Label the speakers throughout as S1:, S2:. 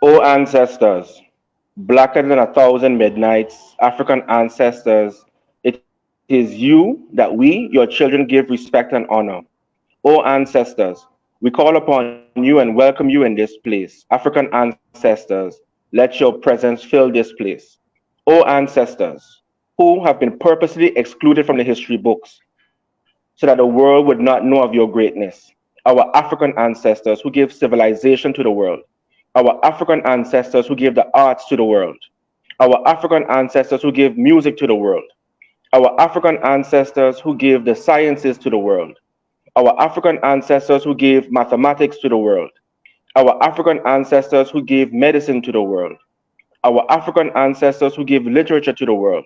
S1: O ancestors, blacker than 1,000 midnights, African ancestors, it is you that we, your children, give respect and honor. O ancestors, we call upon you and welcome you in this place. African ancestors, let your presence fill this place. O ancestors, who have been purposely excluded from the history books so that the world would not know of your greatness. Our African ancestors who give civilization to the world. Our African ancestors who give the arts to the world. Our African ancestors who give music to the world. Our African ancestors who give the sciences to the world. Our African ancestors who gave mathematics to the world. Our African ancestors who gave medicine to the world. Our African ancestors who gave literature to the world.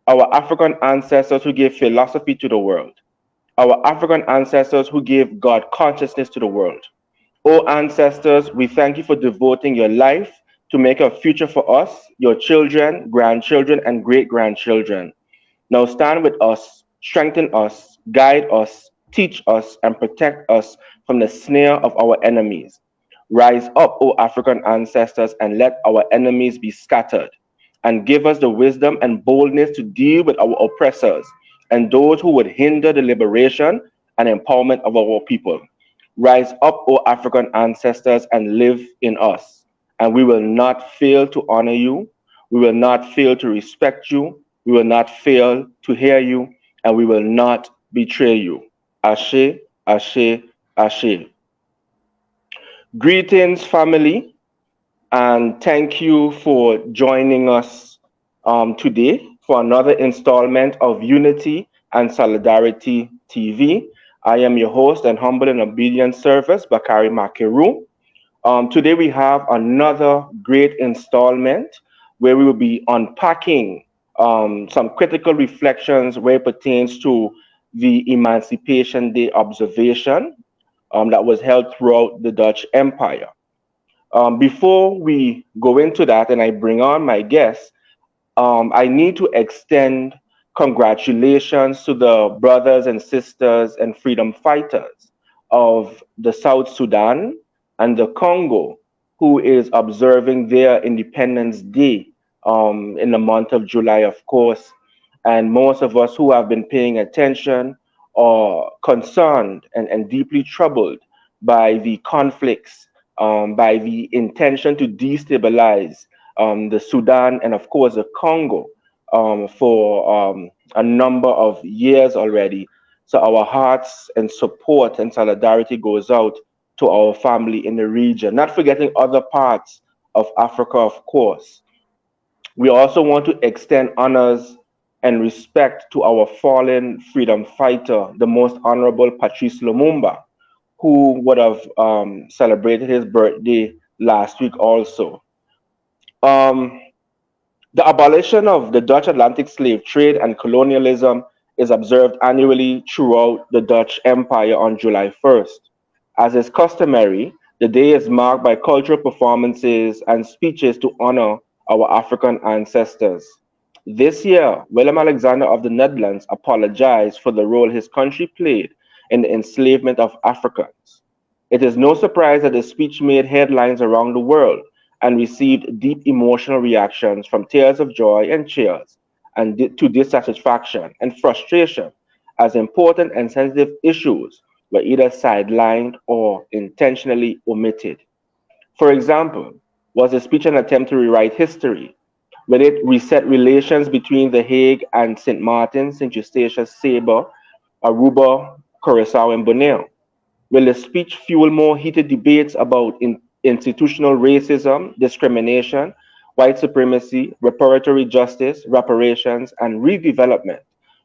S1: Our African ancestors who gave philosophy to the world. Our African ancestors who gave God consciousness to the world. Oh, ancestors, we thank you for devoting your life to make a future for us, your children, grandchildren, and great grandchildren. Now stand with us, strengthen us, guide us, teach us, and protect us from the snare of our enemies. Rise up, O African ancestors, and let our enemies be scattered. And give us the wisdom and boldness to deal with our oppressors and those who would hinder the liberation and empowerment of our people. Rise up, O African ancestors, and live in us. And we will not fail to honor you. We will not fail to respect you. We will not fail to hear you. And we will not betray you. Ashe, Ashe, Ashe. Greetings, family, and thank you for joining us today for another installment of Unity and Solidarity TV. I am your host and humble and obedient servant, Bakari Makiru. Today we have another great installment where we will be unpacking some critical reflections where it pertains to the Emancipation Day observation that was held throughout the Dutch Empire. Before we go into that and I bring on my guests, I need to extend congratulations to the brothers and sisters and freedom fighters of the South Sudan and the Congo, who is observing their Independence Day in the month of July, of course. And most of us who have been paying attention are concerned and deeply troubled by the conflicts, by the intention to destabilize the Sudan and, of course, the Congo for a number of years already. So our hearts and support and solidarity goes out to our family in the region, not forgetting other parts of Africa, of course. We also want to extend honors and respect to our fallen freedom fighter, the most honorable Patrice Lumumba, who would have celebrated his birthday last week also. Um, the abolition of the Dutch Atlantic slave trade and colonialism is observed annually throughout the Dutch Empire on July 1st. As is customary, the day is marked by cultural performances and speeches to honor our African ancestors. This year, Willem Alexander of the Netherlands apologized for the role his country played in the enslavement of Africans. It is no surprise that the speech made headlines around the world and received deep emotional reactions from tears of joy and cheers and to dissatisfaction and frustration as important and sensitive issues were either sidelined or intentionally omitted. For example, was the speech an attempt to rewrite history? Will it reset relations between The Hague and St. Martin, St. Eustatius, Saba, Aruba, Curacao, and Borneo? Will the speech fuel more heated debates about institutional racism, discrimination, white supremacy, reparatory justice, reparations, and redevelopment,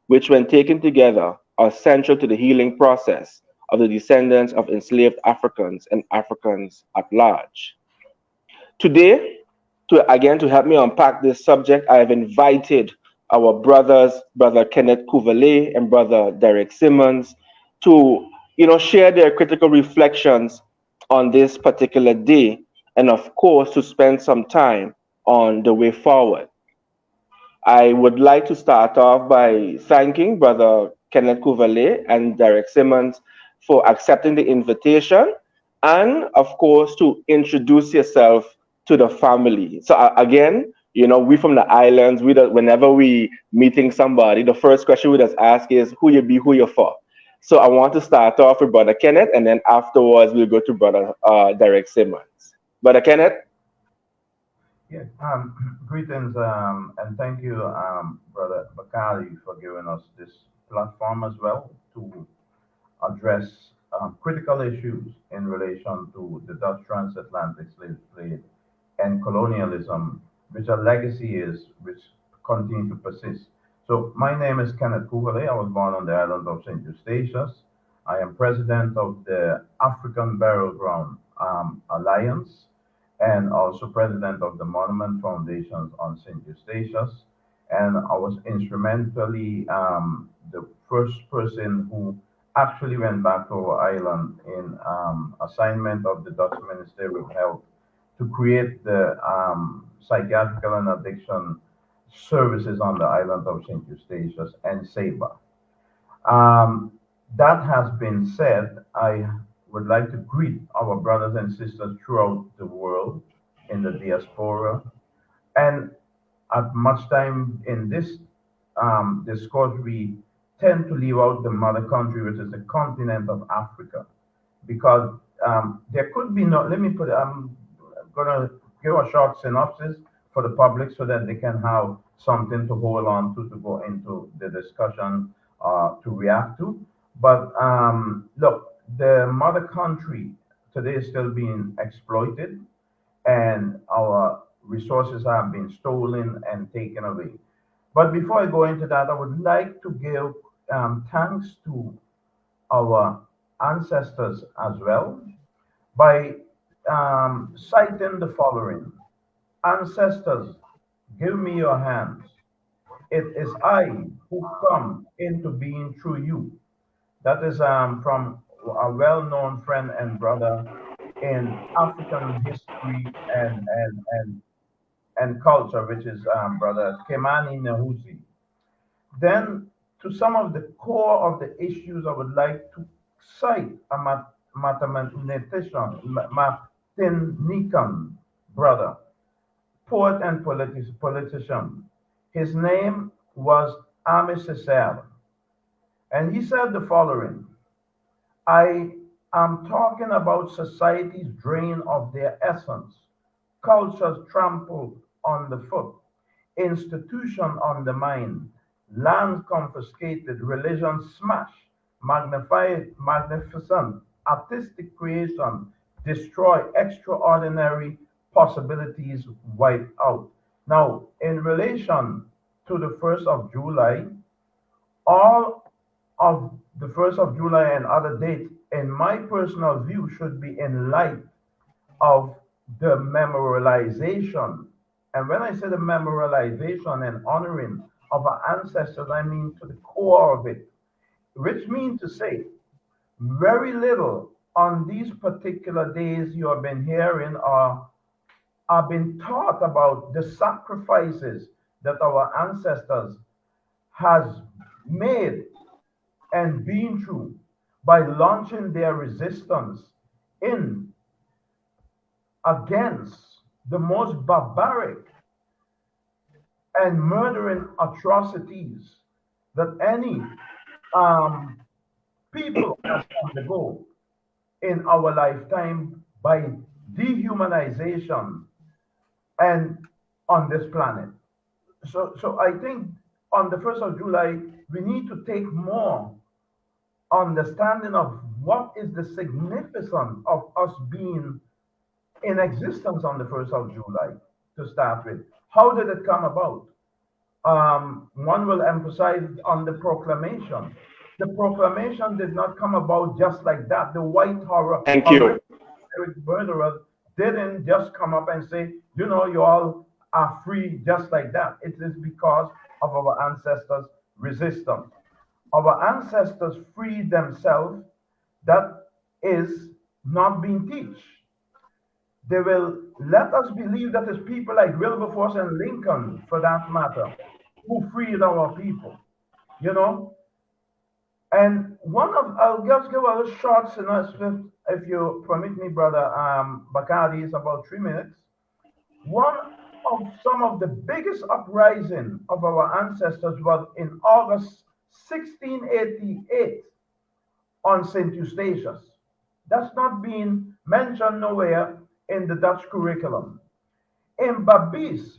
S1: which, when taken together, are central to the healing process of the descendants of enslaved Africans and Africans at large? Today, to help me unpack this subject, I have invited our brothers, Brother Kenneth Cuvalay and Brother Derrick Simmons, to share their critical reflections on this particular day, and of course to spend some time on the way forward. I would like to start off by thanking Brother Kenneth Cuvalay and Derrick Simmons for accepting the invitation, and of course to introduce yourself to the family. So again, we from the islands, whenever we meeting somebody, the first question we just ask is who you be, who you for. So I want to start off with Brother Kenneth, and then afterwards we'll go to Brother Derrick Simmons. Brother Kenneth.
S2: Yeah, greetings, and thank you, Brother Bakari, for giving us this platform as well to address critical issues in relation to the Dutch transatlantic slave trade and colonialism, which a legacy is which continue to persist. So my name is Kenneth Cuvalay. I was born on the island of St. Eustatius. I am president of the African Burial Ground Alliance and also president of the Monument Foundations on St. Eustatius. And I was instrumentally the first person who actually went back to our island in assignment of the Dutch Ministry of Health to create the psychiatrical and addiction services on the island of St. Eustatius and Saba. Um, that has been said, I would like to greet our brothers and sisters throughout the world in the diaspora. And at much time in this discourse, we tend to leave out the mother country, which is the continent of Africa, because there could be no, let me put, I'm going to give a short synopsis for the public so that they can have something to hold on to go into the discussion to react to. But look, the mother country today is still being exploited, and our resources have been stolen and taken away. But before I go into that, I would like to give thanks to our ancestors as well by citing the following: Ancestors, give me your hands. It is I who come into being through you. That is from a well known friend and brother in African history and culture, which is Brother Kemani Nahuzi. Then, to some of the core of the issues, I would like to cite a mathematician, Martin Nikan, brother, poet and politician. His name was Ame Césaire, and he said the following: I am talking about society's drain of their essence, cultures trampled on the foot, institution undermined, lands confiscated, religion smashed, magnificent, artistic creation destroy, extraordinary possibilities wiped out. Now, in relation to the 1st of July, all of the 1st of July and other dates, in my personal view, should be in light of the memorialization. And when I say the memorialization and honoring of our ancestors, I mean to the core of it, which means to say very little on these particular days you have been hearing or have been taught about the sacrifices that our ancestors has made and been through by launching their resistance in against the most barbaric and murdering atrocities that any um, people has undergo in our lifetime by dehumanization and on this planet. So I think on the 1st of July, we need to take more understanding of what is the significance of us being in existence on the 1st of July to start with. How did it come about? One will emphasize on the proclamation. The proclamation did not come about just like that. The white horror,
S1: Thank
S2: horrific
S1: you.
S2: murderers didn't just come up and say, you all are free just like that. It is because of our ancestors' resistance. Our ancestors freed themselves. That is not being taught. They will let us believe that it's people like Wilberforce and Lincoln, for that matter, who freed our people, you know. And I'll just give a short synopsis, if you permit me, brother Bacardi, is about 3 minutes. One of some of the biggest uprising of our ancestors was in August 1688 on St. Eustatius. That's not being mentioned nowhere in the Dutch curriculum. In Berbice,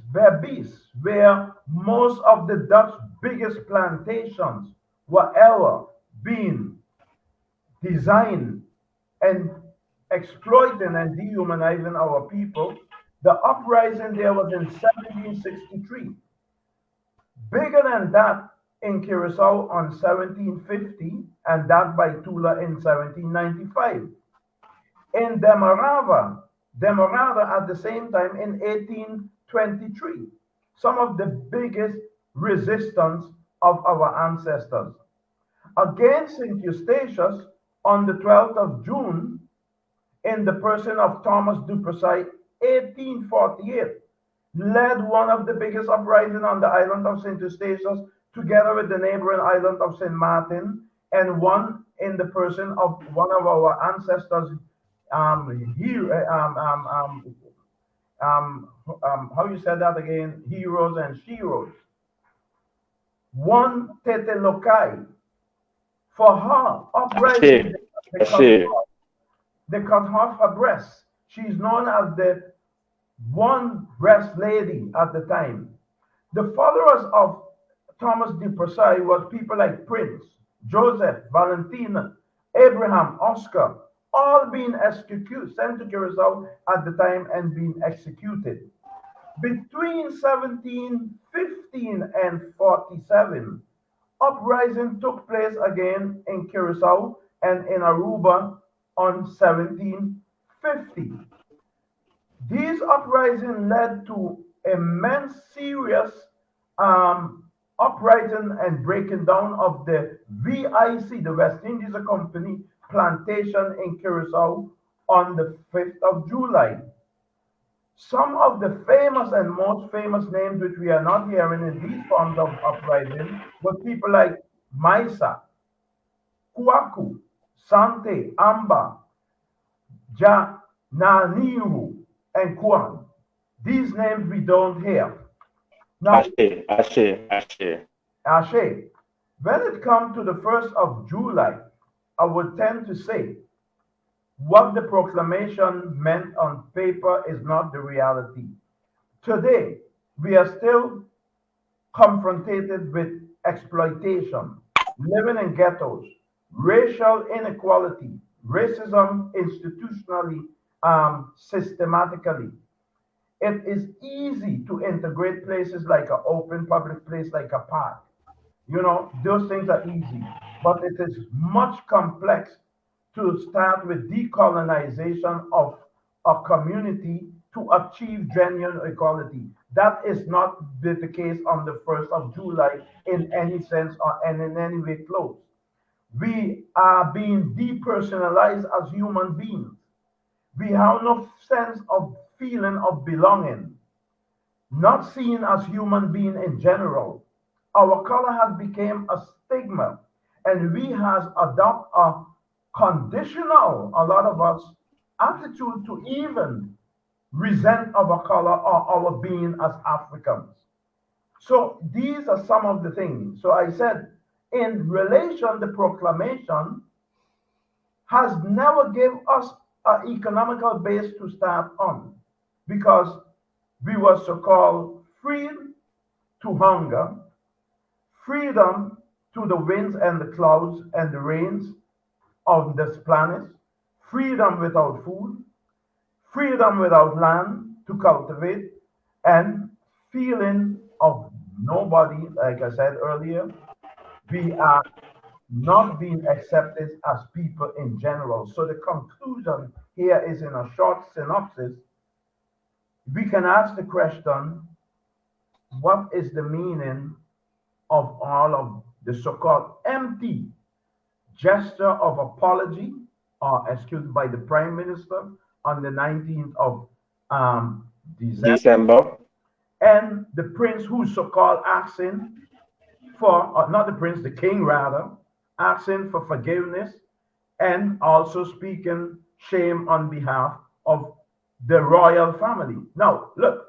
S2: where most of the Dutch biggest plantations were ever being designed and exploiting and dehumanizing our people, the uprising there was in 1763. Bigger than that in Curacao on 1750, and that by Tula in 1795. In Demerara at the same time in 1823. Some of the biggest resistance of our ancestors. Against St. Eustatius on the 12th of June, in the person of Thomas du Pursay, 1848, led one of the biggest uprisings on the island of St. Eustatius, together with the neighboring island of St. Martin, and one in the person of one of our ancestors, here, how you said that again? Heroes and sheroes. One Tete Lokai, for her uprising,
S1: Ashe,
S2: they cut
S1: Ashe,
S2: they cut off her breast. She's known as the one breast lady at the time. The followers of Thomas de Pursay was people like Prince, Joseph, Valentina, Abraham, Oscar, all being executed, sent to Curacao at the time and being executed. Between 1715 and 47, uprising took place again in Curacao and in Aruba on 1750. These uprisings led to immense, serious um, uprising and breaking down of the VIC, the West Indies Company plantation in Curacao on the 5th of July. Some of the famous and most famous names which we are not hearing in these forms of uprising were people like Maisa, Kuaku, Sante, Amba, Ja, Naniru, and Kwan. These names we don't hear. Now,
S1: Ashe, Ashe, Ashe.
S2: Ashe, when it comes to the 1st of July, I would tend to say what the proclamation meant on paper is not the reality. Today, we are still confronted with exploitation, living in ghettos, racial inequality, racism institutionally, systematically. It is easy to integrate places like an open public place like a park. You know, those things are easy, but it is much complex to start with decolonization of a community to achieve genuine equality. That is not the case on the 1st of July in any sense or and in any way close. We are being depersonalized as human beings. We have no sense of feeling of belonging, not seen as human being in general. Our color has become a stigma, and we has adopt a conditional, a lot of us, attitude to even resent our color or our being as Africans. So these are some of the things. So I said, in relation, the proclamation has never gave us an economical base to start on because we were so-called freed to hunger, freedom to the winds and the clouds and the rains of this planet, freedom without food, freedom without land to cultivate, and feeling of nobody, like I said earlier, we are not being accepted as people in general. So the conclusion here is in a short synopsis, we can ask the question, what is the meaning of all of the so-called empty gesture of apology or executed by the Prime Minister on the 19th of December,
S1: December.
S2: and the Prince who's so-called asking for, not the Prince, the King rather, asking for forgiveness and also speaking shame on behalf of the royal family. Now, look,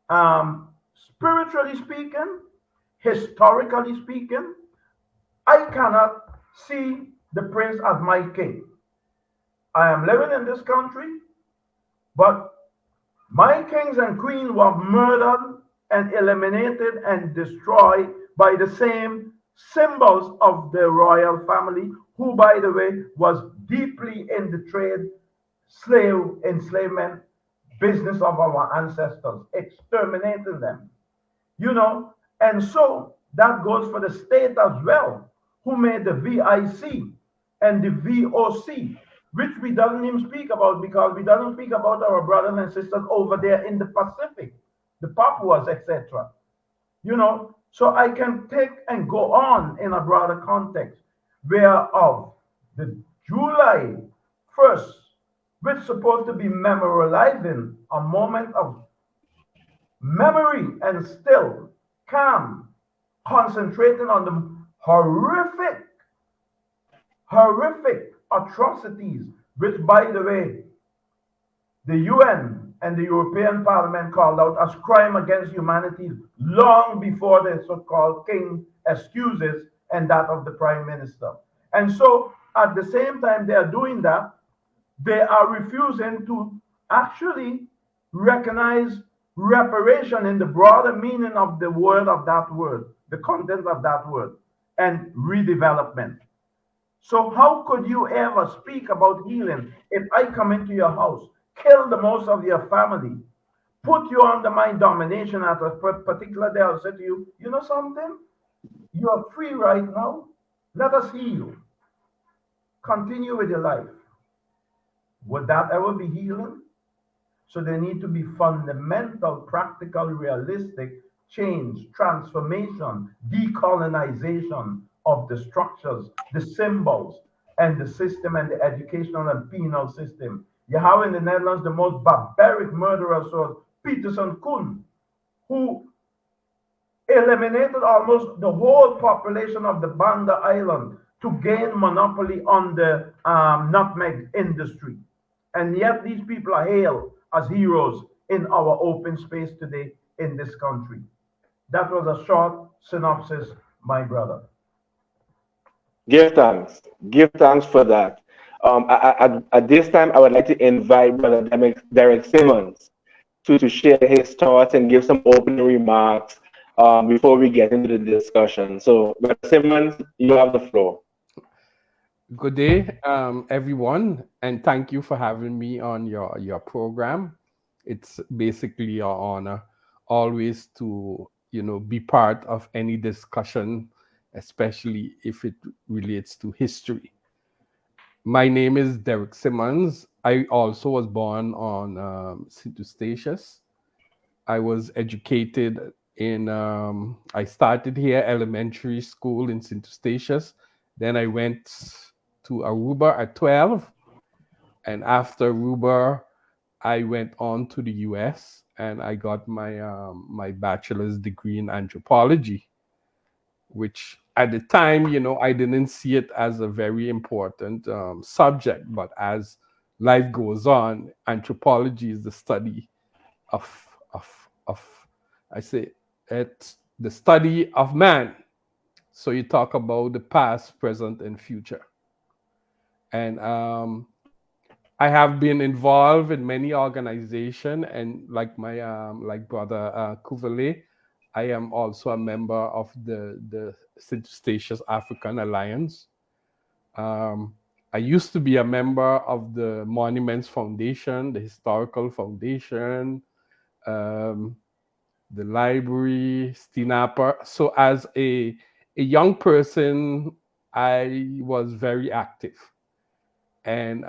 S2: Spiritually speaking, historically speaking, I cannot see the prince as my king. I am living in this country, but my kings and queens were murdered and eliminated and destroyed by the same symbols of the royal family, who, by the way, was deeply in the trade, slave enslavement business of our ancestors, exterminating them. And so that goes for the state as well, who made the VIC and the VOC, which we doesn't even speak about because we doesn't speak about our brothers and sisters over there in the Pacific, the Papuas, etc. So I can take and go on in a broader context, whereof the July 1st, which is supposed to be memorializing a moment of memory and still calm, concentrating on the horrific atrocities, which, by the way, the UN and the European Parliament called out as crime against humanity long before the so-called King excuses and that of the Prime Minister. And so, at the same time they are doing that, they are refusing to actually recognize reparation in the broader meaning of the word of that word, the content of that word, and redevelopment. So, how could you ever speak about healing if I come into your house, kill the most of your family, put you under my domination at a particular day? I'll say to you, you know something? You are free right now. Let us heal. Continue with your life. Would that ever be healing? So there need to be fundamental, practical, realistic change, transformation, decolonization of the structures, the symbols, and the system and the educational and penal system. You have in the Netherlands the most barbaric murderer, so Peterson Koen, who eliminated almost the whole population of the Banda Island to gain monopoly on the nutmeg industry. And yet these people are hailed as heroes in our open space today in this country. That was a short synopsis, my brother.
S1: Give thanks. Give thanks for that. At this time, I would like to invite Brother Derrick Simmons to share his thoughts and give some opening remarks before we get into the discussion. So, Brother Simmons, you have the floor.
S3: Good day, everyone, and thank you for having me on your program. It's basically an honor always to be part of any discussion, especially if it relates to history. My name is Derrick Simmons. I also was born on St. Eustatius. I was educated in. I started here elementary school in St. Eustatius. Then I went to Aruba at 12, and after Aruba, I went on to the U.S. and I got my bachelor's degree in anthropology, which at the time, I didn't see it as a very important subject, but as life goes on, anthropology is the study of of I say it's the study of man. So you talk about the past, present, and future. And I have been involved in many organizations, and like my like brother Cuvalay, I am also a member of the St. Eustatius African Alliance. Um, I used to be a member of the Monuments Foundation, the Historical Foundation, um, the library, Stinapa. So as a young person, I was very active, and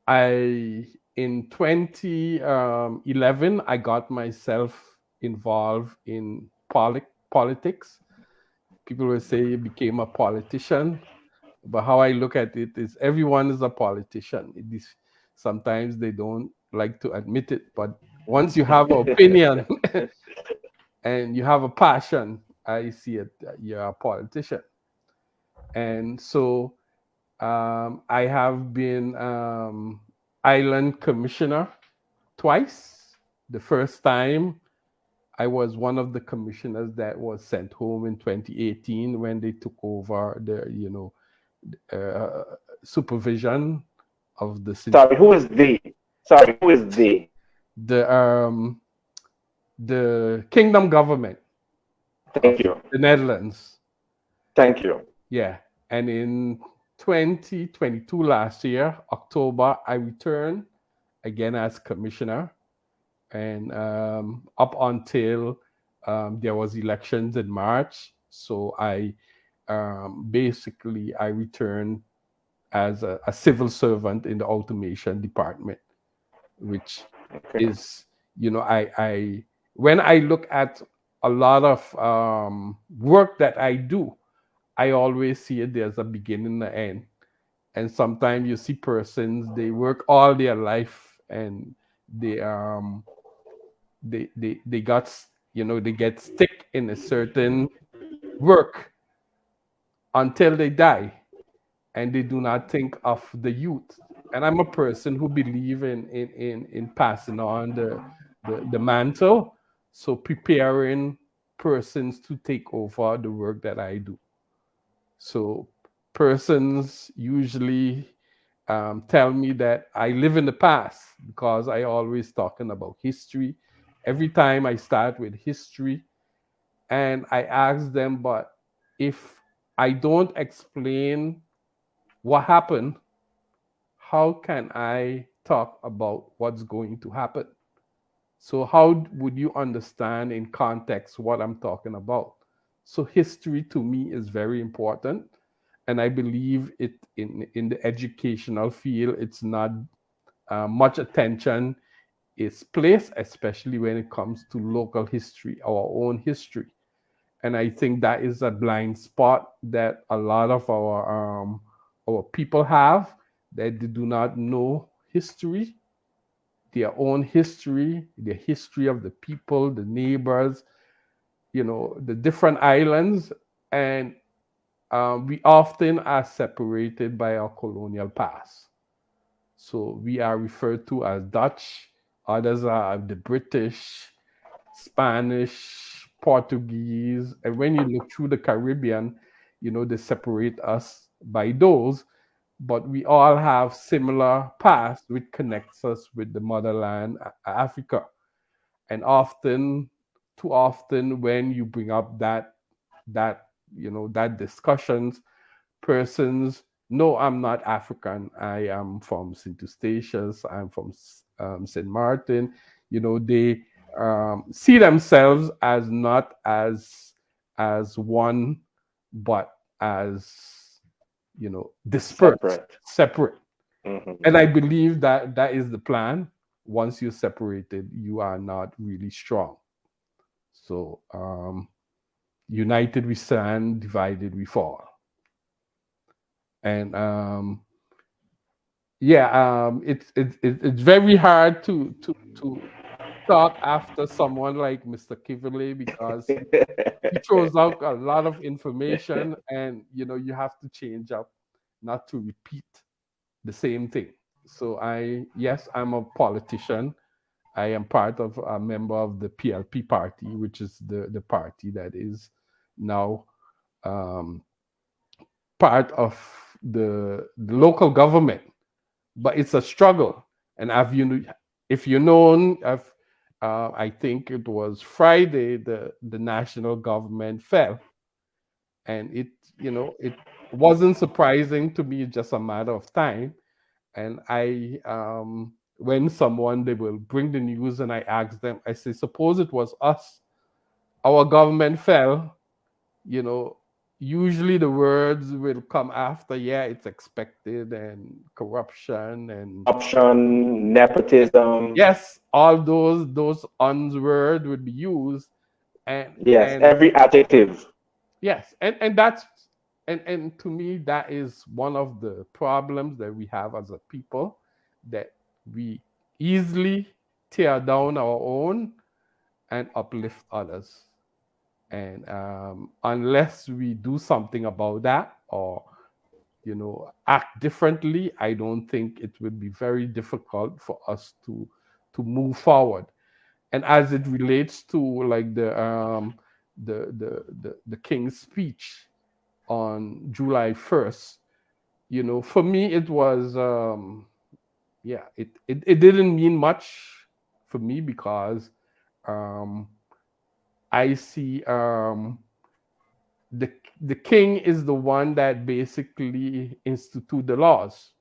S3: I in 2011 I got myself involved in politics. People will say you became a politician, but how I look at it is everyone is a politician. It is sometimes they don't like to admit it, but once you have an opinion and you have a passion, I see it. You're a politician, and so I have been island commissioner twice. The first time I was one of the commissioners that was sent home in 2018 when they took over the, supervision of the
S1: Sorry, who is they? Sorry, who is they?
S3: the um the kingdom government of
S1: Thank you.
S3: the Netherlands.
S1: Thank you.
S3: Yeah. And in 2022, last year, October, I returned again as commissioner. And up until there was elections in March, so I basically I returned as a civil servant in the automation department, which
S1: Okay.
S3: is, I when I look at a lot of work that I do, I always see it there's a beginning and an end. And sometimes you see persons they work all their life and they they got they get stick in a certain work until they die, and they do not think of the youth. And I'm a person who believe in passing on the mantle, so preparing persons to take over the work that I do. So persons usually tell me that I live in the past because I always talking about history. Every time I start with history, and I ask them, but if I don't explain what happened, how can I talk about what's going to happen? So how would you understand in context what I'm talking about? So history to me is very important, and I believe it in the educational field. It's not much attention is placed, especially when it comes to local history, our own history. And I think that is a blind spot that a lot of our people have, that they do not know history, their own history, the history of the people, the neighbors, the different islands. And we often are separated by our colonial past. So we are referred to as Dutch, others are the British, Spanish, Portuguese. And when you look through the Caribbean, they separate us by those, but we all have similar past which connects us with the motherland, Africa. And often, too often, when you bring up that discussions, persons, no, I'm not African. I am from St. Eustatius. I'm from St. Martin. They see themselves as not as one, but as dispersed,
S1: Separate.
S3: separate.
S1: Hmm.
S3: And I believe that that is the plan. Once you're separated, you are not really strong. So united we stand, divided we fall. And yeah, it's very hard to talk after someone like Mr. Cuvalay, because he throws out a lot of information, and you have to change up, not to repeat the same thing. So yes, I'm a politician. I am part of a member of the PLP party, which is the party that is now um, part of the local government, but it's a struggle. And if you known, I think it was Friday, the national government fell, and it wasn't surprising to me, just a matter of time. And when someone they will bring the news, and I ask them, I say, suppose it was us, our government fell, you know, usually the words will come after, yeah, it's expected, and corruption, and
S1: Corruption, nepotism.
S3: yes, all those uns word would be used. and
S1: Yes,
S3: and
S1: every adjective.
S3: yes, and that's and to me, that is one of the problems that we have as a people, that we easily tear down our own and uplift others. And unless we do something about that, or act differently, I don't think it would be very difficult for us to move forward. And as it relates to like the king's speech on July 1st, for me it was yeah, it didn't mean much for me because um I see the the king is the one that basically institute the laws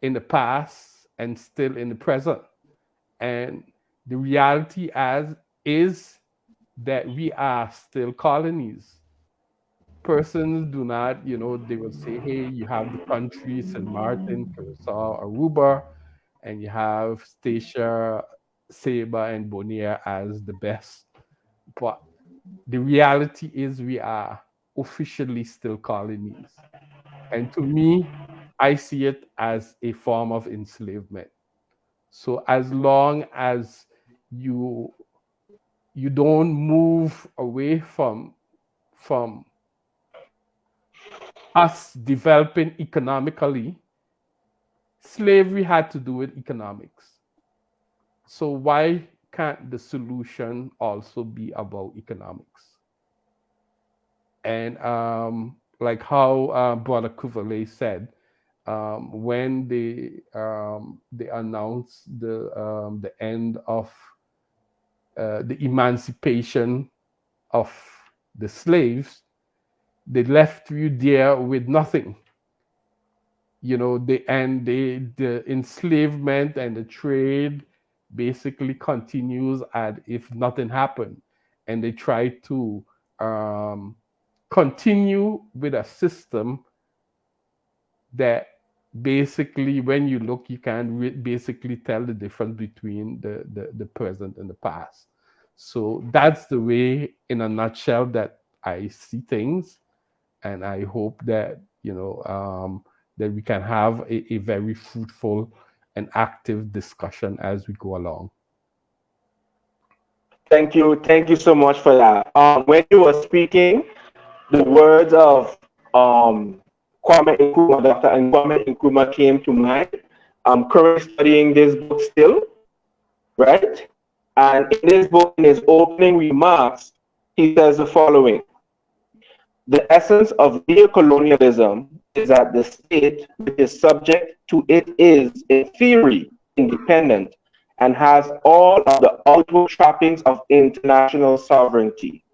S3: in the past and still in the present. And the reality as is that we are still colonies. Persons do not, they will say, hey, you have the country, St. Martin, Curacao, Aruba, and you have Statia, Saba, and Bonaire as the best. But the reality is we are officially still colonies. And to me, I see it as a form of enslavement. So as long as you you don't move away from us developing economically, slavery had to do with economics. So why can't the solution also be about economics? And like how Brother Cuvalay said, when they announced the end of the emancipation of the slaves, they left you there with nothing. The enslavement and the trade basically continues as if nothing happened, and they try to um, continue with a system that basically, when you look, you can basically tell the difference between the present and the past. So that's the way, in a nutshell, that I see things, and I hope that that we can have a very fruitful and active discussion as we go along.
S1: Thank you so much for that. When you were speaking, the words of um, Kwame Nkrumah, Dr. Kwame Nkrumah came to mind. I'm currently studying this book still, right? And in this book, in his opening remarks, he says the following: the essence of neocolonialism is that the state which is subject to it is, in theory, independent and has all of the outward trappings of international sovereignty.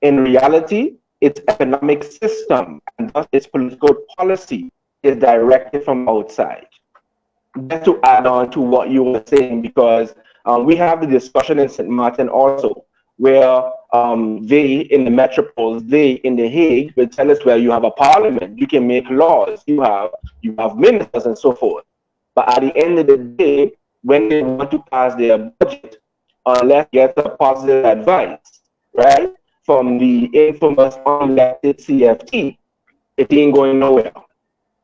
S1: In reality, its economic system and thus its political policy is directed from outside. Just to add on to what you were saying, because we have the discussion in St. Martin also, where they in the metropoles, they in the Hague will tell us where you have a parliament, you can make laws, you have ministers and so forth. But at the end of the day, when they want to pass their budget, unless they get a positive advice, right, from the infamous unelected CFT, it ain't going nowhere.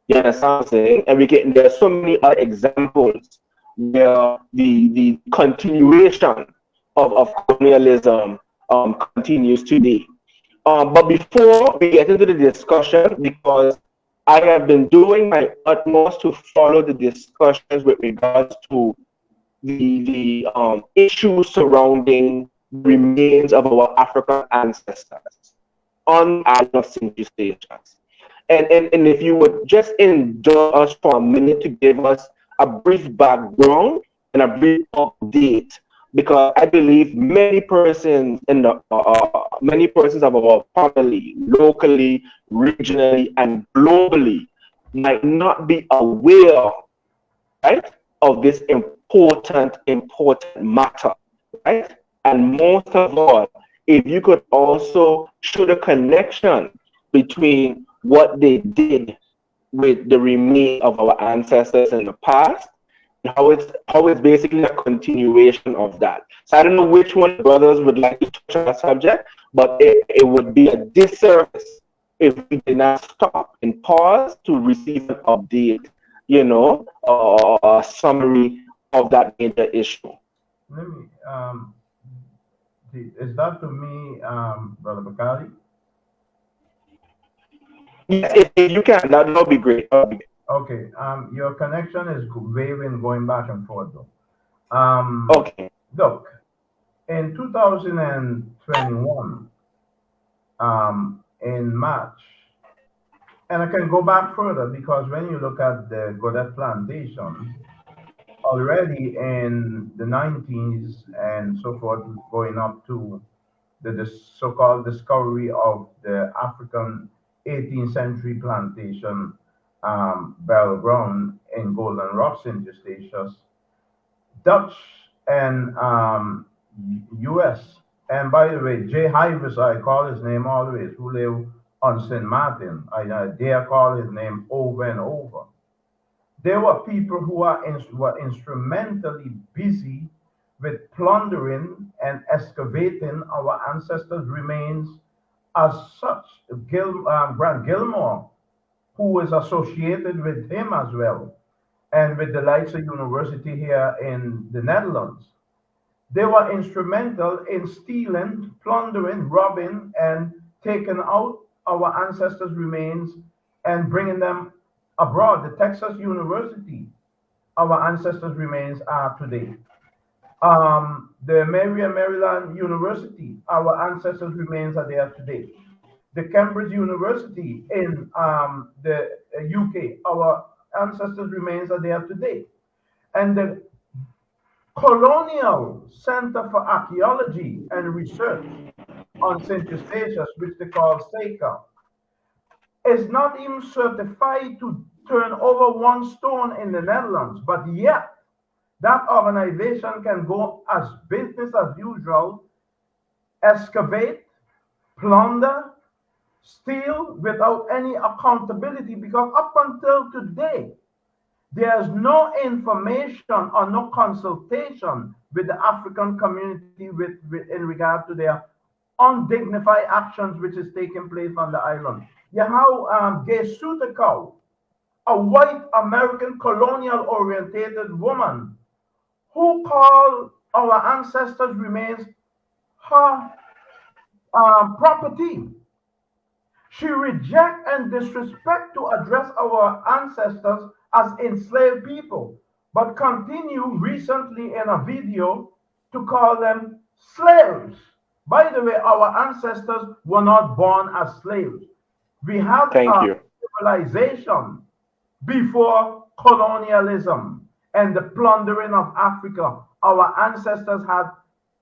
S1: You understand what I'm saying? And there are so many other examples where the continuation of colonialism continues today. But before we get into the discussion, because I have been doing my utmost to follow the discussions with regards to the issues surrounding remains of our African ancestors on the island of St. Eustatius. And if you would just indulge us for a minute to give us a brief background and a brief update, because I believe many persons of our family, locally, regionally, and globally, might not be aware, right, of this important matter, right? And most of all, if you could also show the connection between what they did with the remains of our ancestors in the past, and how it's basically a continuation of that. So I don't know which one brothers would like to touch on that subject, but it would be a disservice if we did not stop and pause to receive an update, or a summary of that major issue.
S2: Let me, is that to me, Brother Bakali?
S1: Yes, if you can, that would be great.
S2: Okay, your connection is waving, going back and forth though.
S1: Okay.
S2: Look, In 2021, in March, and I can go back further because when you look at the Godet Plantation, already in the 90s and so forth, going up to the so-called discovery of the African 18th century plantation burial ground in Golden Rocks interstitials, Dutch and US. And by the way, Jay Hivers, I call his name always, who live on St. Martin. I dare call his name over and over. There were people who were instrumentally busy with plundering and excavating our ancestors' remains as such. Grant Gilmore, who is associated with him as well, and with the Leidse University here in the Netherlands. They were instrumental in stealing, plundering, robbing, and taking out our ancestors' remains and bringing them abroad. The Texas University, our ancestors' remains are today. The Maryland University, our ancestors' remains are there today. The Cambridge University in the UK, our ancestors' remains are there today. And the Colonial Center for Archaeology and Research on St. Eustatius, which they call SECA, is not even certified to turn over one stone in the Netherlands, but yet that organization can go as business as usual, excavate, plunder, steal without any accountability because up until today, there's no information or no consultation with the African community in regard to their undignified actions which is taking place on the island. You have Gay Sutikau, a white American colonial orientated woman who called our ancestors' remains her property. She rejects and disrespect to address our ancestors as enslaved people, but continue recently in a video to call them slaves. By the way, our ancestors were not born as slaves. We had
S1: Thank
S2: a
S1: you.
S2: civilization before colonialism and the plundering of Africa. Our ancestors had,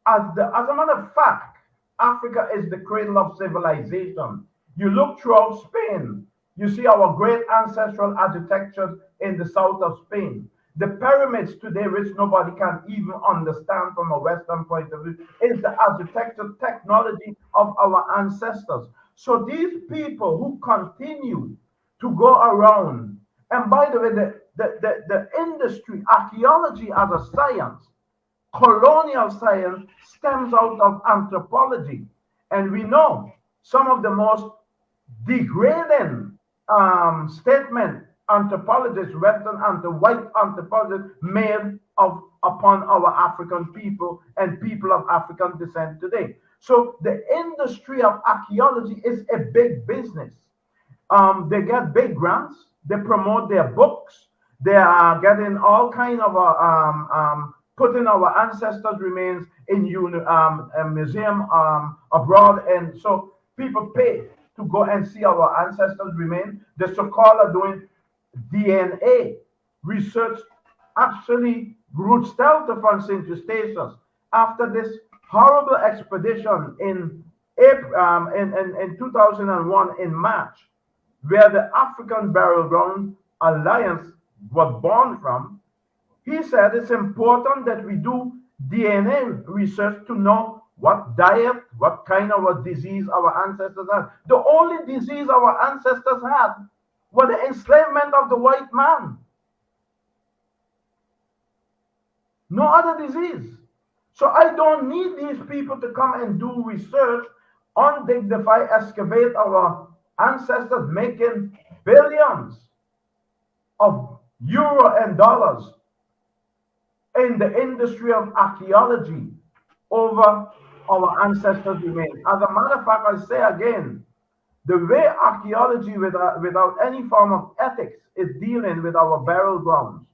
S2: as a matter of fact, Africa is the cradle of civilization. You look throughout Spain, you see our great ancestral architecture in the south of Spain. The pyramids today, which nobody can even understand from a Western point of view, is the architectural technology of our ancestors. So these people who continue to go around, and by the way, the industry, archaeology as a science, colonial science stems out of anthropology. And we know some of the most degrading statement anthropologists, Western and the white anthropologists made of upon our African people and people of African descent today. So the industry of archaeology is a big business. They get big grants. They promote their books. They are getting all kind of putting our ancestors' remains in a museum abroad, and so people pay to go and see our ancestors' remains. The so-called are doing DNA research. Actually, Ruth Stelter from St. Eustatius, after this horrible expedition in April, in 2001 in March, where the African Burial Ground Alliance was born from, he said it's important that we do DNA research to know what diet, what kind of a disease our ancestors had. The only disease our ancestors had was the enslavement of the white man. No other disease. So I don't need these people to come and do research, undignified, excavate our ancestors making billions of euro and dollars in the industry of archaeology over our ancestors' remains. As a matter of fact, I say again, the way archaeology without any form of ethics is dealing with our burial grounds.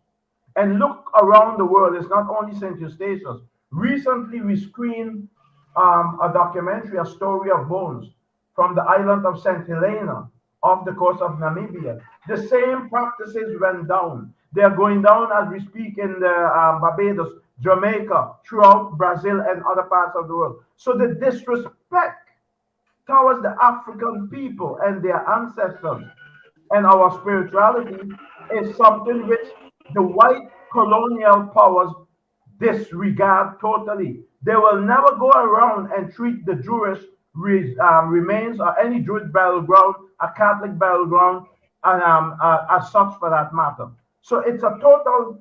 S2: And look around the world, it's not only St. Eustatius. Recently, we screened a documentary, A Story of Bones, from the island of St. Helena off the coast of Namibia. The same practices went down. They are going down as we speak in the Barbados, Jamaica, throughout Brazil and other parts of the world. So the disrespect towards the African people and their ancestors and our spirituality is something which the white colonial powers disregard totally. They will never go around and treat the Jewish remains or any Jewish burial ground, a Catholic burial ground, and, as such for that matter. So it's a total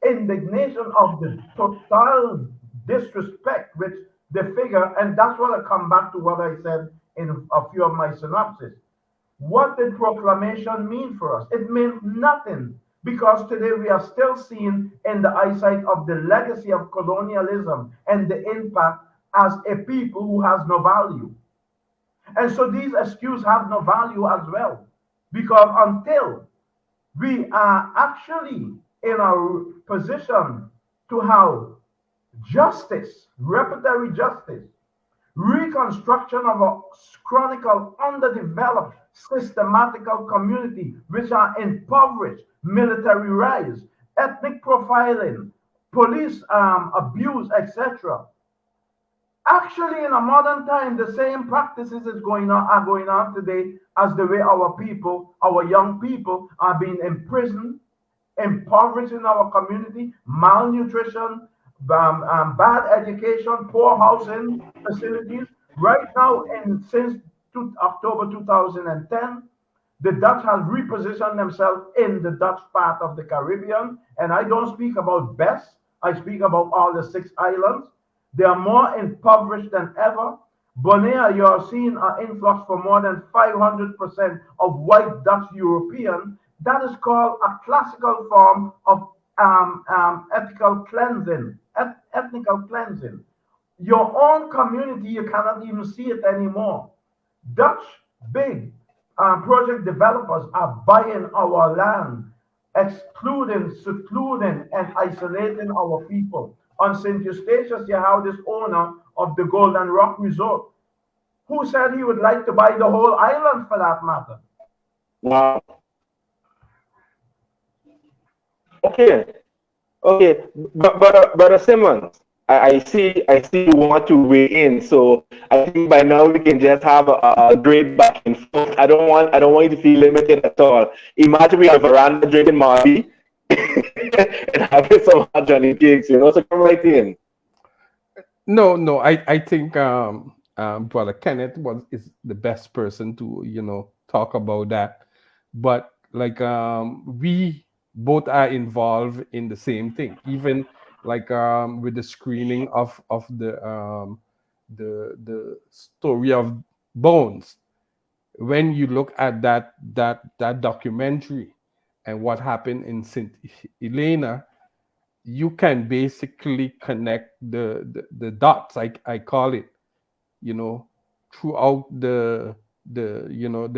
S2: indignation of the total disrespect which the figure, and that's what I come back to what I said in a few of my synopses. What did proclamation mean for us? It meant nothing because today we are still seeing in the eyesight of the legacy of colonialism and the impact as a people who has no value. And so these excuses have no value as well because until we are actually in a position to have justice, reparatory justice, reconstruction of a chronicle underdeveloped systematical community which are impoverished, military rise, ethnic profiling, police abuse, etc. Actually, in a modern time, the same practices is going on are going on today as the way our people, our young people, are being imprisoned, impoverished in our community, malnutrition, bad education, poor housing facilities. Right now, and since October 2010, the Dutch have repositioned themselves in the Dutch part of the Caribbean. And I don't speak about Best, I speak about all the six islands. They are more impoverished than ever. Bonaire, you are seeing an influx for more than 500% of white Dutch European. That is called a classical form of ethical cleansing, ethnical cleansing. Your own community, you cannot even see it anymore. Dutch big project developers are buying our land, excluding, secluding, and isolating our people. On St. Eustatius, you have this owner of the Golden Rock Resort who said he would like to buy the whole island for that matter.
S1: Wow. Okay. Okay. But Simmons, I see you want to weigh in. So I think by now we can just have a great back and forth. I don't want you to feel limited at all. Imagine we have a veranda drinking Marby and having some hot Johnny cakes. So come right in.
S3: No, no, I think brother Kenneth was is the best person to talk about that. But like we both are involved in the same thing. Even like with the screening of the story of Bones. When you look at that documentary and what happened in Saint Helena, you can basically connect the dots, I call it, you know throughout the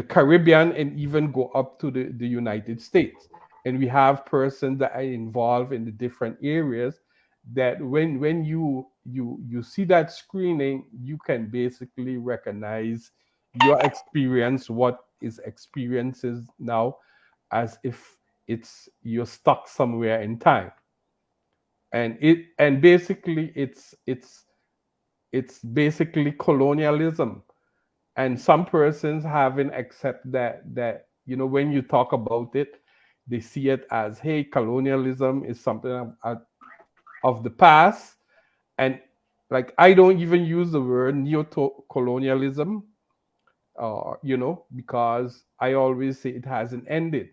S3: Caribbean and even go up to the United States. And we have persons that are involved in the different areas, that when you see that screening, you can basically recognize your experience, what is experiences now, as if it's you're stuck somewhere in time. And basically it's basically colonialism. And some persons haven't accept that when you talk about it, they see it as, hey, colonialism is something of the past. And like, I don't even use the word neo-colonialism, because I always say it hasn't ended.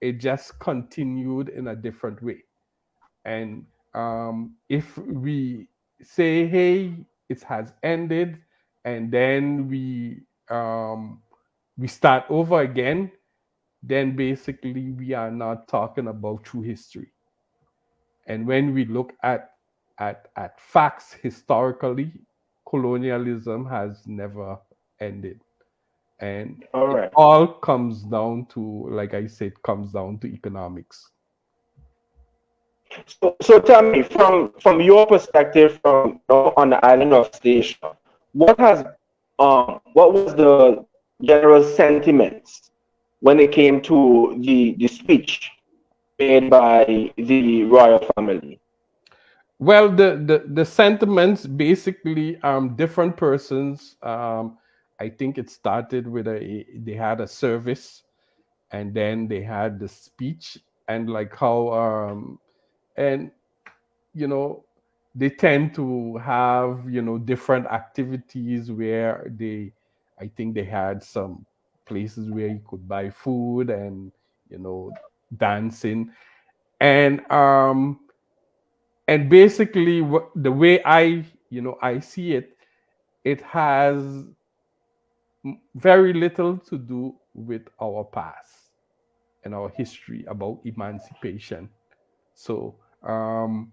S3: It just continued in a different way. And if we say, hey, it has ended, and then we start over again, then basically we are not talking about true history. And when we look at facts historically, colonialism has never ended. And
S1: All
S3: it
S1: right.
S3: all comes down to, like I said, comes down to economics.
S1: So tell me, from your perspective, from on the island of Statia, what has what was the general sentiments when it came to the speech made by the royal family?
S3: Well, the sentiments basically, different persons. I think it started with they had a service, and then they had the speech, and like how and you know they tend to have different activities where I think they had some places where you could buy food and you know dancing, and basically the way I see it, it has very little to do with our past and our history about emancipation. So um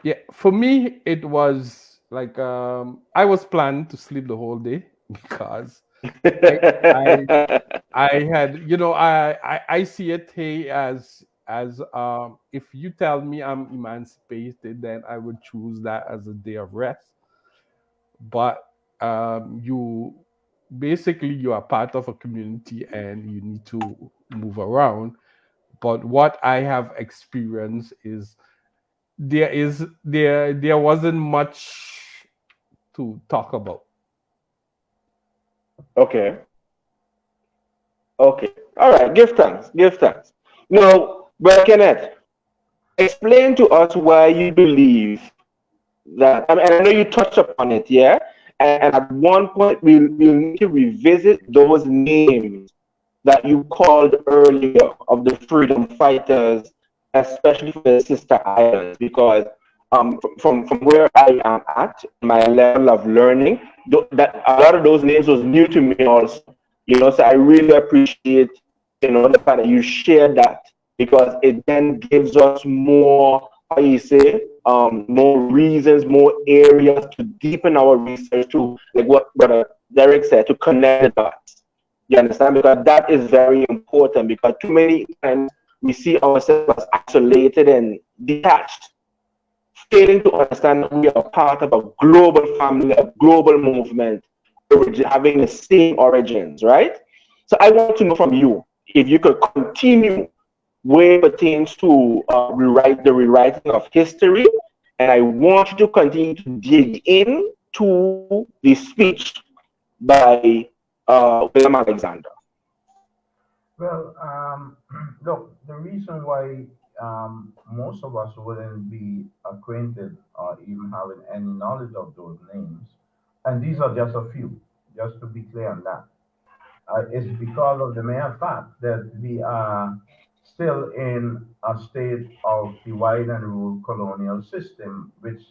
S3: yeah, for me it was like I was planning to sleep the whole day because i i I had, I see it, hey, as if you tell me I'm emancipated, then I would choose that as a day of rest. But you basically you are part of a community and you need to move around. But what I have experienced is there wasn't much to talk about.
S1: Okay, okay, all right. Give thanks. Give thanks. Now, Brother Kenneth, explain to us why you believe that. I mean, and I know you touched upon it, yeah. And at one point, we'll need to revisit those names that you called earlier of the freedom fighters, especially for the sister islands, because from where I am at, my level of learning, that a lot of those names was new to me also. So I really appreciate the fact that you shared that, because it then gives us more, how you say, more reasons, more areas to deepen our research, to, like what Brother Derrick said, to connect the dots. You understand? Because that is very important, because too many times we see ourselves as isolated and detached, failing to understand that we are part of a global family, a global movement, having the same origins, right? So I want to know from you if you could continue where it pertains to the rewriting of history, and I want you to continue to dig into the speech by William Alexander.
S2: Well, look, the reason why most of us wouldn't be acquainted or even having any knowledge of those names, and these are just a few, just to be clear on that, is because of the mere fact that we are still in a state of divide and rule colonial system, which,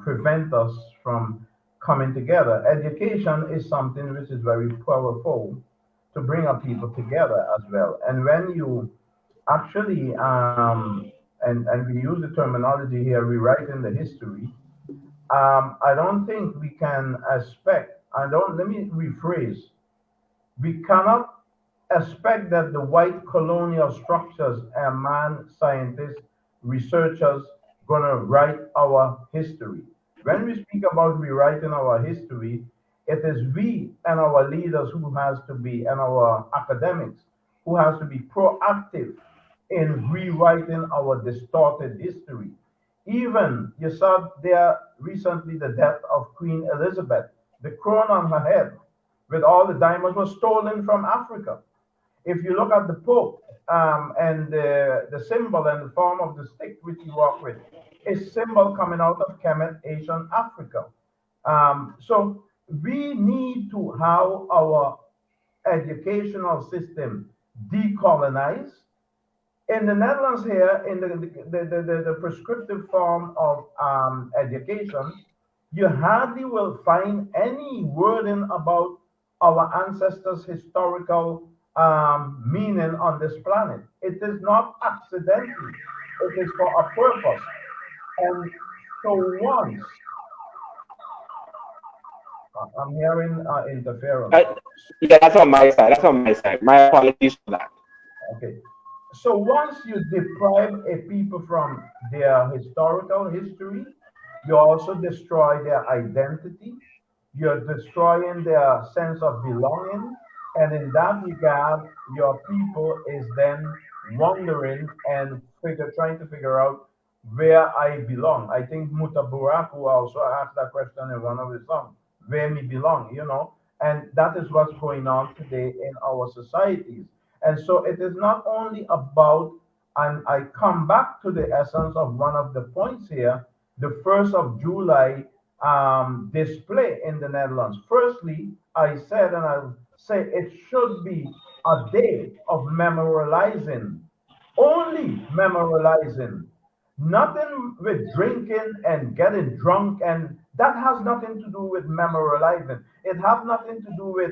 S2: prevent us from coming together. Education is something which is very powerful to bring our people together as well. And when you actually, and we use the terminology here, rewriting the history, I don't think we can expect, let me rephrase, we cannot expect that the white colonial structures and man scientists, researchers, gonna write our history. When we speak about rewriting our history, it is we and our leaders who has to be, and our academics who has to be proactive in rewriting our distorted history. Even you saw there recently the death of Queen Elizabeth. The crown on her head with all the diamonds was stolen from Africa. If you look at the Pope, and the symbol and the form of the stick which he walked with, is symbol coming out of Kemet, Asian Africa. So we need to have our educational system decolonized. In the Netherlands here, in the prescriptive form of education, you hardly will find any wording about our ancestors' historical meaning on this planet. It is not accidentally. It is for a purpose. And so once I'm hearing interference.
S1: Yeah, that's on my side. That's on my side. My apologies for that.
S2: Okay. So once you deprive a people from their historical history, you also destroy their identity. You're destroying their sense of belonging. And in that regard, your people is then wondering and trying to figure out where I belong. I think Mutaburaku also asked that question in one of his songs, where me belong, And that is what's going on today in our societies. And so it is not only about, and I come back to the essence of one of the points here, the 1st of July display in the Netherlands. Firstly, I said, and I'll say it should be a day of memorializing, only memorializing, nothing with drinking and getting drunk, and that has nothing to do with memorializing. It has nothing to do with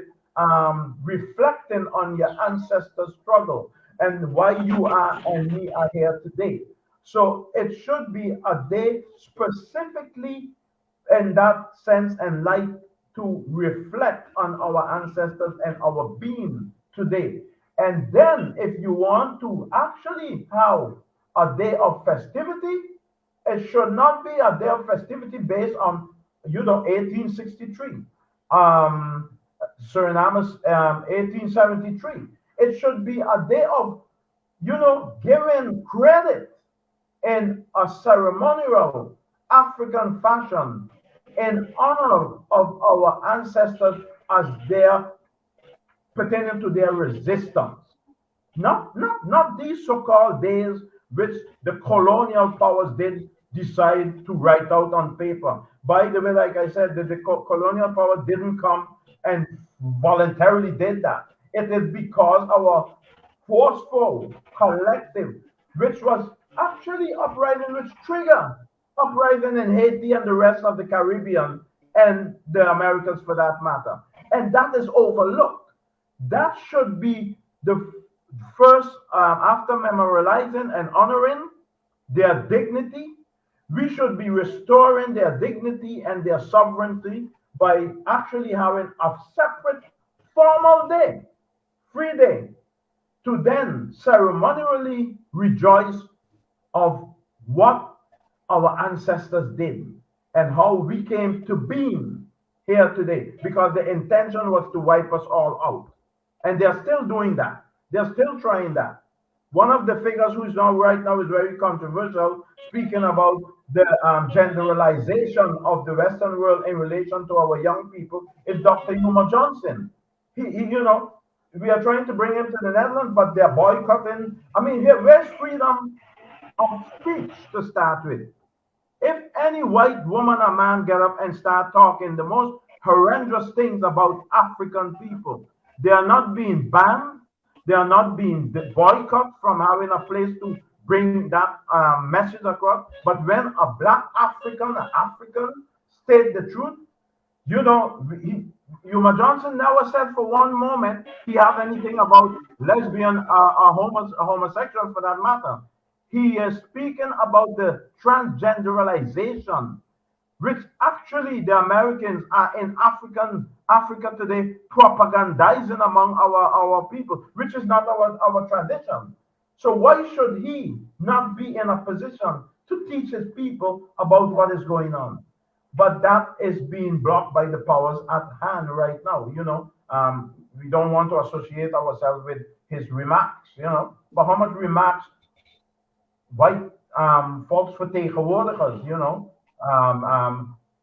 S2: reflecting on your ancestors' struggle and why you are and me are here today. So it should be a day specifically in that sense and light to reflect on our ancestors and our being today. And then, if you want to actually have a day of festivity, it should not be a day of festivity based on, 1863, um, Suriname's 1873. It should be a day of, giving credit in a ceremonial African fashion in honor of our ancestors as their pertaining to their resistance. Not these so-called days which the colonial powers did decide to write out on paper. By the way, like I said, the colonial powers didn't come and voluntarily did that. It is because our forceful collective, which was actually uprising, which triggered uprising in Haiti and the rest of the Caribbean and the Americas for that matter. And that is overlooked. That should be the first, after memorializing and honoring their dignity, we should be restoring their dignity and their sovereignty by actually having a separate formal day, free day, to then ceremonially rejoice of what our ancestors did and how we came to being here today, because the intention was to wipe us all out. And they're still doing that. They're still trying that. One of the figures who's now right now is very controversial, speaking about the generalization of the Western world in relation to our young people, is Dr. Yuma Johnson. We are trying to bring him to the Netherlands, but they're boycotting. I mean, here, where's freedom of speech to start with? If any white woman or man get up and start talking the most horrendous things about African people, they are not being banned. They are not being boycotted from having a place to bring that message across. But when a black African, an African, state the truth, Yuma Johnson never said for one moment he had anything about lesbian or homosexual for that matter. He is speaking about the transgenderalization, which actually the Americans are in Africa today propagandizing among our people, which is not our tradition. So why should he not be in a position to teach his people about what is going on? But that is being blocked by the powers at hand right now. We don't want to associate ourselves with his remarks. But how much remarks white volksvertegenwoordigers,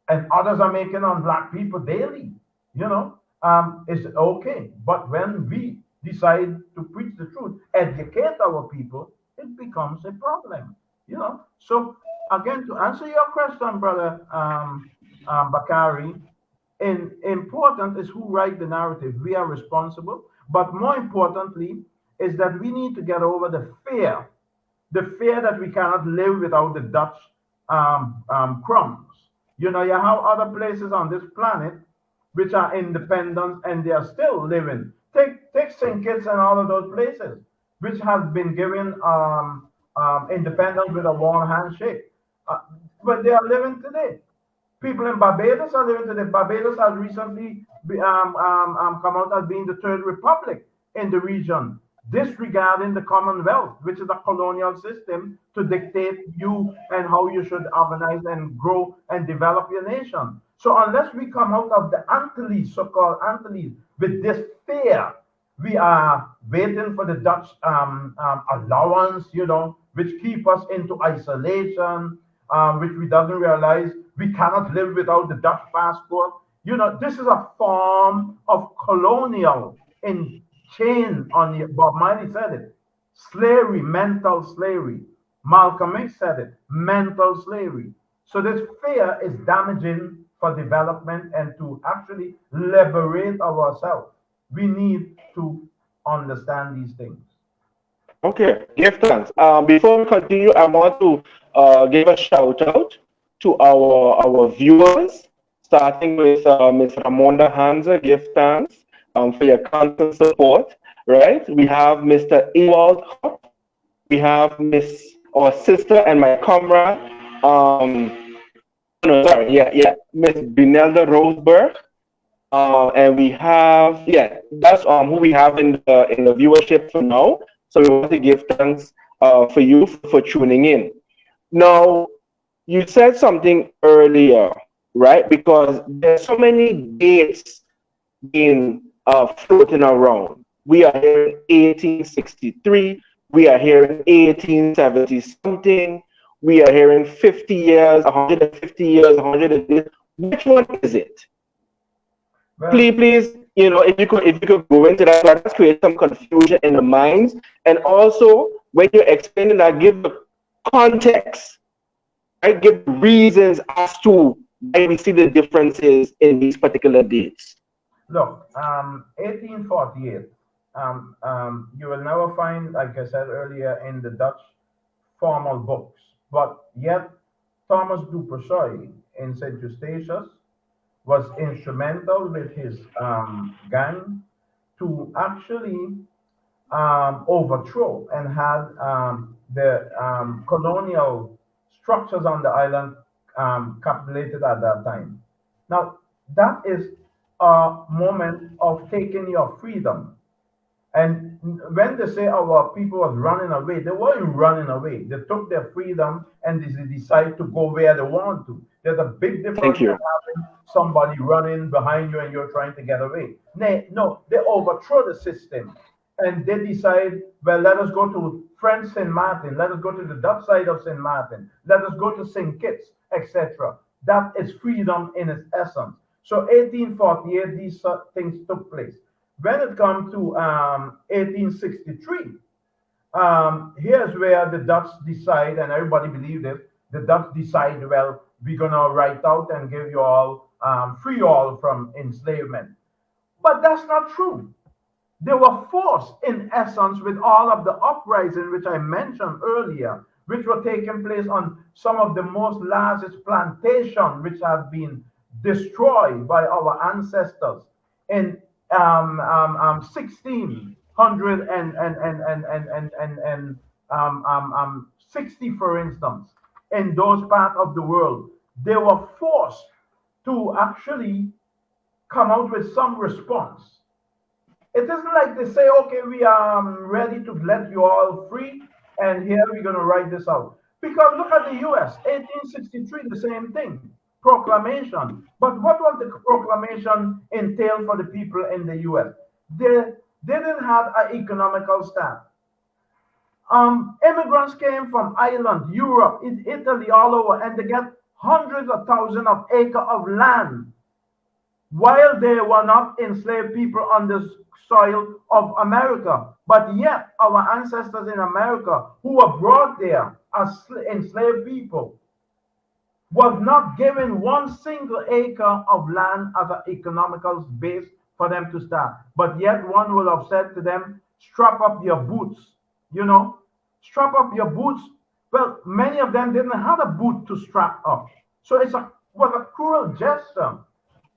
S2: and others are making on black people daily, is okay. But when we decide to preach the truth, educate our people, it becomes a problem. So again, to answer your question, brother Bakari, important is who write the narrative. We are responsible, but more importantly is that we need to get over the fear that we cannot live without the Dutch crumbs. You have other places on this planet which are independent and they are still living. Take St. Kitts and all of those places, which have been given independence with a warm handshake. But they are living today. People in Barbados are living today. Barbados has recently come out as being the third republic in the region. disregarding the Commonwealth, which is a colonial system to dictate you and how you should organize and grow and develop your nation. So unless we come out of the Antilles, so-called Antilles, with this fear, we are waiting for the Dutch allowance, which keep us into isolation, which we doesn't realize we cannot live without the Dutch passport. This is a form of colonial in chain on the, Bob Marley said it, slavery, mental slavery. Malcolm X said it, mental slavery. So this fear is damaging for development and to actually liberate ourselves. We need to understand these things.
S1: Okay, give thanks. Before we continue, I want to give a shout out to our viewers, starting with Ms. Ramonda Hanza. Give thanks for your constant support. Right, we have Mr. Ewald Hop. We have Miss our sister and my comrade. No, sorry, yeah, Miss Brunelda Roseberg. And we have, yeah, that's who we have in the viewership for now. So we want to give thanks for you for tuning in. Now, you said something earlier, right? Because there's so many dates being floating around. We are hearing 1863. We are hearing 1870 something. We are hearing 50 years, 150 years, 100. Which one is it?
S2: Well,
S1: Please, if you could go into that, let's create some confusion in the minds, and also when you're explaining that, give the context, right? Give reasons as to why we see the differences in these particular dates.
S2: look, 1848. You will never find, like I said earlier, in the Dutch formal books, but yet Thomas du Puy in Saint Eustatius was instrumental with his gang to actually overthrow and had the colonial structures on the island capitulated at that time. Now, that is a moment of taking your freedom. And when they say our people was running away, they weren't running away. They took their freedom and they decide to go where they want to. There's a big
S1: Thank
S2: difference than
S1: you.
S2: having somebody running behind you and you're trying to get away. No, they overthrow the system and they decide, well, let us go to French St. Martin, let us go to the Dutch side of St. Martin, let us go to St. Kitts, etc. That is freedom in its essence. So 1848, these things took place. When it comes to 1863, here's where the Dutch decide, and everybody believed it. The Dutch decide, well, we're gonna write out and give you all free all from enslavement. But that's not true. They were forced, in essence, with all of the uprising which I mentioned earlier, which were taking place on some of the most largest plantations, which have been destroyed by our ancestors in 1600 and 60, for instance, in those parts of the world. They were forced to actually come out with some response. It isn't like they say, okay, we are ready to let you all free, and here we're going to write this out. Because look at the US, 1863, the same thing, proclamation. But what was the proclamation entail for the people in the US? They didn't have an economical start. Immigrants came from Ireland, Europe, Italy, all over, and they get hundreds of thousands of acres of land while they were not enslaved people on the soil of America. But yet, our ancestors in America who were brought there as enslaved people was not given one single acre of land as an economical base for them to start. But yet, one will have said to them, strap up your boots, strap up your boots. Well, many of them didn't have a boot to strap up. So was a cruel gesture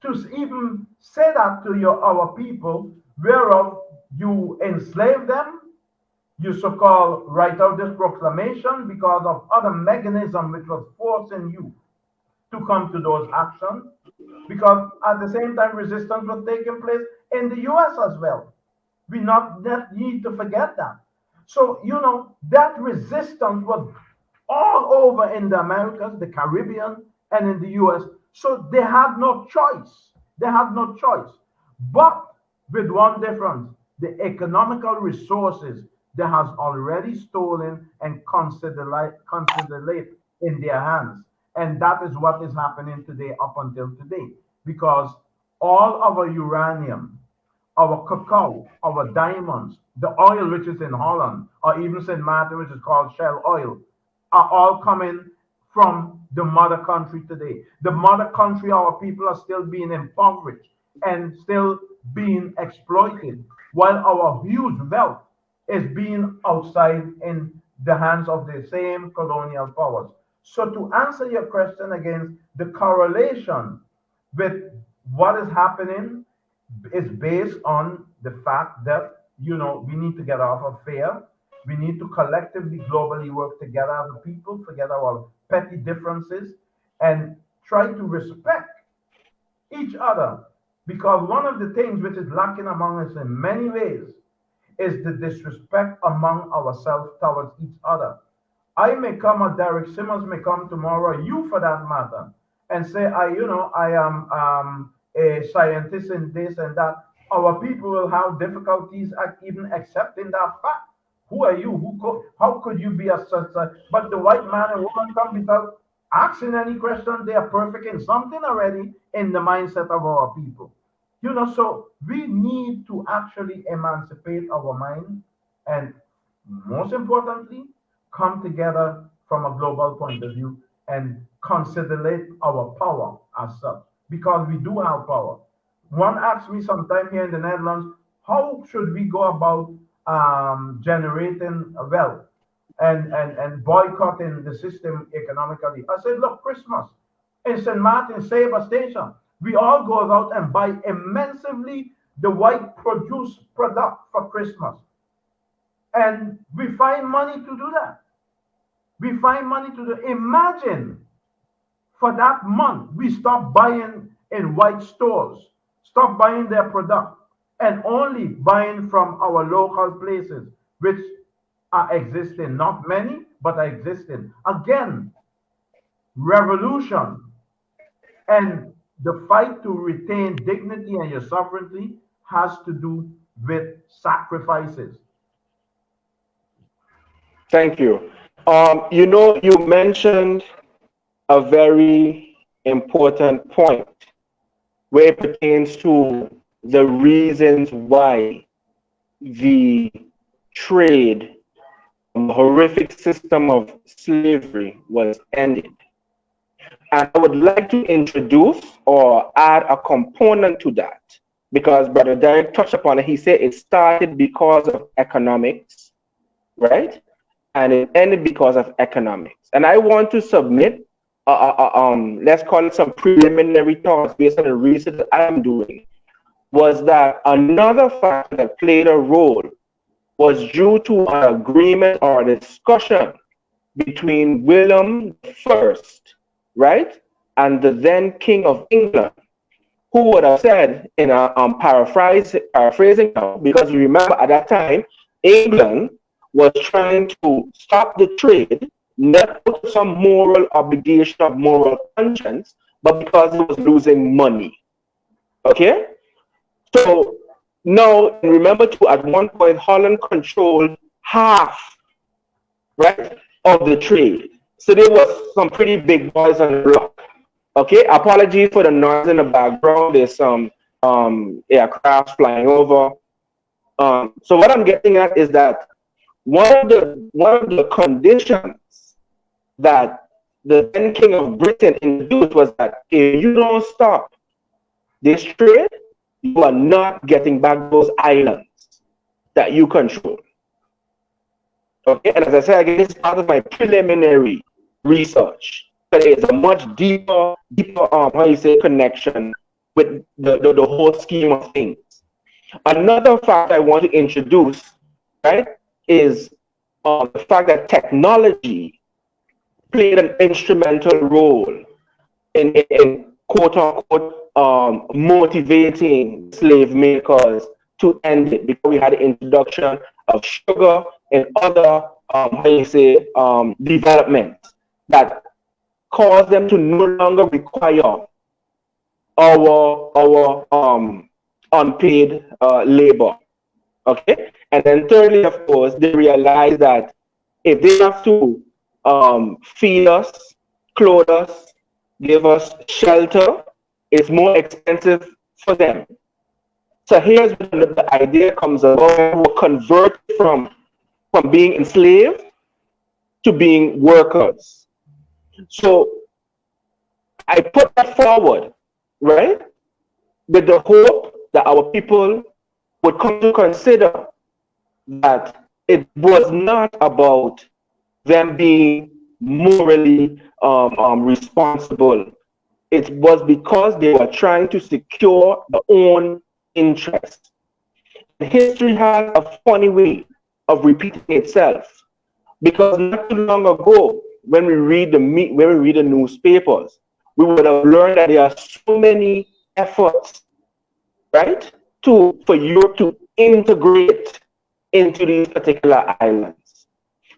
S2: to even say that to our people, whereof you enslave them, you so-called write out this proclamation because of other mechanism which was forcing you to come to those actions. Because at the same time, resistance was taking place in the US as well. We not need to forget that. So, that resistance was all over in the Americas, the Caribbean, and in the US. So they had no choice. They had no choice. But with one difference, the economical resources they has already stolen and considered in their hands. And that is what is happening today up until today. Because all our uranium, our cacao, our diamonds, the oil which is in Holland, or even St. Martin, which is called Shell oil, are all coming from the mother country today. The mother country, our people are still being impoverished and still being exploited, while our huge wealth is being outside in the hands of the same colonial powers. So, to answer your question again, the correlation with what is happening is based on the fact that we need to get off of fear. We need to collectively, globally work together as a people, forget our petty differences, and try to respect each other. Because one of the things which is lacking among us in many ways is the disrespect among ourselves towards each other. I may come, or Derrick Simmons may come tomorrow, you for that matter, and say, I am a scientist in this and that. Our people will have difficulties at even accepting that fact. Who are you? How could you be a such a? But the white man and woman come without asking any question. They are perfect in something already in the mindset of our people. So we need to actually emancipate our mind and, most importantly, come together from a global point of view and consider our power as such, because we do have power. One asked me sometime here in the Netherlands, how should we go about generating wealth and boycotting the system economically? I said, look, Christmas in St. Martin Sabre Station, we all go out and buy immensely the white produce product for Christmas. And we find money to do that. We find money to do. Imagine for that month, we stop buying in white stores, stop buying their product, and only buying from our local places, which are existing. Not many, but are existing. Again, revolution and the fight to retain dignity and your sovereignty has to do with sacrifices.
S1: Thank you. You mentioned a very important point where it pertains to the reasons why the trade, the horrific system of slavery was ended. And I would like to introduce or add a component to that, because Brother Derrick touched upon it. He said it started because of economics, right? And it ended because of economics. And I want to submit, let's call it some preliminary thoughts based on the research that I'm doing, was that another factor that played a role was due to an agreement or a discussion between William I, right, and the then King of England, who would have said, in a paraphrasing now, because you remember at that time, England was trying to stop the trade, not out of some moral obligation of moral conscience, but because it was losing money. Okay? So now, remember too, at one point, Holland controlled half, right, of the trade. So there was some pretty big boys on the block. Okay, apologies for the noise in the background. There's some aircraft flying over. So what I'm getting at is that one of the conditions that the then King of Britain introduced was that if you don't stop this trade, you are not getting back those islands that you control. Okay, and as I said again, this is part of my preliminary research. But it's a much deeper, connection with the whole scheme of things. Another fact I want to introduce, right, is the fact that technology played an instrumental role in quote unquote motivating slave makers to end it because we had the introduction of sugar and other, how you say, developments that caused them to no longer require our unpaid labor. Okay, and then thirdly, of course, they realize that if they have to feed us, clothe us, give us shelter, it's more expensive for them. So here's where the idea comes about. We're converted from being enslaved to being workers. So I put that forward, right, with the hope that our people would come to consider that it was not about them being morally responsible. It was because they were trying to secure their own interest. History has a funny way of repeating itself because not too long ago, when we read the newspapers, we would have learned that there are so many efforts, right, to for Europe to integrate into these particular islands.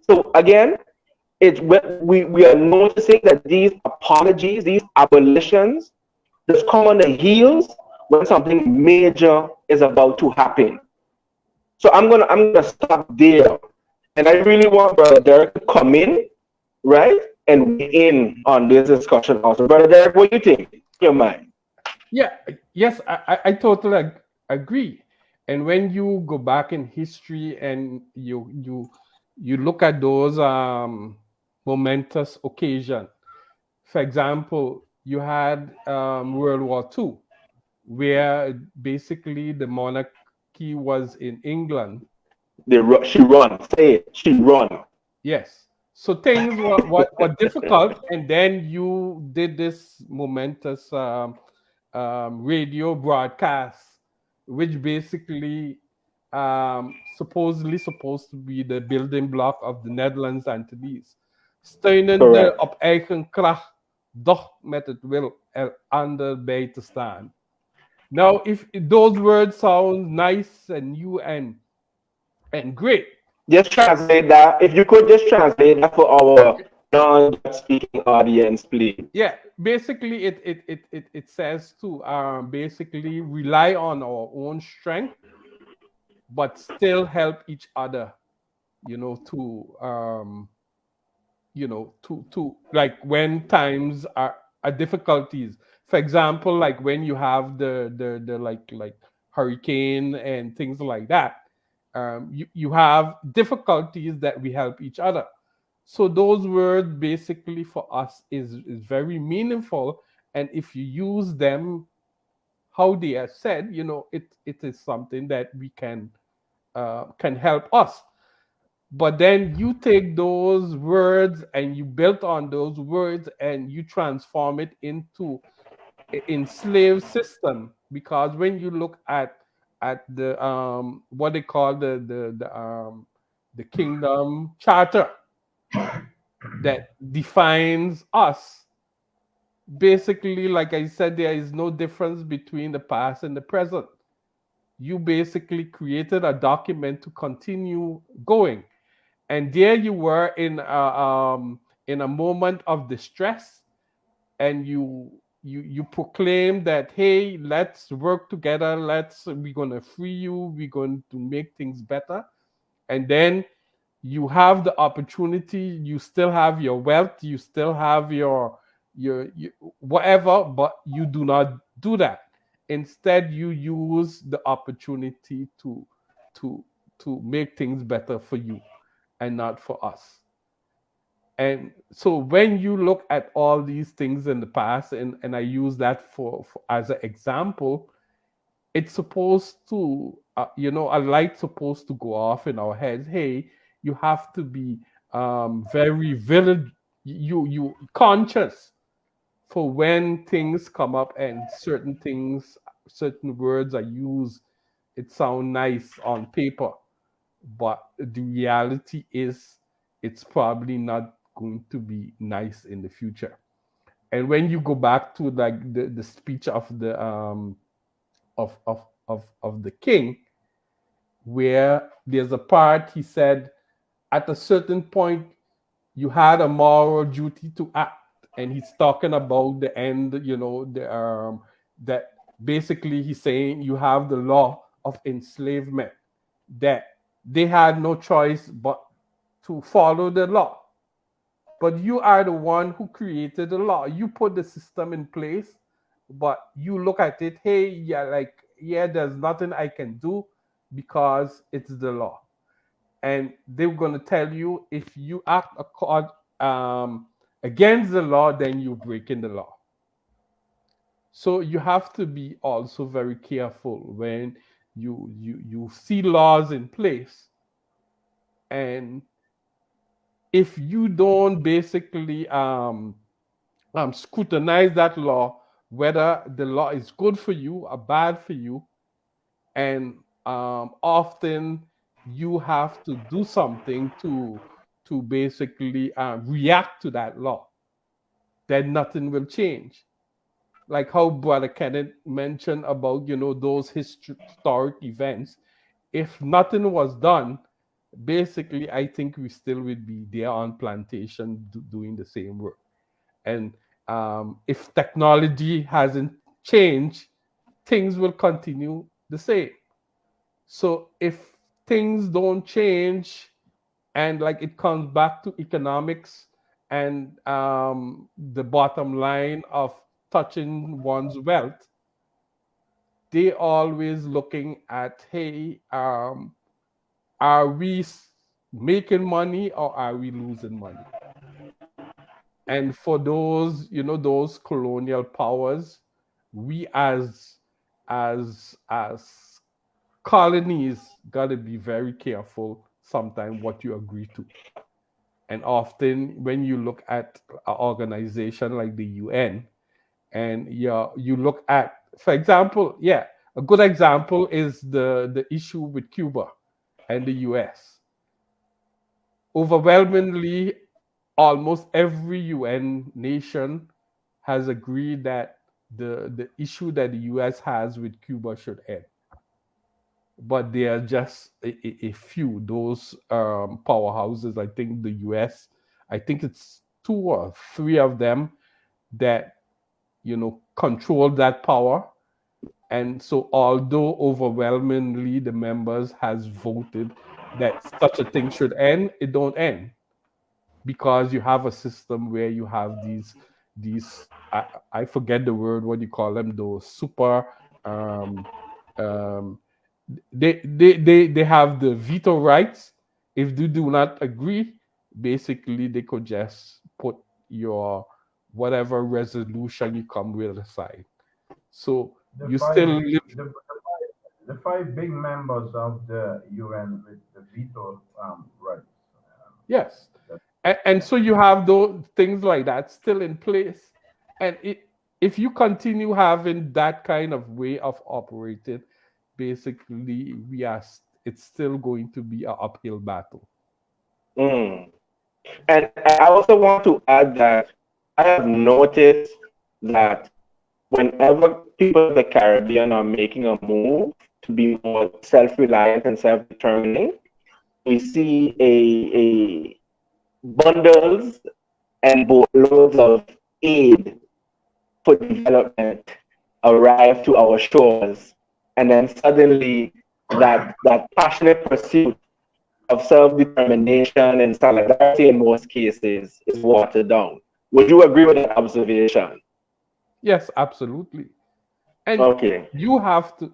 S1: So again, we are noticing that these apologies, these abolitions, just come on the heels when something major is about to happen. So I'm gonna stop there, and I really want Brother Derrick to come in, right, and weigh in on this discussion also. Brother Derrick, what do you think? Your mind?
S3: Yeah, yes, I totally agree. And when you go back in history and you look at those momentous occasion, for example, you had World War II, where basically the monarchy was in England.
S1: She run. Say it. She run.
S3: Yes. So things were difficult, and then you did this momentous radio broadcast, which basically supposedly supposed to be the building block of the Netherlands Antilles. Steunende
S1: Correct.
S3: op eigen kracht, doch met het wil er ander bij te staan. Now, if those words sound nice and new and great,
S1: Just translate that. If you could just translate that for our non-speaking audience, please.
S3: yeah, basically it says to basically rely on our own strength, but still help each other, you know, to like when times are difficulties. For example, like when you have the like hurricane and things like that, you have difficulties that we help each other. So those words basically for us is very meaningful, and if you use them how they are said, it is something that we can help us. But then you take those words and you build on those words and you transform it into enslaved system, because when you look at the what they call the kingdom charter that defines us, basically, like I said, there is no difference between the past and the present. You basically created a document to continue going, and there you were in a moment of distress, and you proclaim that, hey, let's work together, we're going to free you, we're going to make things better. And then you have the opportunity, you still have your wealth, you still have your whatever, but you do not do that. Instead, you use the opportunity to to make things better for you and not for us. And so when you look at all these things in the past, and I use that for as an example, it's supposed to a light supposed to go off in our heads. Hey, you have to be very vigilant, you conscious for when things come up and certain things, certain words are used. It sound nice on paper, but the reality is it's probably not going to be nice in the future. And when you go back to like the speech of the of the king, where there's a part he said at a certain point you had a moral duty to act, and he's talking about the end, that basically he's saying you have the law of enslavement, that they had no choice but to follow the law. But you are the one who created the law. You put the system in place, but you look at it, hey, yeah, like, yeah, there's nothing I can do because it's the law. And they're going to tell you if you act against the law, then you're breaking the law. So you have to be also very careful when you see laws in place, and if you don't basically scrutinize that law, whether the law is good for you or bad for you, and often you have to do something to basically react to that law, then nothing will change. Like how Brother Kenneth mentioned about those historic events. If nothing was done, basically I think we still would be there on plantation doing the same work. And if technology hasn't changed, things will continue the same. So if things don't change, and like it comes back to economics and the bottom line of touching one's wealth, they always looking at, hey, are we making money or are we losing money? And for those, those colonial powers, we as colonies got to be very careful sometimes what you agree to. And often when you look at an organization like the UN, and you look at, for example, yeah, a good example is the issue with Cuba and the US. Overwhelmingly, almost every UN nation has agreed that the issue that the US has with Cuba should end. But there are just a few, those powerhouses. I think the US, I think it's two or three of them that control that power. And so although overwhelmingly the members has voted that such a thing should end, it don't end, because you have a system where you have these I forget the word, what you call them, those super um um they have the veto rights. If they do not agree, basically they could just put your whatever resolution you come with aside. So
S2: The
S3: you
S2: five,
S3: still live.
S2: the five big members of the UN with the veto rights.
S3: Yes.
S2: That,
S3: And so you have those things like that still in place. And if you continue having that kind of way of operating, basically it's still going to be an uphill battle.
S1: Mm. And I also want to add that I have noticed that whenever people in the Caribbean are making a move to be more self-reliant and self-determining, we see a bundles and boatloads of aid for development arrive to our shores, and then suddenly that passionate pursuit of self-determination and solidarity in most cases is watered down. Would you agree with that observation?
S3: Yes, absolutely. And
S1: Okay,
S3: you have to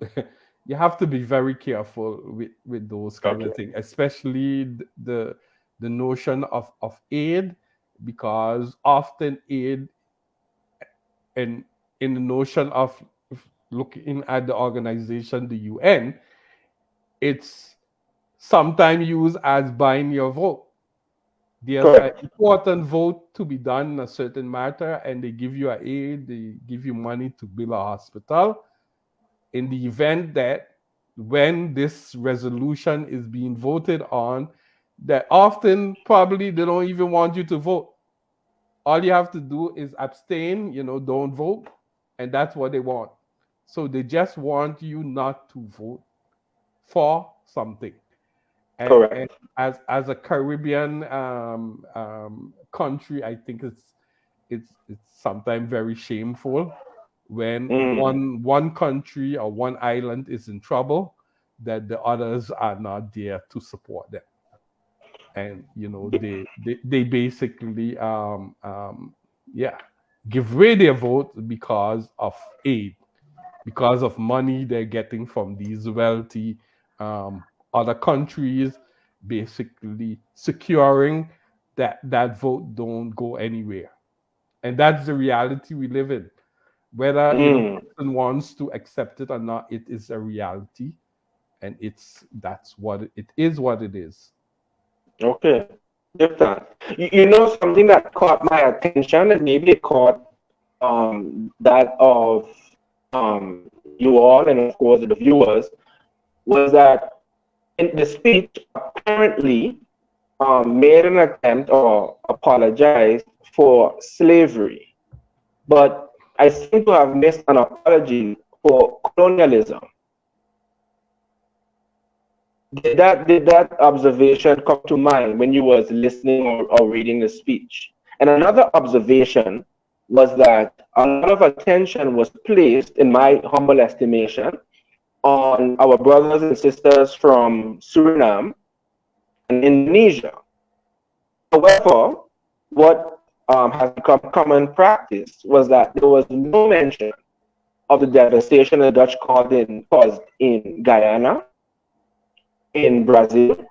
S3: you have to be very careful with those kind
S1: okay,
S3: of things, especially the notion of aid, because often aid, and in the notion of looking at the organization, the UN, it's sometimes used as buying your vote. There's an
S1: correct.
S3: important vote to be done in a certain matter, and they give you a aid, they give you money to build a hospital. In the event that when this resolution is being voted on, that often probably they don't even want you to vote. All you have to do is abstain, don't vote, and that's what they want. So they just want you not to vote for something. And
S1: Correct.
S3: as a Caribbean country, I think it's sometimes very shameful when
S1: Mm,
S3: one country or one island is in trouble, that the others are not there to support them. And they basically yeah, give away their vote because of aid, because of money they're getting from these wealthy um, other countries, basically securing that vote don't go anywhere. And that's the reality we live in. Whether
S1: mm.
S3: person wants to accept it or not, it is a reality, and that's what it is. What it is.
S1: Okay. Give that. You know something that caught my attention, and maybe it caught that of you all, and of course the viewers, was that in the speech apparently made an attempt or apologized for slavery, but I seem to have missed an apology for colonialism. Did that observation come to mind when you was listening or reading the speech? And another observation was that a lot of attention was placed, in my humble estimation, on our brothers and sisters from Suriname and Indonesia. However, what has become common practice was that there was no mention of the devastation the Dutch caused in Guyana, in Brazil,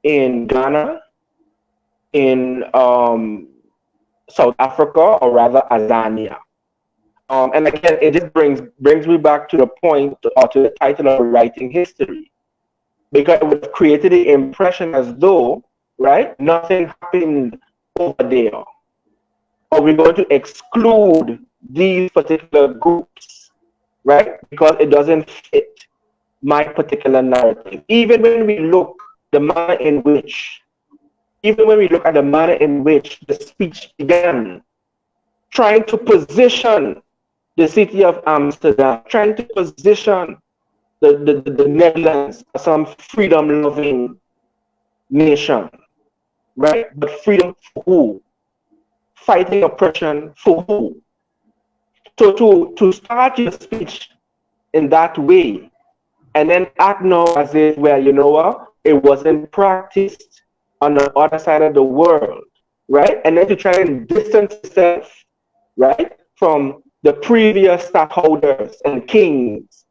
S1: in Ghana, in South Africa, or rather Azania. And again, it just brings me back to the point or to the title of writing history, because it would have created the impression as though, right, nothing happened over there, or we're going to exclude these particular groups, right, because it doesn't fit my particular narrative. The manner in which, Even when we look at the manner in which the speech began, trying to position the city of Amsterdam, trying to position the Netherlands as some freedom loving nation, right? But freedom for who? Fighting oppression for who? So to start your speech in that way and then act now as if, well, you know what, it wasn't practiced on the other side of the world, right? And then to try and distance yourself, right, from the previous stockholders and kings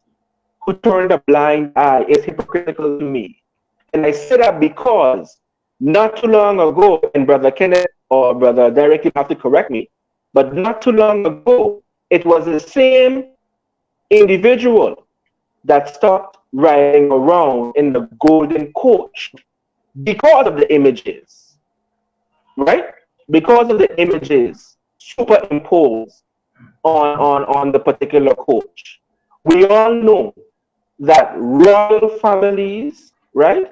S1: who turned a blind eye is hypocritical to me. And I say that because not too long ago, and Brother Kenneth or Brother Derrick, you have to correct me, but not too long ago, it was the same individual that stopped riding around in the golden coach because of the images, right? Because of the images superimposed on the particular coach. We all know that royal families, right?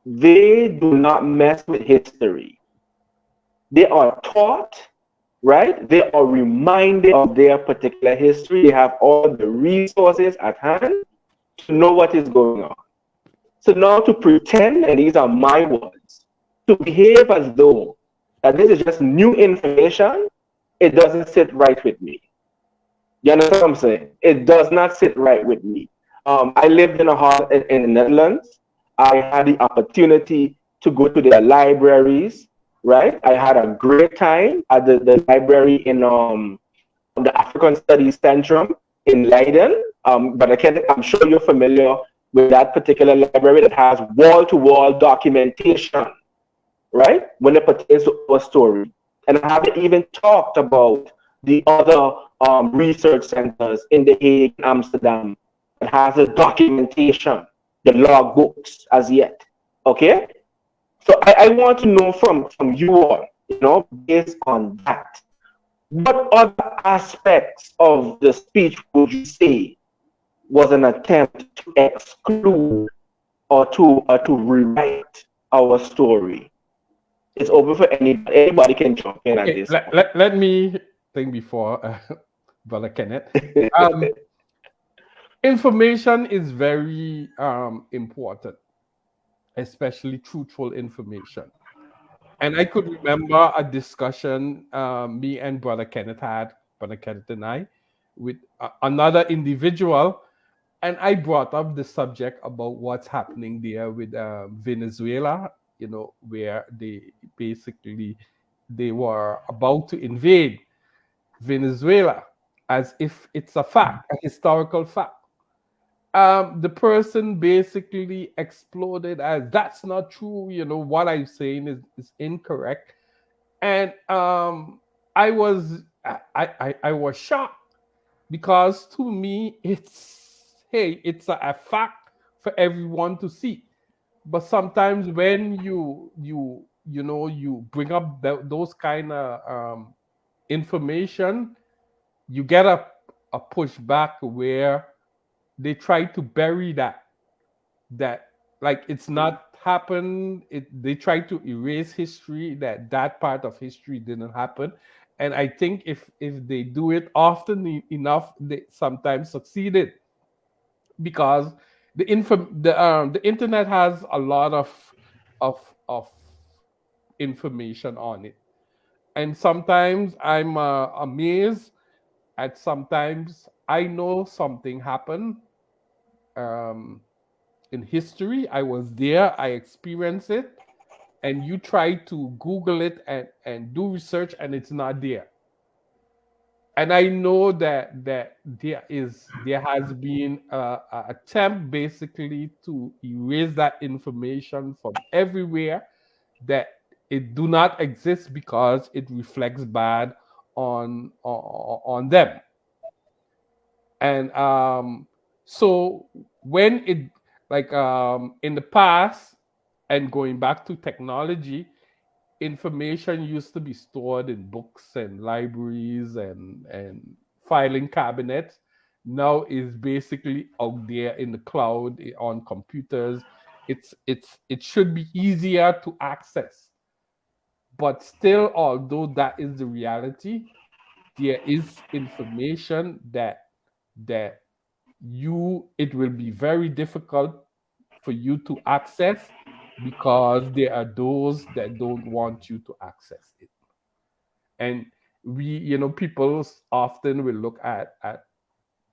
S1: They do not mess with history. They are taught, right? They are reminded of their particular history. They have all the resources at hand to know what is going on. So now to pretend, and these are my words, to behave as though that this is just new information, it doesn't sit right with me. You understand what I'm saying? It does not sit right with me. I lived in the Netherlands. I had the opportunity to go to their libraries, right? I had a great time at the library in the African Studies Centrum in Leiden. But I'm sure you're familiar with that particular library that has wall-to-wall documentation, right? When it pertains to our story. And I haven't even talked about the other research centers in The Hague, Amsterdam, that has the documentation, the log books as yet. Okay? So I want to know from you all, based on that, what other aspects of the speech would you say was an attempt to exclude or to rewrite our story? It's open for anybody. Anybody can jump in at
S3: Okay,
S1: this
S3: let me think before, Brother Kenneth. Um, Information is very important, especially truthful information. And I could remember a discussion me and Brother Kenneth had, Brother Kenneth and I, with another individual, and I brought up the subject about what's happening there with Venezuela. Where they basically they were about to invade Venezuela, as if it's a fact, a historical fact. The person basically exploded as that's not true. What I'm saying is incorrect. And I was shocked, because to me it's, hey, it's a fact for everyone to see. But sometimes when you bring up those kind of information, you get a pushback where they try to bury that like it's not happened. They try to erase history, that part of history didn't happen. And I think if they do it often enough, they sometimes succeeded, because the internet has a lot of information on it. And sometimes I'm amazed at, sometimes I know something happened um in history. I was there, I experienced it, and you try to Google it and do research, and it's not there. And I know that there has been a attempt basically to erase that information from everywhere, that it do not exist because it reflects bad on them. And so when it, like, in the past, and going back to technology, information used to be stored in books and libraries and filing cabinets. Now is basically out there in the cloud, on computers. It should be easier to access. But still, although that is the reality, there is information that it will be very difficult for you to access, because there are those that don't want you to access it. And people often will look at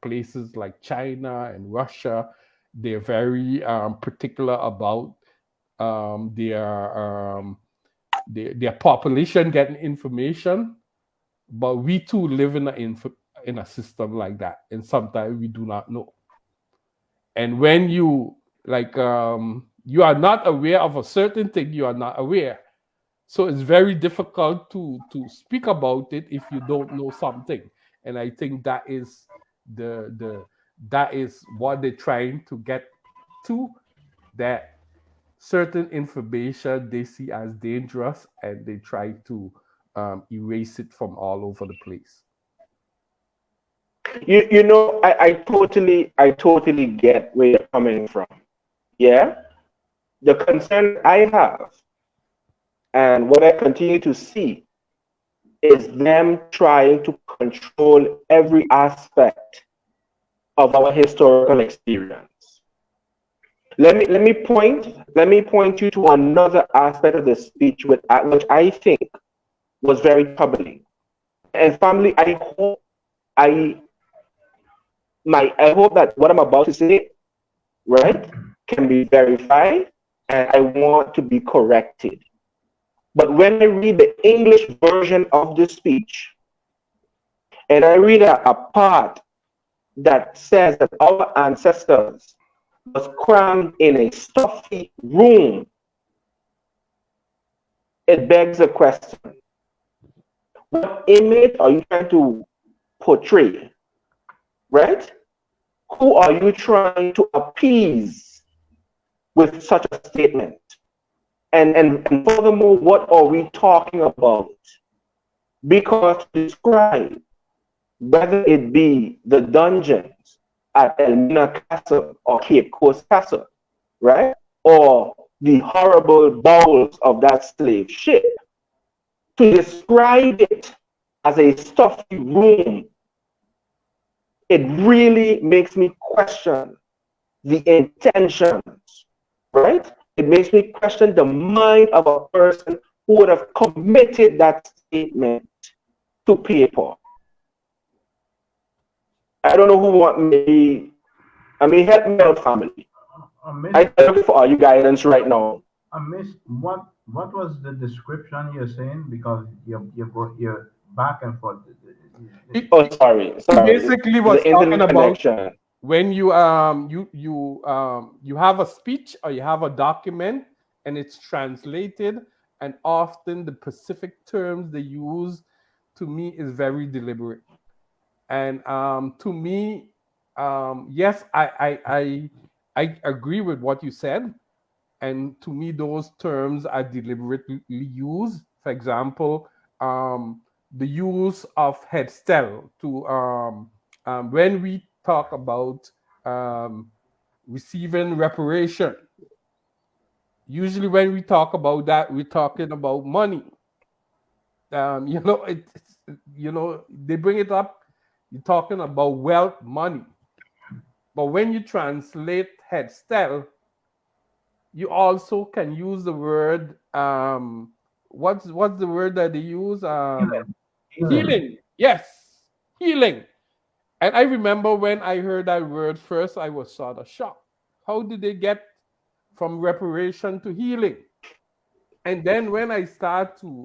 S3: places like China and Russia. They're very particular about their population getting information. But we too live in a system like that, and sometimes we do not know. And when you, like, you are not aware of a certain thing, you are not aware. So it's very difficult to speak about it if you don't know something. And I think the that is what they're trying to get to, that certain information they see as dangerous, and they try to erase it from all over the place.
S1: I totally get where you're coming from. Yeah. The concern I have, and what I continue to see, is them trying to control every aspect of our historical experience. Let me point you to another aspect of the speech, which I think was very troubling. And family, I I hope that what I'm about to say, right, can be verified, and I want to be corrected. But when I read the English version of the speech, and I read a part that says that our ancestors was crammed in a stuffy room, it begs a question. What image are you trying to portray, right? Who are you trying to appease with such a statement? And furthermore, what are we talking about? Because to describe, whether it be the dungeons at Elmina Castle or Cape Coast Castle, right? Or the horrible bowels of that slave ship, to describe it as a stuffy room it really makes me question the intentions, right? It makes me question the mind of a person who would have committed that statement to paper. I don't know who want me. I mean, help me out, family.
S2: I missed,
S1: I'm looking for all you guidance right now.
S2: I missed what was the description you're saying because you're back and forth.
S3: He,
S1: Oh,
S3: he, he
S1: sorry.
S3: basically
S1: The
S3: was talking
S1: internet
S3: about
S1: connection.
S3: when you have a speech or you have a document and it's translated, and often the specific terms they use to me is very deliberate. And to me, yes, I agree with what you said. And to me, those terms are deliberately used. For example, the use of headstel to when we talk about um, receiving reparation. Usually, when we talk about that, we're talking about money. They bring it up. You're talking about wealth, money. But when you translate headstel, you also can use the word what's the word that they use,
S2: Healing, healing.
S3: healing. Yes, healing. And I remember when I heard that word first, I was sort of shocked. How did they get from reparation to healing? And then when I start to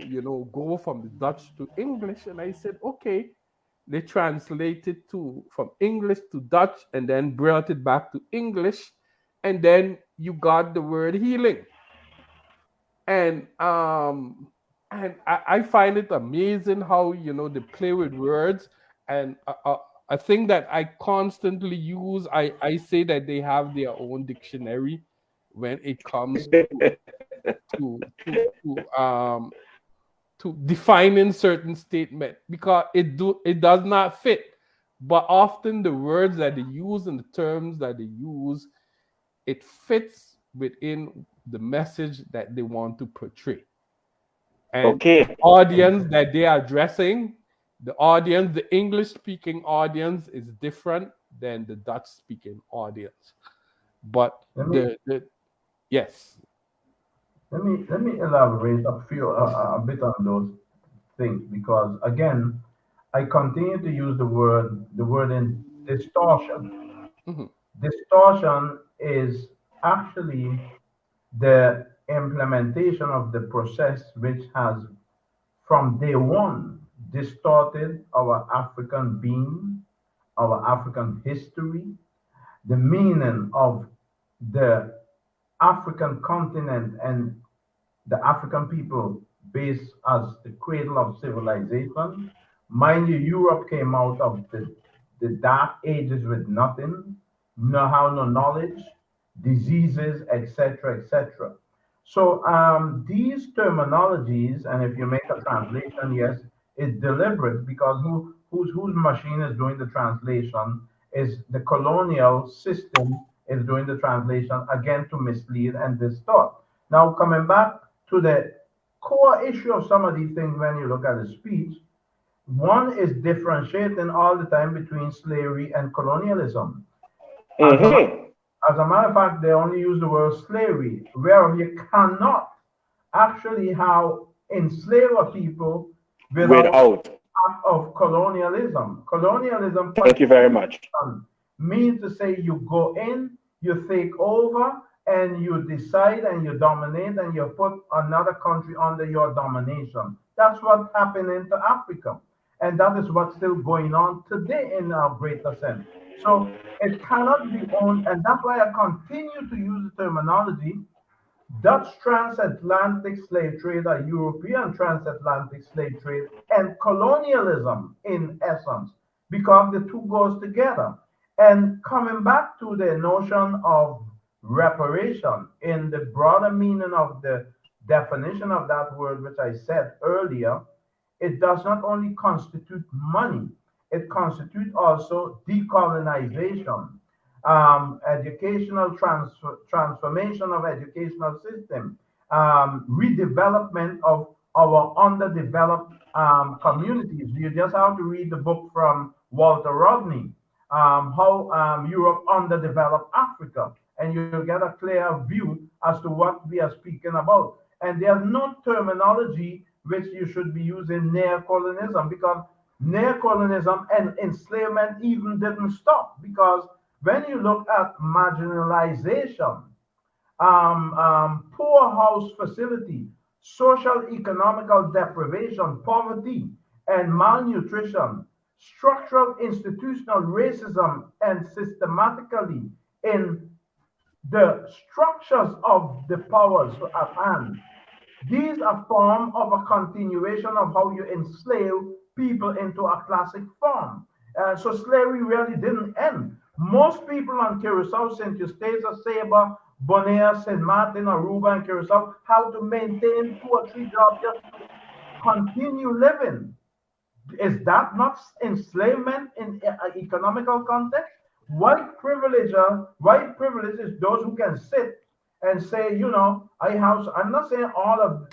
S3: go from the Dutch to English, and I said, okay, they translated to from English to Dutch and then brought it back to English, and then you got the word healing. And I find it amazing how they play with words. And a thing that I constantly use, I say that they have their own dictionary when it comes to to to um to defining certain statement, because it does not fit. But often the words that they use and the terms that they use, it fits within the message that they want to portray. And the
S1: Okay.
S3: audience that they are addressing, the English speaking audience is different than the Dutch speaking audience. But
S2: Let me
S3: the yes.
S2: let me elaborate a bit on those things because again, I continue to use the word in distortion.
S3: Mhm.
S2: Distortion is actually the implementation of the process which has from day one distorted our African being, our African history, the meaning of the African continent and the African people based as the cradle of civilization. Mind you, Europe came out of the dark ages with nothing, no how, no knowledge, diseases, etc., etc. So these terminologies, and if you make a translation, yes, it's deliberate because whose machine is doing the translation is the colonial system is doing the translation again to mislead and distort. Now coming back to the core issue of some of these things when you look at the speech, one is differentiating all the time between slavery and colonialism. As a,
S1: Mm-hmm.
S2: as a matter of fact, they only use the word slavery, where you cannot actually have enslaved a people without
S1: Without.
S2: act of colonialism. Colonialism
S1: Thank you very much.
S2: means to say you go in, you take over, and you decide and you dominate and you put another country under your domination. That's what happened into Africa. And that is what's still going on today in a greater sense. So it cannot be owned, and that's why I continue to use the terminology Dutch transatlantic slave trade, or European transatlantic slave trade, and colonialism in essence, because the two goes together. And coming back to the notion of reparation in the broader meaning of the definition of that word, which I said earlier, it does not only constitute money, it constitutes also decolonization, educational transformation of educational system, redevelopment of our underdeveloped communities. You just have to read the book from Walter Rodney, how Europe underdeveloped Africa, and you'll get a clear view as to what we are speaking about. And there's no terminology which you should be using neocolonialism, because neocolonialism and enslavement even didn't stop, because when you look at marginalization, poorhouse facility, social economical deprivation, poverty, and malnutrition, structural institutional racism, and systematically in the structures of the powers at hand. These are form of a continuation of how you enslave people into a classic form. So slavery really didn't end. Most people on Curacao, St. Eustatius, Saba, Bonaire, St. Martin, Aruba, and Curacao have to maintain 2 or 3 jobs just to continue living. Is that not enslavement in economical context? White privilege is those who can sit and say, I have. I'm not saying all of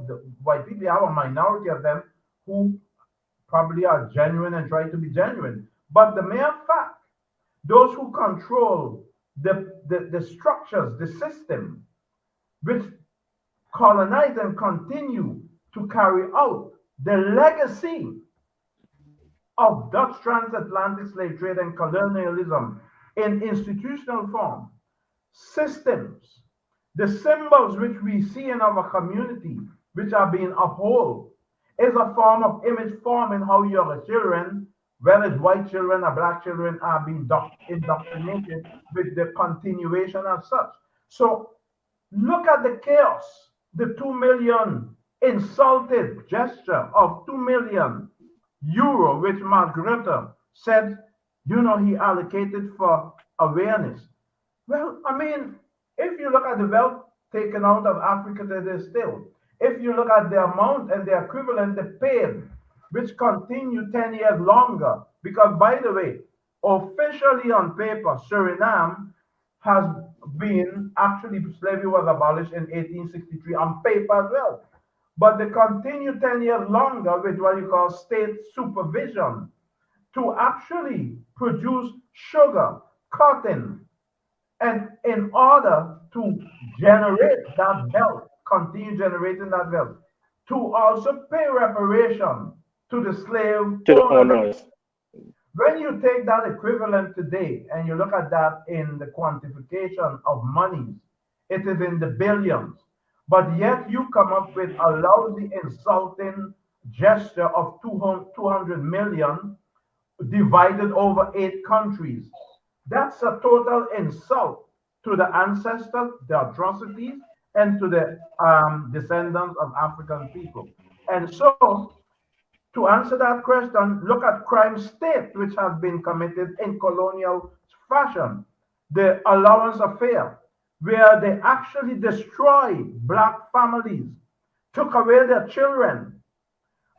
S2: the white people. I have a minority of them who probably are genuine and try to be genuine. But the mere fact, those who control the structures, the system, which colonize and continue to carry out the legacy of Dutch transatlantic slave trade and colonialism in institutional form, systems, the symbols which we see in our community, which are being upheld, is a form of image forming how your children, whether it's white children or black children, are being indoctrinated with the continuation as such. So look at the chaos, the 2 million insulted gesture of 2 million euro, which Margrethe said, he allocated for awareness. Well, I mean, if you look at the wealth taken out of Africa today still, if you look at the amount and the equivalent they paid, which continue 10 years longer, because by the way, officially on paper, Suriname has been actually slavery was abolished in 1863 on paper as well. But they continue 10 years longer with what you call state supervision to actually produce sugar, cotton, and in order to generate that wealth, continue generating that wealth, to also pay reparation to the slave
S1: To the
S2: owners.
S1: owners.
S2: When you take that equivalent today and you look at that in the quantification of monies, it is in the billions. But yet you come up with a lousy, insulting gesture of 200 million divided over 8 countries. That's a total insult to the ancestors, the atrocities, and to the descendants of African people. And so to answer that question, look at crime state which has been committed in colonial fashion. The allowance affair, where they actually destroyed black families, took away their children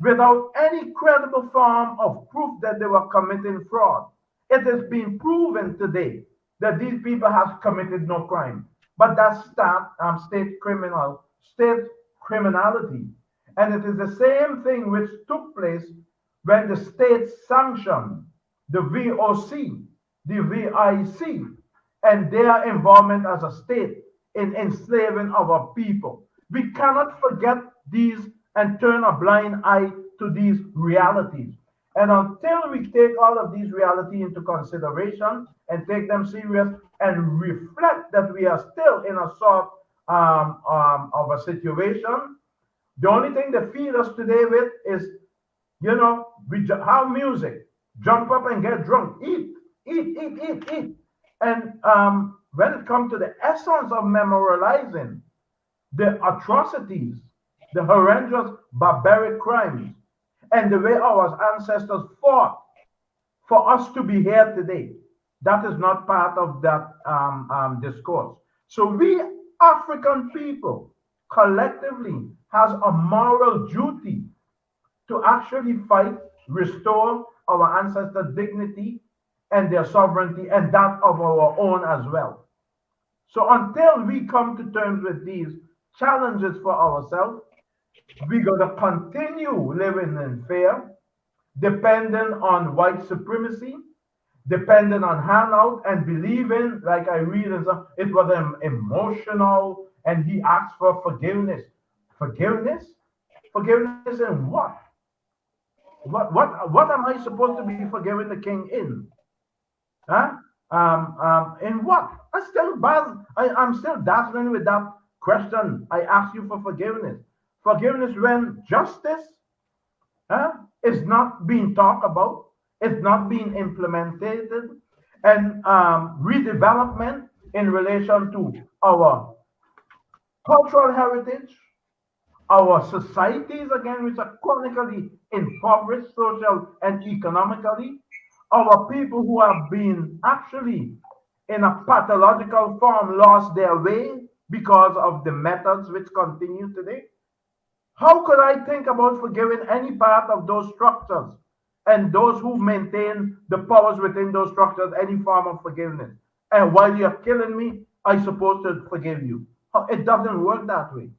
S2: without any credible form of proof that they were committing fraud. It has been proven today that these people have committed no crime, but that's state criminality. And it is the same thing which took place when the state sanctioned the VOC, the VIC, and their involvement as a state in enslaving our people. We cannot forget these and turn a blind eye to these realities. And until we take all of these realities into consideration and take them serious and reflect that we are still in a sort of a situation, the only thing they feed us today with is, we have music, jump up and get drunk, eat. And when it comes to the essence of memorializing the atrocities, the horrendous barbaric crimes, and the way our ancestors fought for us to be here today, that is not part of that discourse. So we African people collectively has a moral duty to actually fight, restore our ancestors' dignity and their sovereignty and that of our own as well. So until we come to terms with these challenges for ourselves, we're going to continue living in fear, dependent on white supremacy, depending on handout and believing, like I read in some, it was emotional, and he asked for forgiveness. Forgiveness? Forgiveness in what? What am I supposed to be forgiving the king in? Huh? In what? I'm still dazzling with that question. I ask you for forgiveness. Forgiveness when justice, huh, is not being talked about, it's not being implemented, and redevelopment in relation to our cultural heritage, our societies, again, which are chronically impoverished social and economically, our people who have been actually in a pathological form lost their way because of the methods which continue today. How could I think about forgiving any part of those structures and those who maintain the powers within those structures, any form of forgiveness? And while you're killing me, I supposed to forgive you. It doesn't work that way.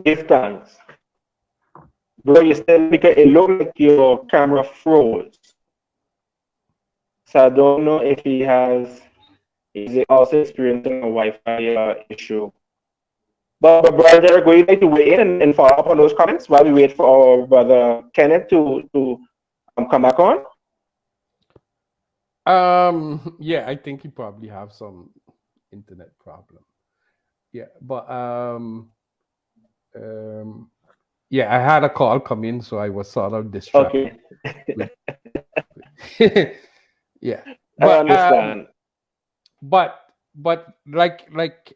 S1: Give thanks. Bro, you still because it looked like your camera froze. So I don't know if he has, is he also experiencing a Wi-Fi issue? But brother Derrick, would you like to weigh in and follow up on those comments while we wait for our brother Kenneth to come back on?
S3: Yeah, I think you probably have some internet problem. Yeah, but um, yeah, I had a call come in, so I was sort of distracted.
S1: Okay,
S3: With, yeah,
S1: I
S3: but
S1: understand.
S3: but like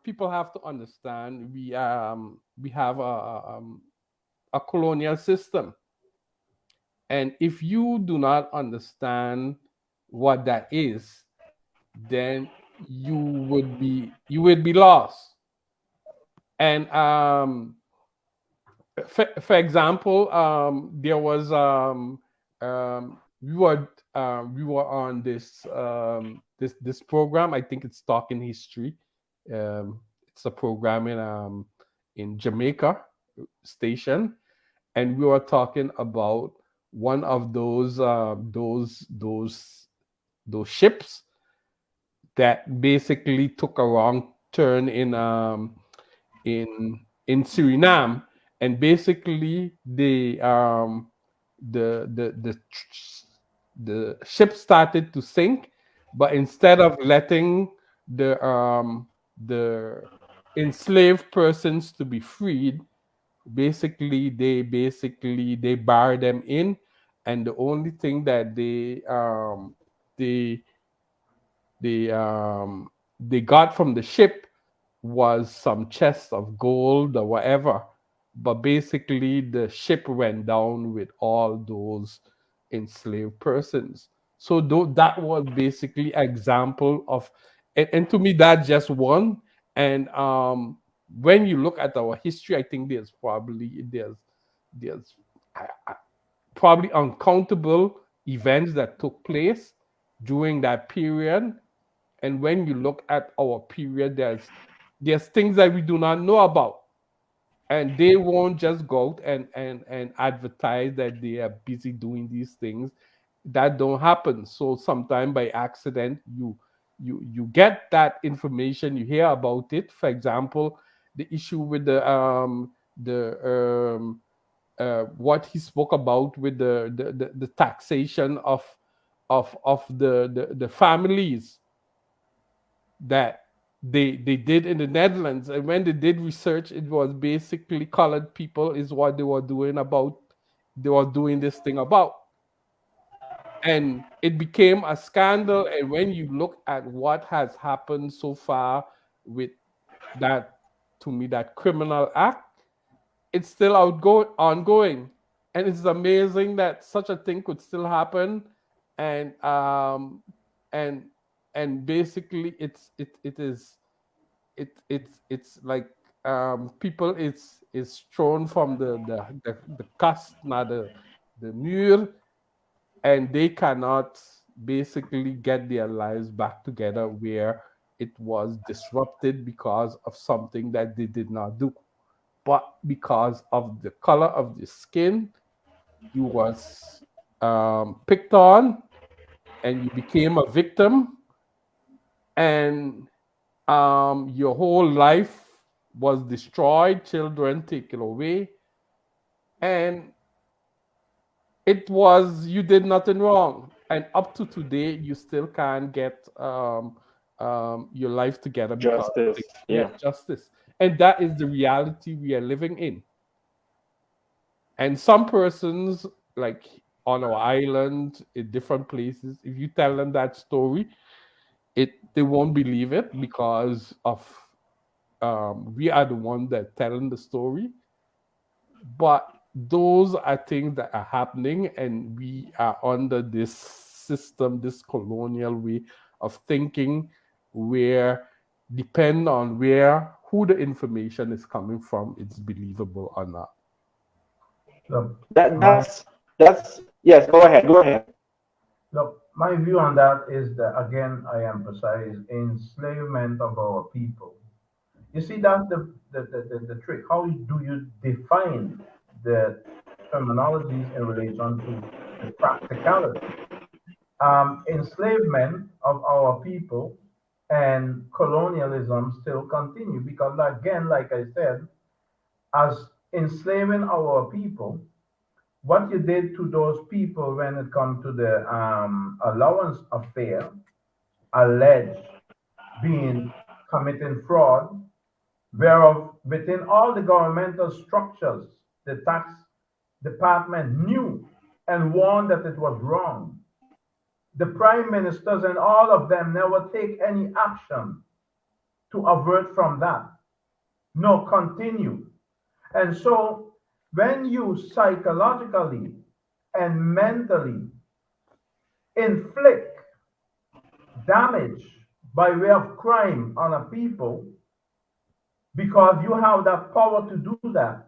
S3: people have to understand we have a colonial system, and if you do not understand what that is, then you would be lost. And for example, there was we were on this program. I think it's Talking History. It's a program in Jamaica station, and we were talking about one of those ships that basically took a wrong turn in Suriname, and basically the ship started to sink, but instead of letting the enslaved persons to be freed, basically they bar them in, and the only thing that they they they got from the ship was some chests of gold or whatever. But basically, the ship went down with all those enslaved persons. So that was basically example of, and to me, that's just one. And when you look at our history, I think there's probably uncountable events that took place during that period. And when you look at our period, there's things that we do not know about, and they won't just go out and advertise that they are busy doing these things. That don't happen. So sometime by accident, you get that information, you hear about it. For example, the issue with the what he spoke about with the taxation of the families that they did in the Netherlands. And when they did research, it was basically colored people is what they were doing this thing about. And it became a scandal. And when you look at what has happened so far with that, to me, that criminal act, it's still ongoing. And it's amazing that such a thing could still happen. And and and basically it's like people is thrown from the cast, not the mur, and they cannot basically get their lives back together where it was disrupted because of something that they did not do, but because of the color of the skin you was picked on, and you became a victim, and your whole life was destroyed, children taken away, and it was you did nothing wrong, and up to today you still can't get your life together because
S1: Justice.
S3: yeah,
S1: Yeah.
S3: justice. And that is the reality we are living in. And some persons, like on our island, in different places, if you tell them that story, it they won't believe it because of we are the one that telling the story. But those are things that are happening, and we are under this system, this colonial way of thinking, where depend on where who the information is coming from, it's believable or not.
S2: Look,
S1: That
S2: my
S1: that's yes. Go ahead. Go ahead.
S2: my view on that is that again I emphasize enslavement of our people. You see, that's the trick. How do you define the terminologies in relation to the practicality? Enslavement of our people and colonialism still continue because, again, like I said, as enslaving our people, what you did to those people when it comes to the allowance affair, alleged being committing fraud, whereof within all the governmental structures, the tax department knew and warned that it was wrong. The prime ministers and all of them never take any action to avert from that. No, continue. And so when you psychologically and mentally inflict damage by way of crime on a people because you have that power to do that,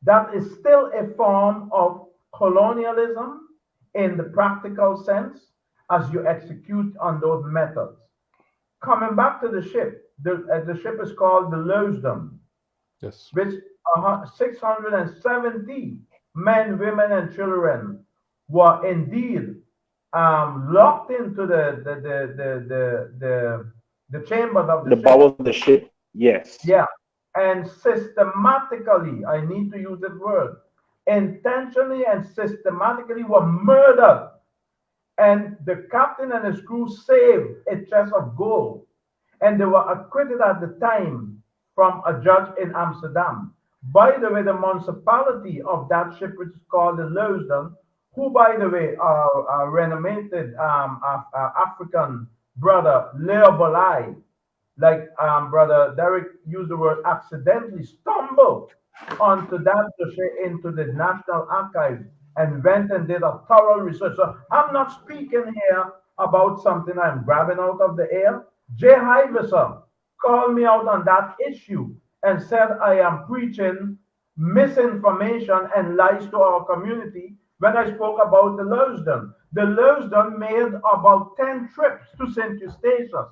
S2: that is still a form of colonialism in the practical sense as you execute on those methods. Coming back to the ship, the ship is called the Leusden,
S3: Yes.
S2: which 670 men, women, and children were indeed locked into the chambers of the
S1: The
S2: ship.
S1: bowels of the ship. Yes.
S2: Yeah, and systematically, I need to use that word, intentionally and systematically were murdered. And the captain and his crew saved a chest of gold. And they were acquitted at the time from a judge in Amsterdam. By the way, the municipality of that ship, which is called the Leusden, who, by the way, are renomated African brother Leo Bolai, like brother Derrick used the word accidentally, stumbled onto that dossier into the National Archives and went and did a thorough research. So I'm not speaking here about something I'm grabbing out of the air. Jay Hivesser called me out on that issue and said I am preaching misinformation and lies to our community when I spoke about the Leusden. The Leusden made about 10 trips to St. Eustatius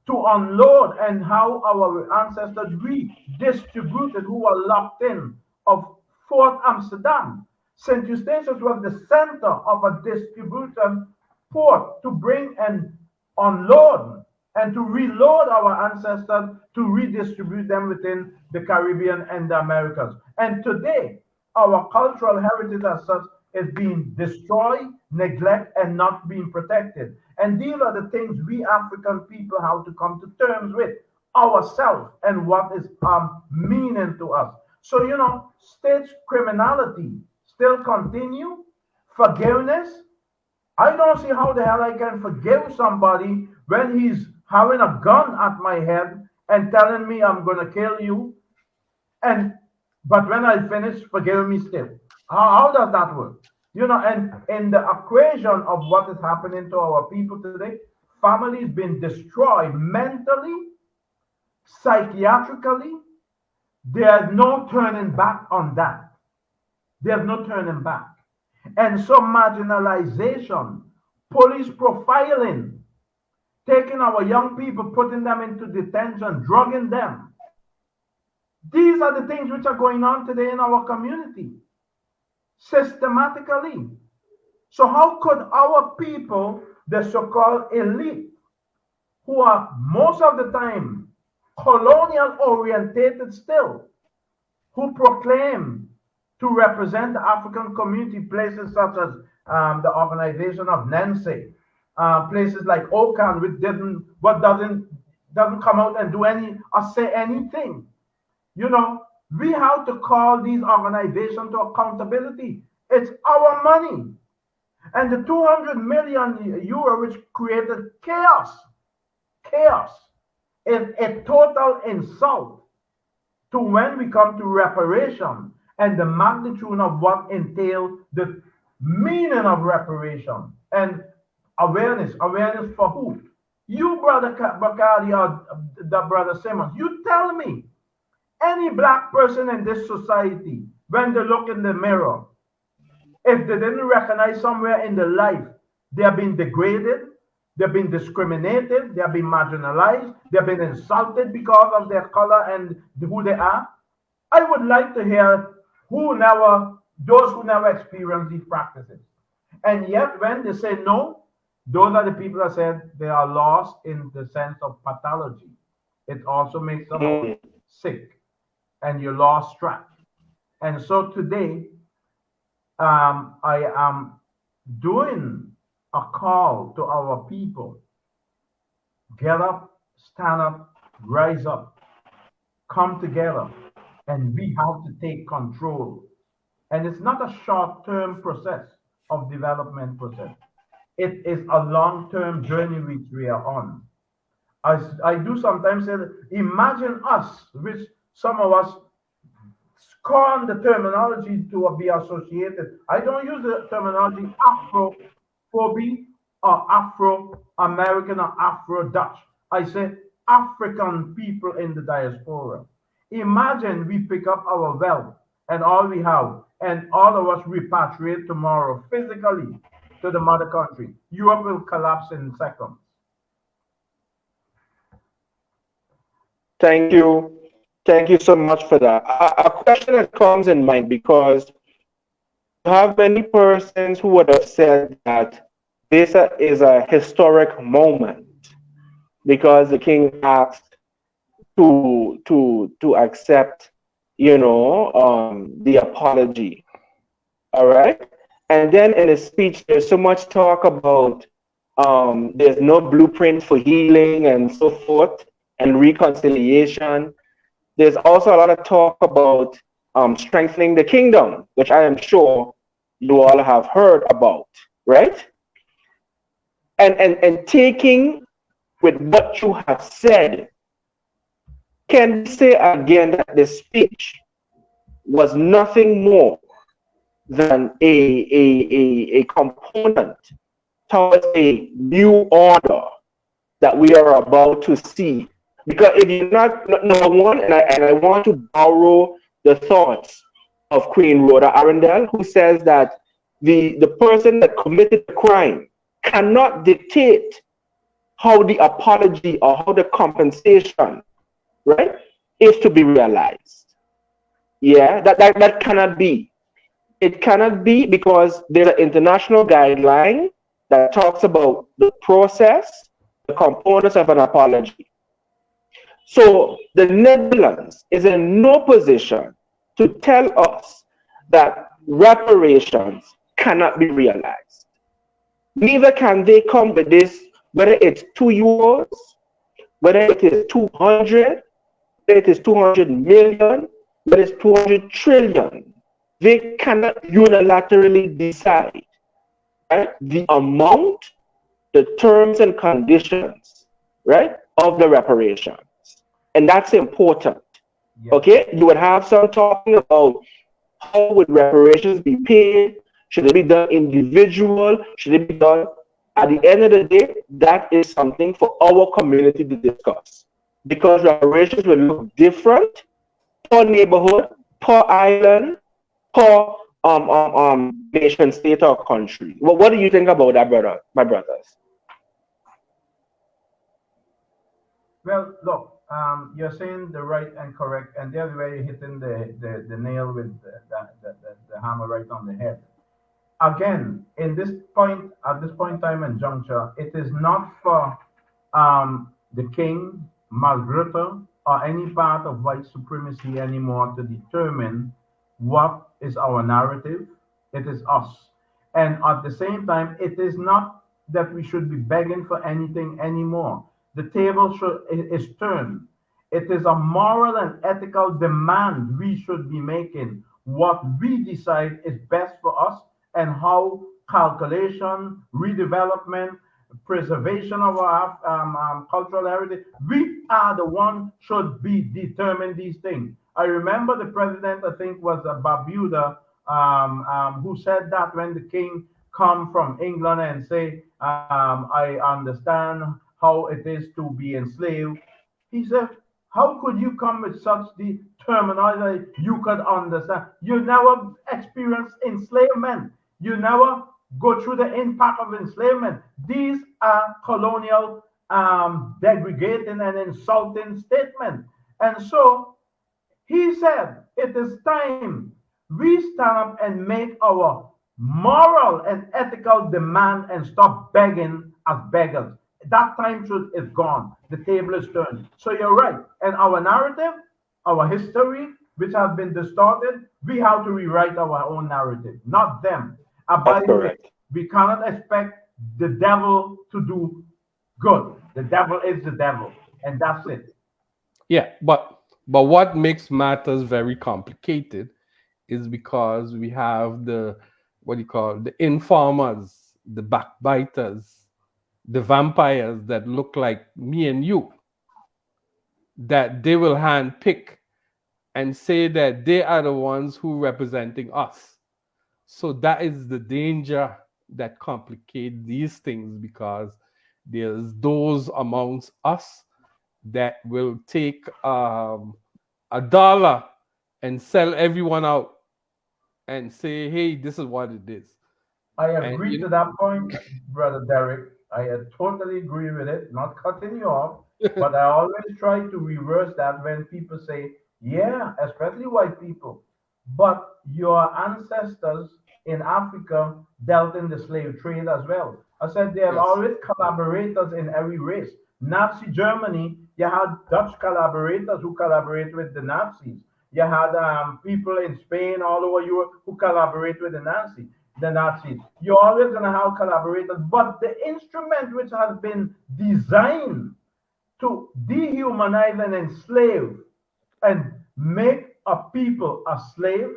S2: to unload and how our ancestors redistributed who were locked in of Fort Amsterdam. St. Eustatius was the center of a distribution port to bring and unload and to reload our ancestors to redistribute them within the Caribbean and the Americas. And today, our cultural heritage as such is being destroyed, neglected, and not being protected. And these are the things we African people have to come to terms with ourselves and what is meaning to us. So, state criminality still continue. Forgiveness, I don't see how the hell I can forgive somebody when he's having a gun at my head and telling me I'm gonna kill you. And but when I finish, forgive me still. How does that work? And in the equation of what is happening to our people today, families been destroyed mentally, psychiatrically. There's no turning back on that. There's no turning back. And so marginalization, police profiling, taking our young people, putting them into detention, drugging them. These are the things which are going on today in our community. systematically. So how could our people, the so-called elite, who are most of the time colonial orientated still, who proclaim to represent the African community, places such as the organization of Nancy, places like Okan, which doesn't come out and do any or say anything. You know, we have to call these organizations to accountability. It's our money. And the 200 million euro, which created chaos, is a total insult to when we come to reparation and the magnitude of what entails the meaning of reparation and awareness. Awareness for who? You, Brother Bakari, or the Brother Simmons, you tell me any black person in this society, when they look in the mirror, if they didn't recognize somewhere in their life they have been degraded, they've been discriminated, they have been marginalized, they've been insulted because of their color and who they are, I would like to hear those who never experienced these practices. And yet, when they say no, those are the people that said they are lost in the sense of pathology. It also makes them sick and you lost track. And so today, I am doing a call to our people. Get up, stand up, rise up, come together, and we have to take control. And it's not a short-term process of development process. It is a long-term journey which we are on. As I do sometimes say, imagine us, which some of us scorn the terminology to be associated. I don't use the terminology Afrophobia or Afro-American or Afro-Dutch. I say African people in the diaspora. Imagine we pick up our wealth and all we have, and all of us repatriate tomorrow physically to the mother country. Europe will collapse in seconds.
S1: Thank you. Thank you so much for that. A question that comes in mind because you have many persons who would have said that this is a historic moment because the king asked to accept, the apology. All right. And then in the speech, there's so much talk about there's no blueprint for healing and so forth and reconciliation. There's also a lot of talk about strengthening the kingdom, which I am sure you all have heard about, right? And taking with what you have said, can we say again that the speech was nothing more than a component towards a new order that we are about to see? Because if you're not, number one, and I want to borrow the thoughts of Queen Rhoda Arundel, who says that the person that committed the crime cannot dictate how the apology or how the compensation, right, is to be realized. Yeah, that cannot be. It cannot be because there's an international guideline that talks about the process, the components of an apology. So the Netherlands is in no position to tell us that reparations cannot be realized. Neither can they come with this, whether it's €2, whether it is 200, whether it is 200 million, whether it's 200 trillion. They cannot unilaterally decide, right, the amount, the terms and conditions, right, of the reparation. And that's important.
S2: Yes.
S1: Okay, you would have some talking about how would reparations be paid? Should it be done individual? Should it be done? At the end of the day, that is something for our community to discuss. Because reparations will look different per neighborhood, per island, per nation, state, or country. What do you think about that, my brothers?
S2: Well, look, you're saying the right and correct, and that's where you're hitting the nail with the hammer right on the head. Again, in this point, at this point in time and juncture, it is not for the king, Margrethe, or any part of white supremacy anymore to determine what is our narrative. It is us. And at the same time, it is not that we should be begging for anything anymore. The table is turned. It is a moral and ethical demand we should be making. What we decide is best for us and how calculation, redevelopment, preservation of our cultural heritage, we are the one should be determine these things. I remember the president, I think was Barbuda, who said that when the king come from England and say, I understand how it is to be enslaved. He said, how could you come with such the terminology you could understand? You never experienced enslavement. You never go through the impact of enslavement. These are colonial degrading and insulting statements. And so he said, it is time we stand up and make our moral and ethical demand and stop begging as beggars. That time truth is gone. The table is turned. So you're right. And our narrative, our history, which has been distorted, we have to rewrite our own narrative, not them. And by
S1: That's
S2: the way,
S1: correct.
S2: we cannot expect the devil to do good. The devil is the devil, and that's it.
S3: Yeah, but what makes matters very complicated is because we have the, what do you call, the informers, the backbiters, the vampires that look like me and you, that they will handpick and say that they are the ones who representing us. So that is the danger that complicate these things, because there's those amongst us that will take $1 and sell everyone out and say, hey, this is what it is.
S2: I
S3: And
S2: agree to that point, Brother Derrick. I totally agree with it, not cutting you off, but I always try to reverse that when people say, yeah, especially white people, but your ancestors in Africa dealt in the slave trade as well. I said there are
S3: yes,
S2: always collaborators in every race. Nazi Germany, you had Dutch collaborators who collaborate with the Nazis. You had people in Spain, all over Europe, who collaborate with the Nazis. You're always going to have collaborators, but the instrument which has been designed to dehumanize and enslave and make a people a slave,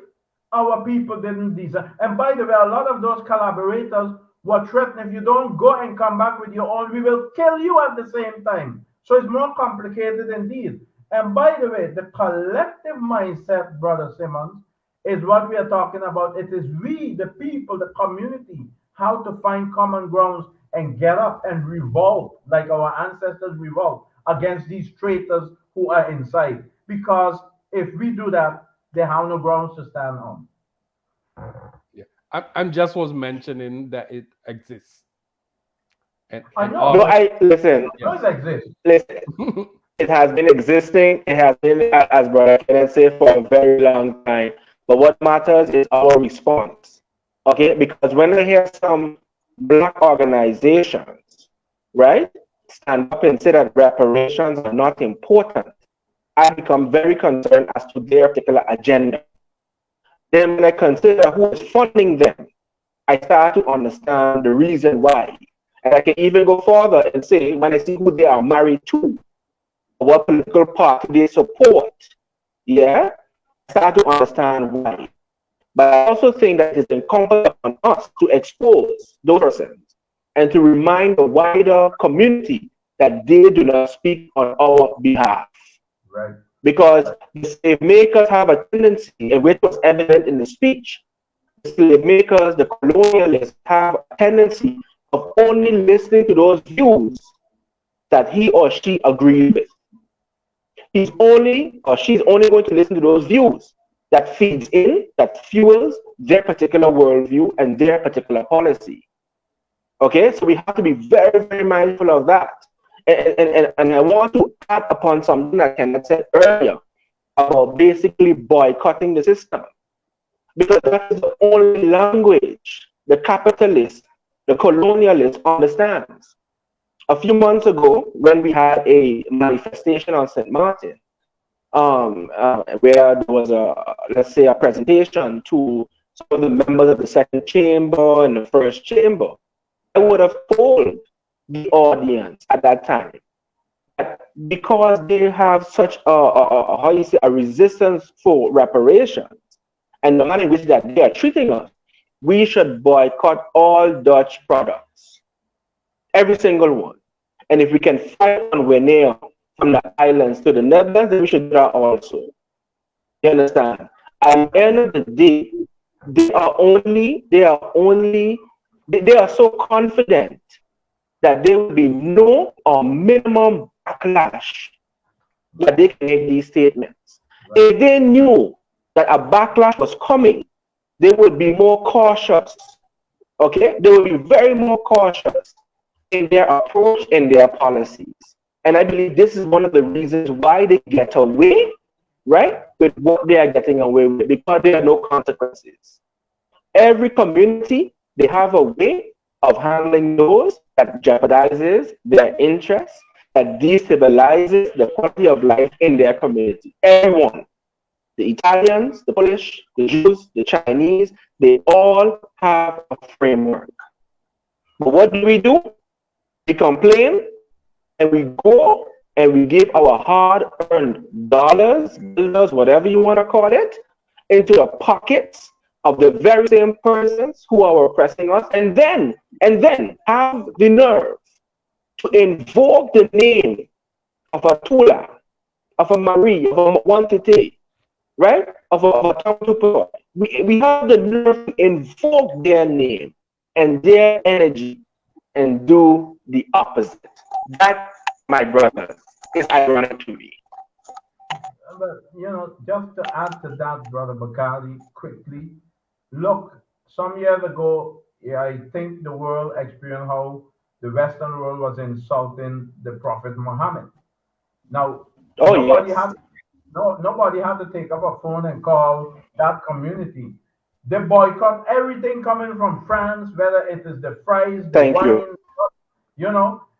S2: our people didn't deserve. And by the way, a lot of those collaborators were threatened, if you don't go and come back with your own, we will kill you at the same time. So it's more complicated indeed. And by the way, the collective mindset, Brother Simmons, is what we are talking about. It is we, the people, the community, how to find common grounds and get up and revolt like our ancestors revolt against these traitors who are inside. Because if we do that, they have no grounds to stand on.
S3: yeah. I'm just was mentioning that it exists,
S2: I
S3: and
S2: know,
S1: No,
S3: all.
S1: I listen.
S2: I know
S3: Yes.
S2: it exists.
S1: Listen. It has been existing. It has been, as Brother Kenneth said, for a very long time. But what matters is our response. Okay, because when I hear some black organizations, right, stand up and say that reparations are not important, I become very concerned as to their particular agenda. Then when I consider who is funding them, I start to understand the reason why. And I can even go further and say, when I see who they are married to, what political party they support, yeah, I start to understand why. But I also think that it is incumbent upon us to expose those persons and to remind the wider community that they do not speak on our behalf.
S2: Right.
S1: Because the slave makers have a tendency, and which was evident in the speech, the slave makers, the colonialists have a tendency of only listening to those views that he or she agreed with. He's only or she's only going to listen to those views that feeds in, that fuels their particular worldview and their particular policy. Okay, so we have to be very, very mindful of that. And I want to add upon something that Kenneth said earlier about basically boycotting the system, because that is the only language the capitalist, the colonialist understands. A few months ago, when we had a manifestation on St. Martin, where there was let's say, a presentation to some of the members of the second chamber and the first chamber, I would have told the audience at that time that because they have such how you say, a resistance for reparations and the manner in which that they are treating us, we should boycott all Dutch products, every single one. And if we can fly on Winair from the islands to the Netherlands, then we should do that also. You understand? At the end of the day, they are so confident that there will be no or minimum backlash that they can make these statements. Right. If they knew that a backlash was coming, they would be more cautious. Okay? They would be very more cautious in their approach and their policies. And I believe this is one of the reasons why they get away, right, with what they are getting away with, because there are no consequences. Every community, they have a way of handling those that jeopardizes their interests, that destabilizes the quality of life in their community. Everyone, the Italians, the Polish, the Jews, the Chinese, they all have a framework. But what do? We complain, and we go and we give our hard-earned dollars, whatever you want to call it, into the pockets of the very same persons who are oppressing us, and then have the nerve to invoke the name of a Tula, of a Marie, of a Wantite, right? Of a Tamtupo. We have the nerve to invoke their name and their energy and do the opposite. That, my brother, is ironic to me.
S2: But, just to add to that, Brother Bakali, quickly, look, some years ago, I think the world experienced how the Western world was insulting the Prophet Muhammad. Now, nobody had to take up a phone and call that community. They boycott everything coming from France, whether it is the fries, the wine,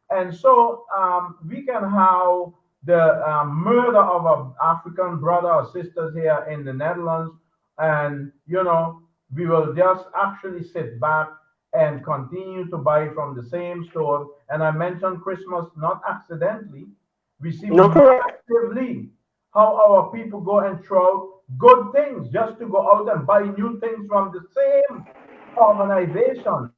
S2: and so we can have the murder of an African brother or sisters here in the Netherlands, and we will just actually sit back and continue to buy from the same store. And I mentioned Christmas not accidentally. We see massively how our people go and throw good things just to go out and buy new things from the same organization,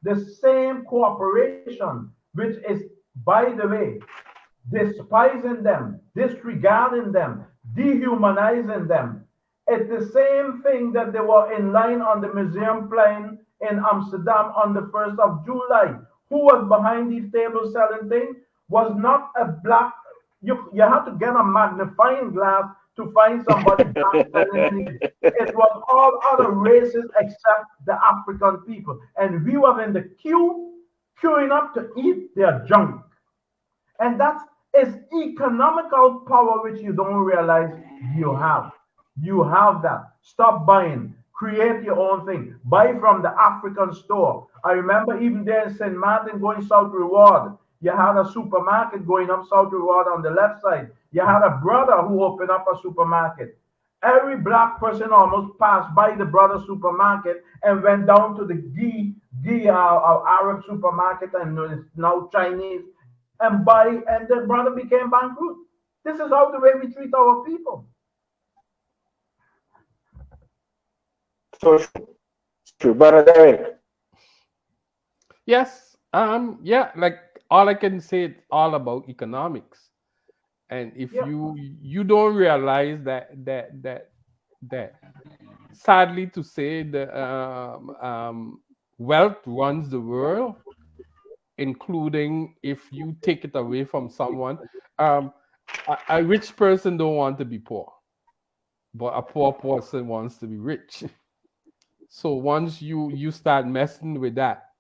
S2: the same cooperation, which is, by the way, despising them, disregarding them, dehumanizing them. It's the same thing that they were in line on the museum plane in Amsterdam on the 1st of July. Who was behind these tables selling things? Was not a black. You have to get a magnifying glass to find somebody black selling anything. It was all other races except the African people. And we were in the queuing up to eat their junk. And that is economical power which you don't realize you have. You have that. Stop buying. Create your own thing. Buy from the African store. I remember even there in St. Martin going South Reward. You had a supermarket going up South Reward on the left side. You had a brother who opened up a supermarket. Every black person almost passed by the brother supermarket and went down to the Arab supermarket, and it's now Chinese, and buy, and the brother became bankrupt. This is how the way we treat our people.
S1: So true, brother Derrick.
S3: Yes. Yeah, like all I can say, it's all about economics. And if you don't realize that sadly to say, the wealth runs the world, including if you take it away from someone. A rich person don't want to be poor, but a poor person wants to be rich. So once you start messing with that,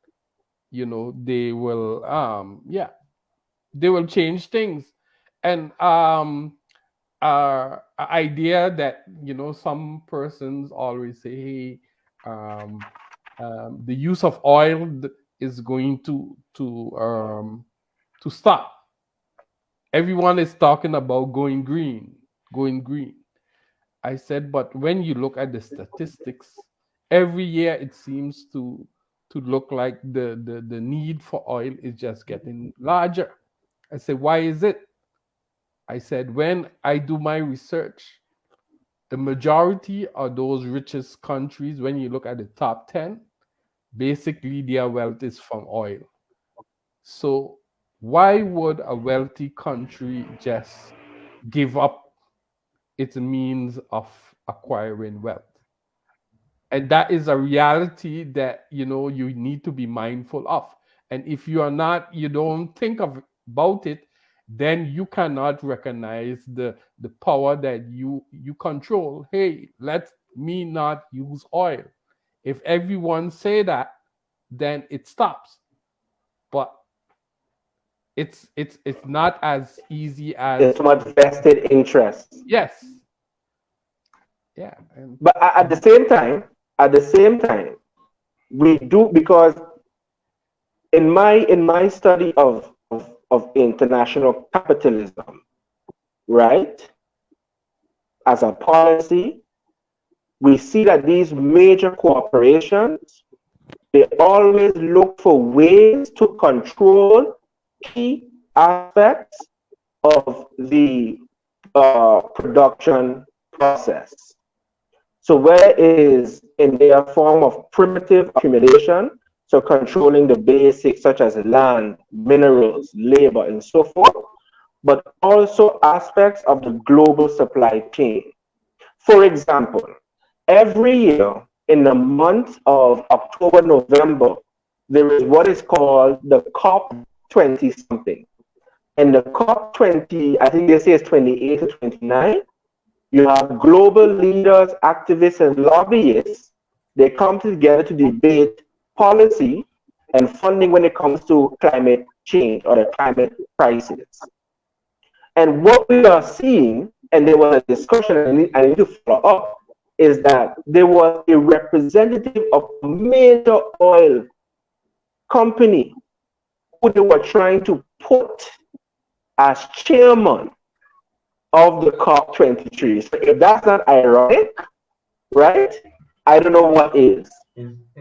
S3: they will they will change things. And idea that, some persons always say, hey, um, the use of oil is going to stop. Everyone is talking about going green, going green. I said, but when you look at the statistics, every year it seems to look like the need for oil is just getting larger. I said, why is it? I said, when I do my research, the majority of those richest countries, when you look at the top 10, basically their wealth is from oil. So why would a wealthy country just give up its means of acquiring wealth? And that is a reality that you need to be mindful of. And if you are not, you don't think about it, then you cannot recognize the power that you control. Hey, let me not use oil. If everyone say that, then it stops. But it's not as easy
S1: There's
S3: as,
S1: so much vested interest.
S3: yes, yeah. And
S1: But at the same time, we do, because in my study of international capitalism, right, as a policy, we see that these major corporations, they always look for ways to control key aspects of the production process. So where it is in their form of primitive accumulation, so controlling the basics such as land, minerals, labor, and so forth, but also aspects of the global supply chain. For example, every year in the month of October, November, there is what is called the COP 20 something. And the COP 20, I think they say it's 28 to 29, you have global leaders, activists, and lobbyists. They come together to debate policy and funding when it comes to climate change or the climate crisis. And what we are seeing, and there was a discussion, and I need to follow up, is that there was a representative of a major oil company who they were trying to put as chairman of the COP23. So if that's not ironic, right? I don't know what is.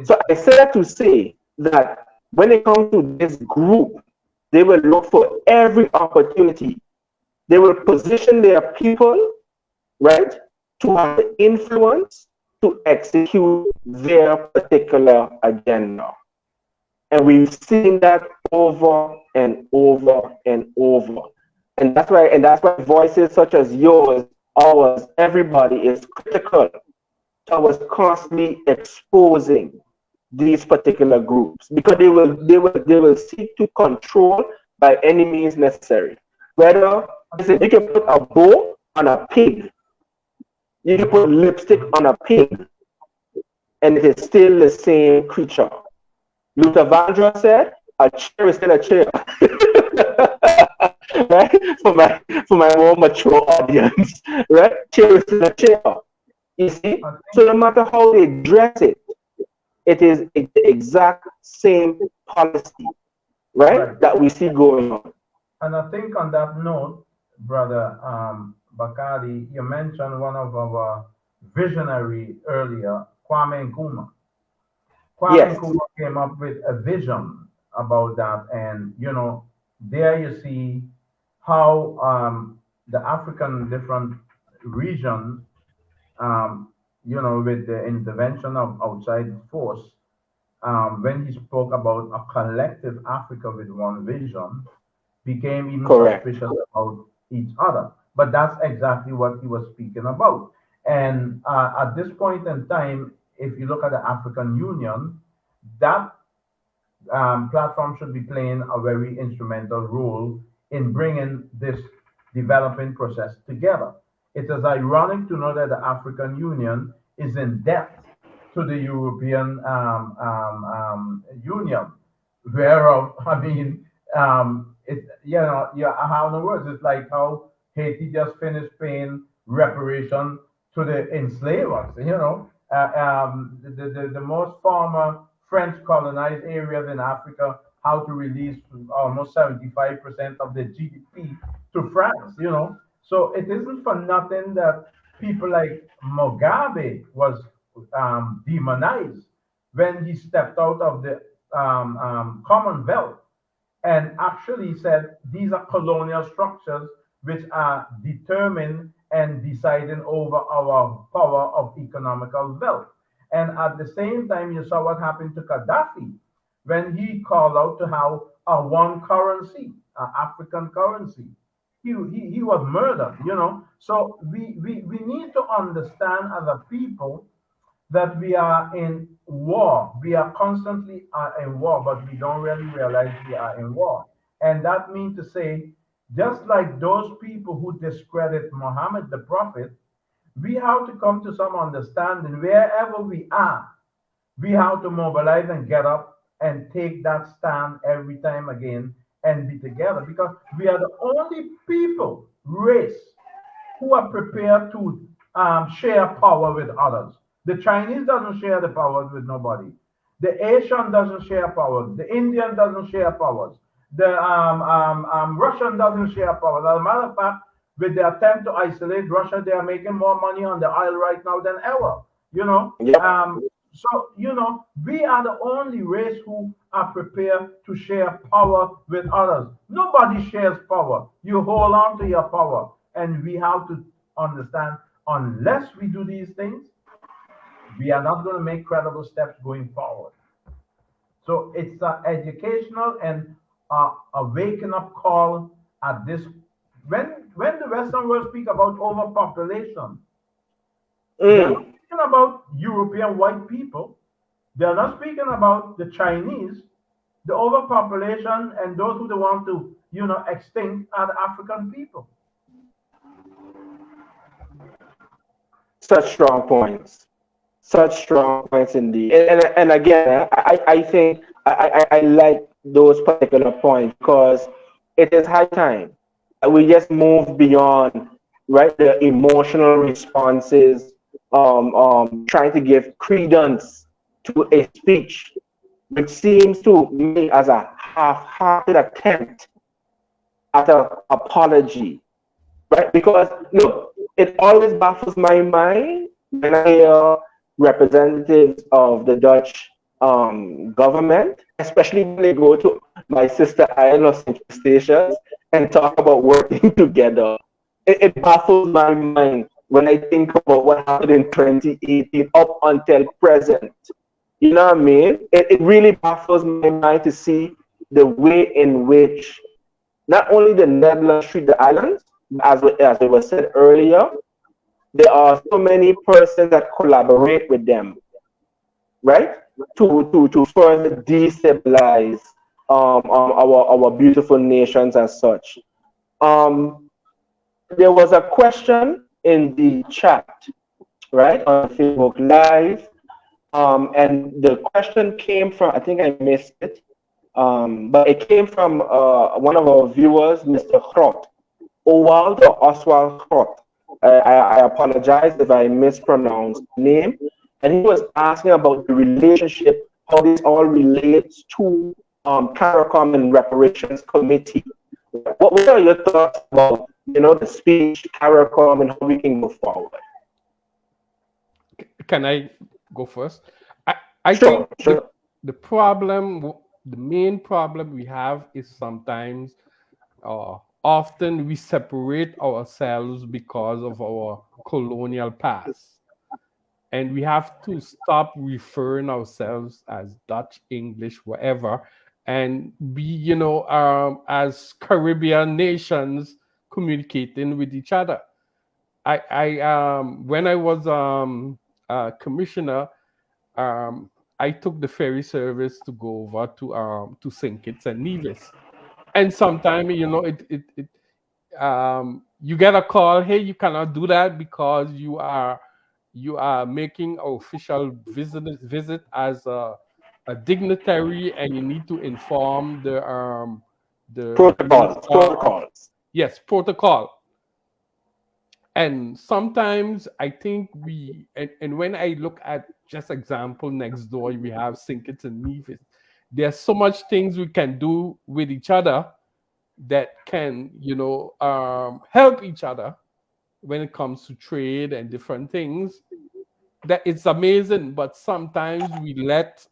S1: So I said to say that when it comes to this group, they will look for every opportunity. They will position their people, right, to have the influence to execute their particular agenda. And we've seen that over and over and over. And that's why voices such as yours, ours, everybody is critical towards constantly exposing these particular groups, because they will seek to control by any means necessary. Whether you can put a bow on a pig, you can put lipstick on a pig, and it is still the same creature. Luther Vandross said, "A chair is still a chair." Right? For my more mature audience, right? Chair is still a chair. You see? So no matter how they dress it, it is the exact same policy, right?
S2: Right.
S1: That we see going on.
S2: And I think on that note, brother Bakari, you mentioned one of our visionary earlier, Kwame Nkrumah. Kwame
S1: Yes,
S2: Nkrumah came up with a vision about that, and there you see how the African different regions, with the intervention of outside force, when he spoke about a collective Africa with one vision, became even
S1: correct.
S2: suspicious about each other. But that's exactly what he was speaking about. And at this point in time, if you look at the African Union, that platform should be playing a very instrumental role in bringing this developing process together. It is ironic to know that the African Union is in debt to the European Union, whereof, I mean, I have no words. It's like how Haiti just finished paying reparation to the enslavers. The most former French colonized areas in Africa, how to release almost 75% of the GDP to France. So it isn't for nothing that people like Mugabe was demonized when he stepped out of the Commonwealth and actually said these are colonial structures which are determined and deciding over our power of economical wealth. And at the same time, you saw what happened to Gaddafi when he called out to have a one currency, an African currency. He was murdered. So we need to understand as a people that we are in war. We are constantly in war, but we don't really realize we are in war. And that means to say, just like those people who discredit Muhammad the Prophet, we have to come to some understanding wherever we are. We have to mobilize and get up and take that stand every time again and be together because we are the only people, race, who are prepared to share power with others. The Chinese doesn't share the powers with nobody. The Asian doesn't share powers. The Indian doesn't share powers. The Russian doesn't share powers. As a matter of fact, with the attempt to isolate Russia, they are making more money on the oil right now than ever. You know,
S1: Yep.
S2: we are the only race who are prepared to share power with others. Nobody shares power. You hold on to your power, and we have to understand unless we do these things, we are not going to make credible steps going forward. So it's an educational and a waking up call at this. When the Western world speak about overpopulation, they're not
S1: Mm.
S2: speaking about European white people. They're not speaking about the Chinese. The overpopulation and those who they want to, extinct are the African people.
S1: Such strong points. Such strong points indeed. And again, I think I like those particular points because it is high time that we just move beyond, right, the emotional responses, trying to give credence to a speech which seems to me as a half-hearted attempt at an apology, right? Because look, it always baffles my mind when I hear representatives of the Dutch government, especially when they go to my sister island of St. Eustatius and talk about working together. It baffles my mind when I think about what happened in 2018 up until present. You know what I mean? It really baffles my mind to see the way in which not only the Netherlands treat the islands, as it was said earlier, there are so many persons that collaborate with them, right? To further destabilize our beautiful nations and such. Um, there was a question in the chat, right, on Facebook Live, and the question came from, I think I missed it, but it came from one of our viewers, Mr. Grot. Owald or Oswald Scott. I apologize if I mispronounced the name. And he was asking about the relationship, how this all relates to CARICOM and Reparations Committee. What are your thoughts about, the speech, CARICOM, and how we can go forward?
S3: Can I go first? I think
S1: Sure, sure.
S3: the problem, the main problem we have is sometimes, often we separate ourselves because of our colonial past. And we have to stop referring ourselves as Dutch, English, whatever, and be, as Caribbean nations communicating with each other. When I was commissioner, I took the ferry service to go over to St. Kitts and Nevis, and sometimes you get a call, hey, you cannot do that because you are making an official visit as a dignitary, and you need to inform the
S1: Protocols, protocols.
S3: yes, protocol. And sometimes I think and when I look at just example next door, we have Sinkits and Nevis. There's so much things we can do with each other that can, help each other when it comes to trade and different things. That it's amazing, but sometimes we let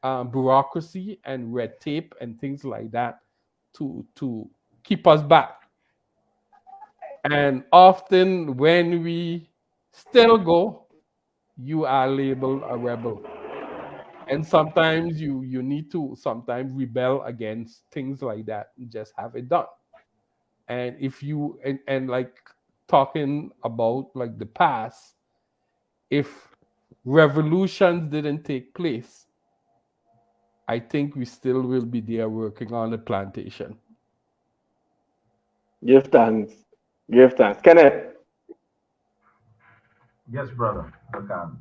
S3: bureaucracy and red tape and things like that to keep us back. And often when we still go, you are labeled a rebel. And sometimes you need to sometimes rebel against things like that and just have it done. And if you and like talking about like the past, if revolutions didn't take place, I think we still will be there working on the plantation.
S1: Give thanks. Give thanks. Kenneth.
S2: Yes, brother. Bakan.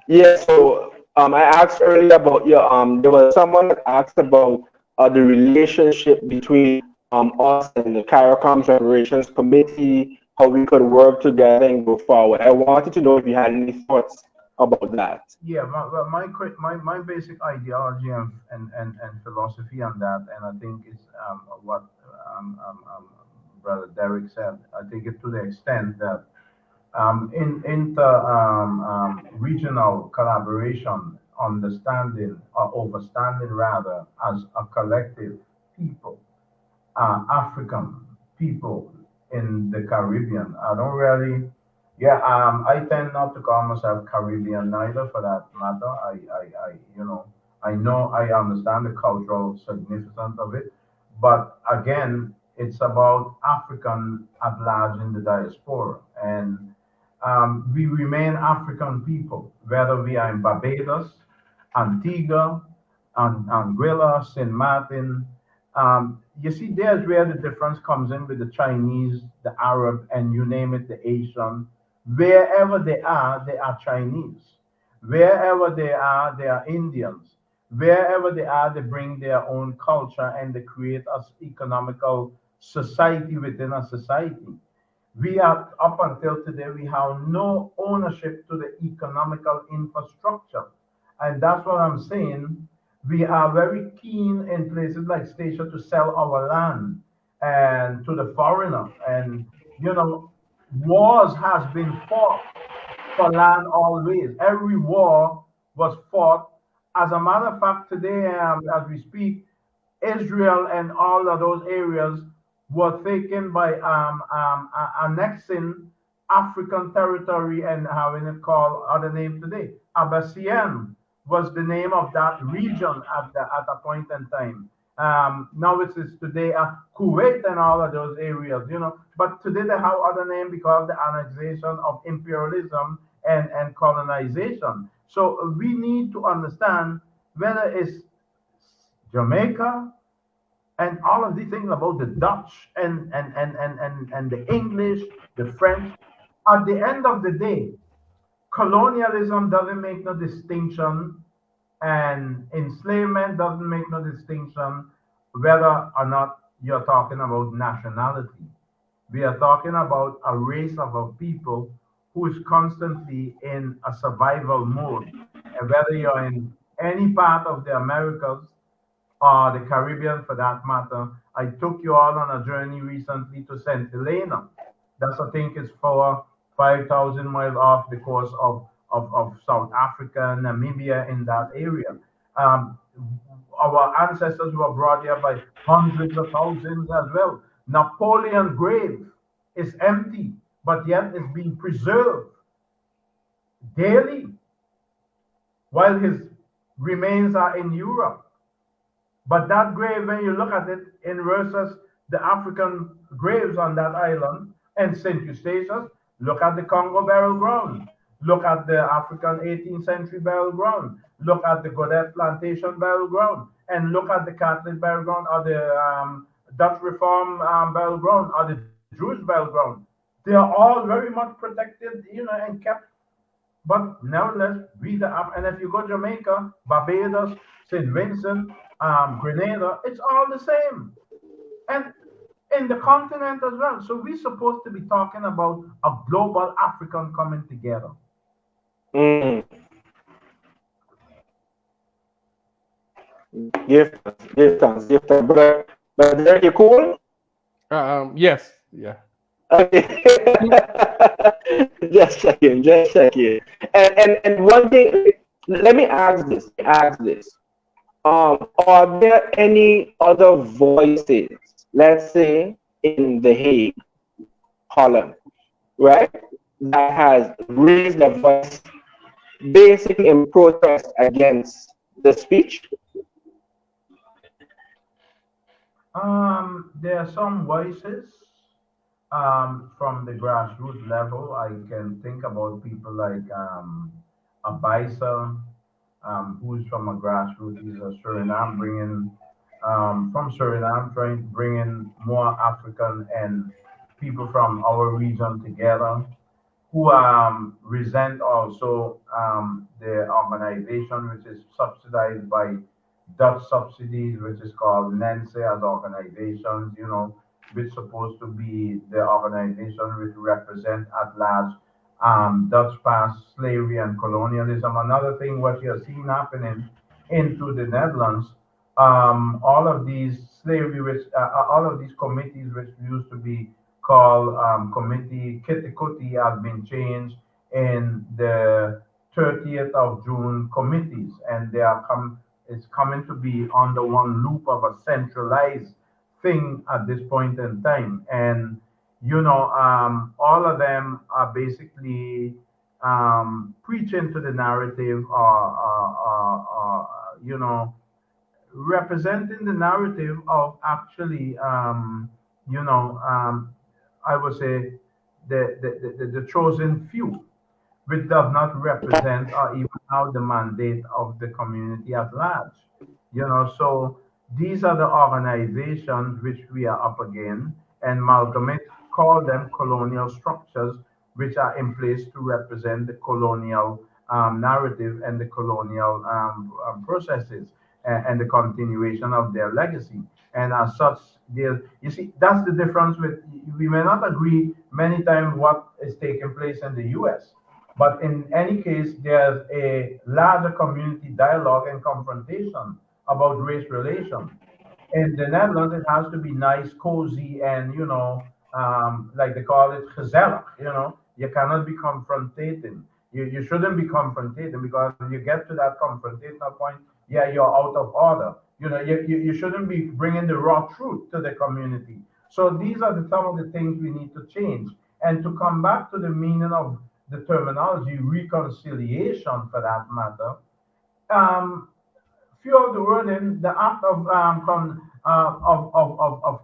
S1: Yeah, so I asked earlier about your there was someone that asked about the relationship between us and the CARICOM Reparations Committee, how we could work together and go forward. I wanted to know if you had any thoughts about that.
S2: Yeah, my basic ideology and philosophy on that, and I think it's what Brother Derrick said. I think it to the extent that in inter regional collaboration, understanding or overstanding rather as a collective people, African people in the Caribbean. I don't really, yeah, I tend not to call myself Caribbean neither for that matter. I know, I understand the cultural significance of it, but again, it's about African at large in the diaspora. And we remain African people, whether we are in Barbados, Antigua, Anguilla, St. Martin. You see, there's where the difference comes in with the Chinese, the Arab, and you name it, the Asian. Wherever they are Chinese. Wherever they are Indians. Wherever they are, they bring their own culture and they create a economical society within a society. We have, up until today, we have no ownership to the economical infrastructure. And that's what I'm saying. We are very keen in places like Statia to sell our land and to the foreigner. And, you know, wars has been fought for land always. Every war was fought. As a matter of fact, today, as we speak, Israel and all of those areas were taken by annexing African territory and having it called other name today. Abyssian was the name of that region at a point in time. Now it is today Kuwait and all of those areas, you know. But today they have other name because of the annexation of imperialism and colonization. So we need to understand whether it's Jamaica, and all of these things about the Dutch and the English, the French. At the end of the day, colonialism doesn't make no distinction, and enslavement doesn't make no distinction whether or not you're talking about nationality. We are talking about a race of a people who is constantly in a survival mode. And whether you're in any part of the Americas or the Caribbean for that matter. I took you all on a journey recently to St. Helena. That's, I think, is for 5,000 miles off the coast of South Africa, Namibia, in that area. Um, our ancestors were brought here by hundreds of thousands as well. Napoleon's grave is empty, but yet it's being preserved daily while his remains are in Europe. But that grave, when you look at it in versus the African graves on that island and St. Eustatius, look at the Congo burial ground. Look at the African 18th century burial ground. Look at the Godet plantation burial ground. And look at the Catholic burial ground or the Dutch Reform burial ground or the Jewish burial ground. They are all very much protected, you know, and kept. But nevertheless, and if you go Jamaica, Barbados, St. Vincent, Grenada, it's all the same. And in the continent as well. So we're supposed to be talking about a global African coming together.
S1: Mm. Give thanks. But Derek, you cool?
S3: Yes, yeah.
S1: Okay. just checking. And one thing, let me ask this. Are there any other voices, let's say in The Hague, Holland, right, that has raised their voice basically in protest against the speech?
S2: There are some voices from the grassroots level. I can think about people like Abaisa, who's from a grassroots. He's a Suriname, bringing from Suriname, trying to bring in more African and people from our region together, who resent also the organization which is subsidized by Dutch subsidies, which is called NENSE as organizations, which supposed to be the organization which represent at large Dutch past slavery and colonialism. Another thing what you're seeing happening into the Netherlands, all of these slavery, which all of these committees, which used to be called Committee Kitty has been changed in the 30th of June committees, and they are it's coming to be under one loop of a centralized thing at this point in time. And all of them are basically preaching to the narrative, representing the narrative of actually, you know, um, I would say the chosen few, which does not represent or even out the mandate of the community at large. So these are the organizations which we are up against, and Malcolm X called them colonial structures, which are in place to represent the colonial narrative and the colonial processes and the continuation of their legacy. And as such, you see, that's the difference with, we may not agree many times what is taking place in the US, but in any case, there's a larger community dialogue and confrontation about race relations. In the Netherlands, it has to be nice, cozy, and like they call it, gezellig. You cannot be confrontating. You shouldn't be confrontating, because if you get to that confrontational point, yeah, you're out of order. You shouldn't be bringing the raw truth to the community. So these are some of the things we need to change. And to come back to the meaning of the terminology reconciliation, for that matter, um, few of the wording, the act of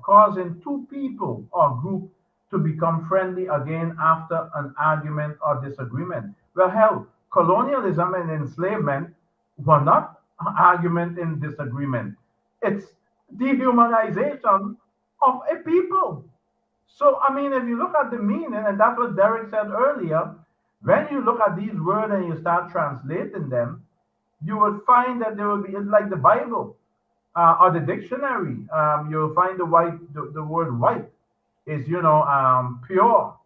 S2: causing two people or group to become friendly again after an argument or disagreement. Well, hell, colonialism and enslavement were not argument and disagreement. It's dehumanization of a people. So, I mean, if you look at the meaning, and that's what Derek said earlier, when you look at these words and you start translating them, you will find that there will be, it's like the Bible or the dictionary. You'll find the word white is, pure,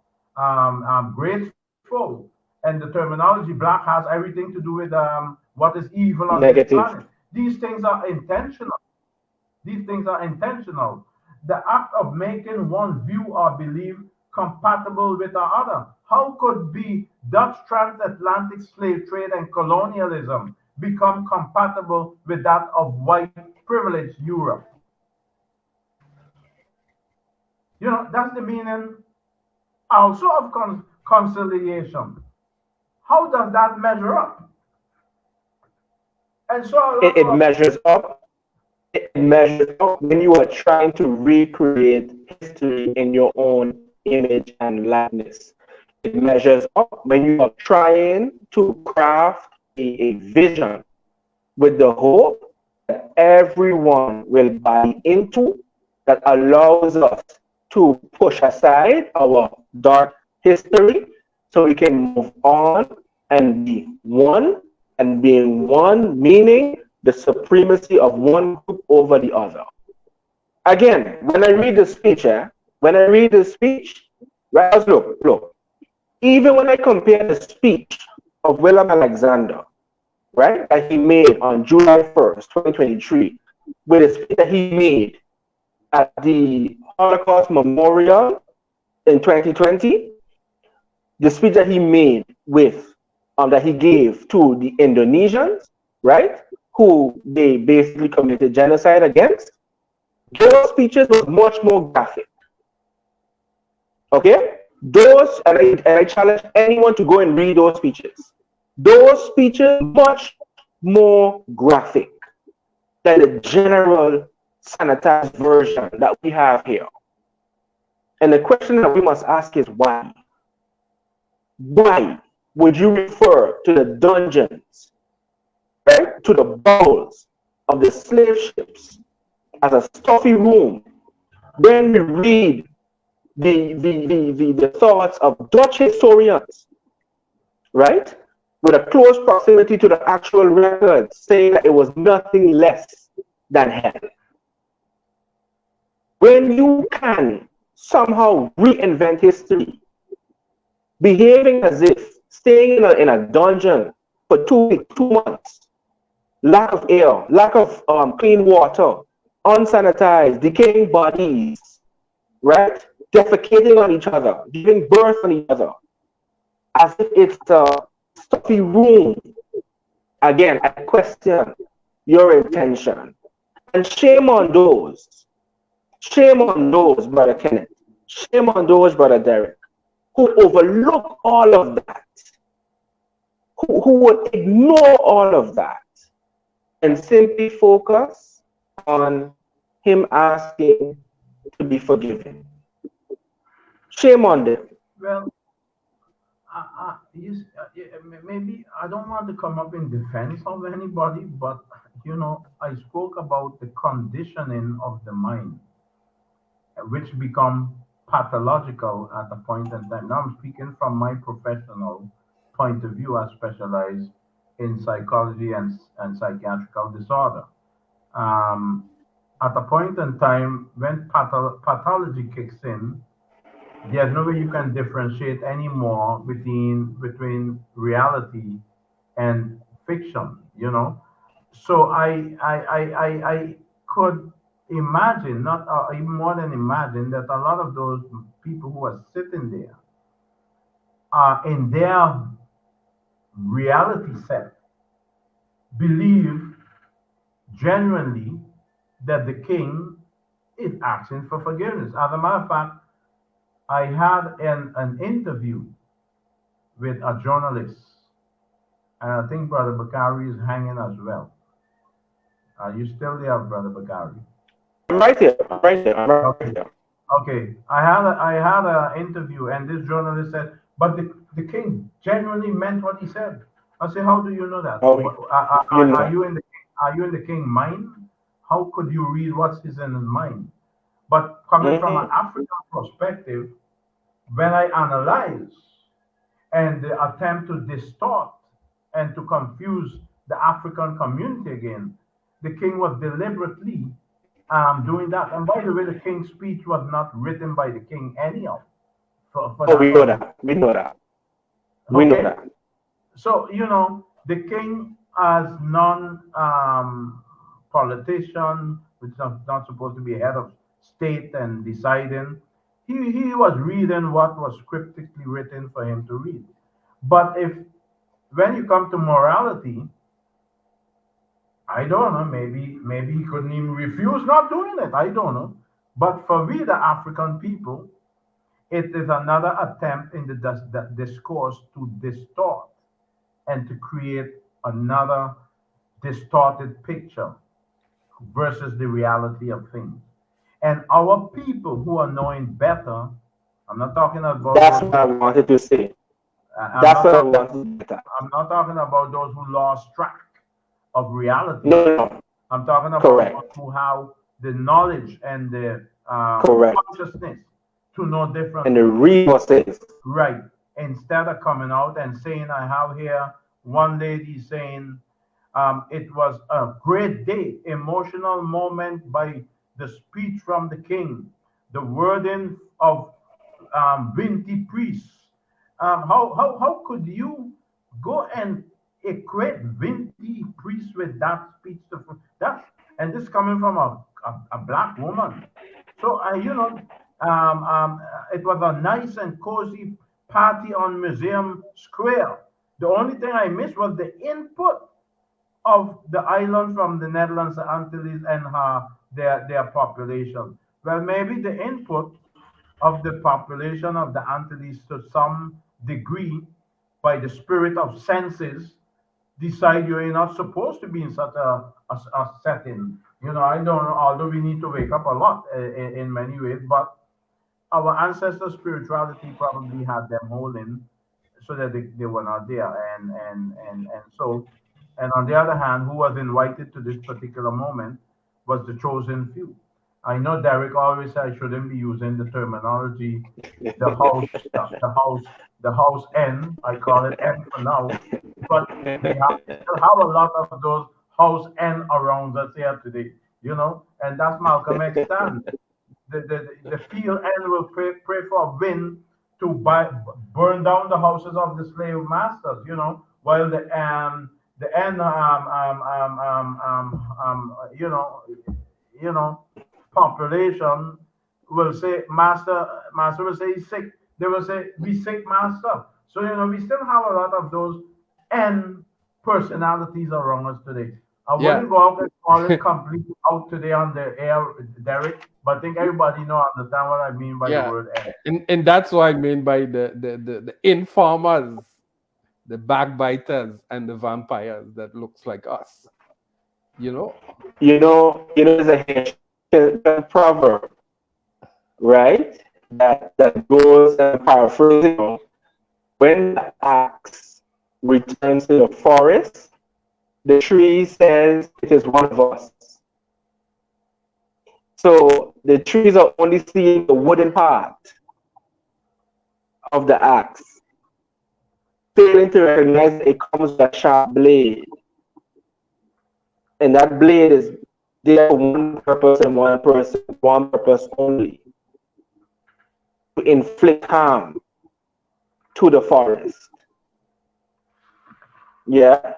S2: graceful, and the terminology black has everything to do with what is evil on this
S1: Negative.
S2: planet. These things are intentional. These things are intentional. The act of making one view or belief compatible with the other. How could be Dutch transatlantic slave trade and colonialism become compatible with that of white privileged Europe? That's the meaning also of conciliation. How does that measure up? And so a
S1: It,
S2: lot
S1: it
S2: of
S1: measures up. It measures up when you are trying to recreate history in your own image and likeness. It measures up when you are trying to craft a vision with the hope that everyone will buy into, that allows us to push aside our dark history so we can move on and be one. And being one, meaning the supremacy of one group over the other. Again, when I read the speech, right, look, even when I compare the speech of William Alexander, right, that he made on July 1st, 2023, with the speech that he made at the Holocaust Memorial in 2020, the speech that he made with, that he gave to the Indonesians, right, who they basically committed genocide against, those speeches were much more graphic. Okay? Those, and I challenge anyone to go and read those speeches. Those speeches much more graphic than the general sanitized version that we have here. And the question that we must ask is why? Why would you refer to the dungeons, right, to the bowels of the slave ships as a stuffy room? Then we read the thoughts of Dutch historians, right, with a close proximity to the actual records, saying that it was nothing less than hell. When you can somehow reinvent history, behaving as if staying in a dungeon for 2 months, lack of air, lack of clean water, unsanitized, decaying bodies, right? Defecating on each other, giving birth on each other, as if it's a stuffy room. Again, I question your intention. And shame on those, Brother Kenneth, shame on those, Brother Derrick, who overlook all of that, who would ignore all of that, and simply focus on him asking to be forgiven. Shame on them.
S2: Well, maybe I don't want to come up in defense of anybody, but I spoke about the conditioning of the mind, which become pathological at a point in time. Now I'm speaking from my professional point of view. I specialize in psychology and psychiatrical disorder. Um, at a point in time when pathology kicks in, there's no way you can differentiate anymore between reality and fiction. So I could imagine, not even more than imagine, that a lot of those people who are sitting there are in their reality set believe genuinely that the king is asking for forgiveness. As a matter of fact, I had an interview with a journalist, and I think Brother Bakari is hanging as well. Are you still there, Brother Bakari?
S1: I'm right here.
S2: Okay. Okay. I had an interview, and this journalist said, "But the king genuinely meant what he said." I said, "How do you know that?
S1: Oh,
S2: Are you in the king mind? How could you read what's in his mind?" But coming from an African perspective, when I analyze and the attempt to distort and to confuse the African community again, the king was deliberately doing that. And by the way, the king's speech was not written by the king anyhow. For
S1: we
S2: that
S1: know that. We know that. We know
S2: Okay.
S1: that.
S2: So, the king as non-politician, which is not supposed to be head of state and deciding, he was reading what was scriptically written for him to read. But when you come to morality, I don't know, maybe he couldn't even refuse not doing it. I don't know. But for we, the African people, it is another attempt in the discourse to distort and to create another distorted picture versus the reality of things. And our people who are knowing better, I'm not talking about
S1: That's what I wanted to say.
S2: I'm
S1: That's
S2: not
S1: what I
S2: talking,
S1: wanted to say.
S2: I'm not talking about those who lost track of reality.
S1: No,
S2: I'm talking about
S1: correct.
S2: those who have the knowledge and the
S1: Correct.
S2: consciousness to know different.
S1: And the resources.
S2: Right. Instead of coming out and saying, I have here one lady saying, It was a great day, emotional moment by the speech from the king, the wording of Vinti priests. How could you go and equate Vinti priests with that speech? That, and this coming from a black woman. So, it was a nice and cozy party on Museum Square. The only thing I missed was the input of the island from the Netherlands, the Antilles, and their population. Well, maybe the input of the population of the Antilles to some degree by the spirit of senses decide you're not supposed to be in such a setting. I don't know, although we need to wake up a lot in many ways, but our ancestors' spirituality probably had them holding so that they were not there. And on the other hand, who was invited to this particular moment was the chosen few. I know Derrick always said I shouldn't be using the terminology, the house, the house N. I call it N for now, but we still have a lot of those house N around us here today, and that's Malcolm X stand. The field N will pray for a wind to burn down the houses of the slave masters, while the N you know population will say master will say he's sick. They will say we sick master. So we still have a lot of those N personalities around us today. I
S3: Yeah.
S2: wouldn't go out and call it completely out today on the air, Derek, but I think everybody understand what I mean by the
S3: Yeah.
S2: word N.
S3: And that's what I mean by the informers, the backbiters, and the vampires that looks like us. You know?
S1: There's a Haitian proverb, right? That goes, paraphrasing, when the axe returns to the forest, the tree says it is one of us. So the trees are only seeing the wooden part of the axe, failing to recognize that it comes with a sharp blade. And that blade is there for one purpose and one purpose only, to inflict harm to the forest. Yeah.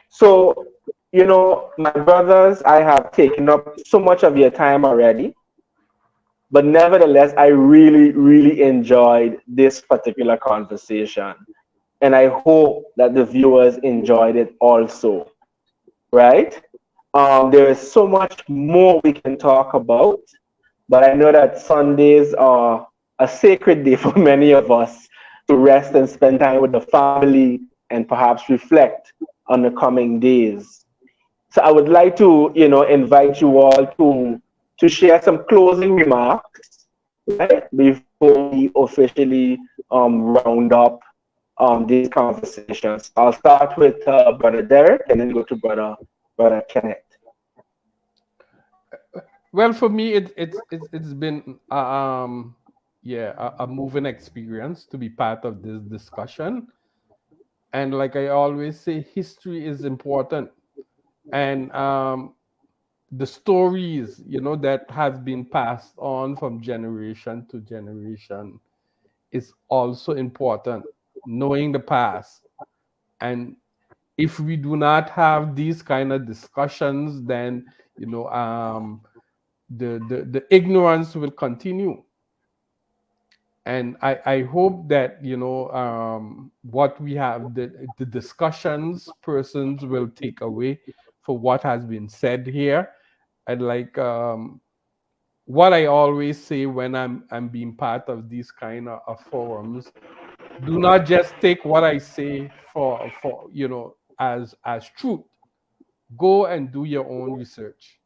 S1: So, my brothers, I have taken up so much of your time already, but nevertheless, I really, really enjoyed this particular conversation. And I hope that the viewers enjoyed it also, right? There is so much more we can talk about, but I know that Sundays are a sacred day for many of us to rest and spend time with the family and perhaps reflect on the coming days. So I would like to, invite you all to share some closing remarks, right, before we officially round up these conversations. I'll start with Brother Derrick and then go to Brother Kenneth.
S3: Well, for me, it's been yeah, a moving experience to be part of this discussion. And like I always say, history is important, and the stories that has been passed on from generation to generation is also important. Knowing the past, and if we do not have these kind of discussions, then the ignorance will continue. And I hope that what we have, the discussions persons will take away for what has been said here. And like what I always say when I'm being part of these kind of forums, do not just take what I say for as truth. Go and do your own research.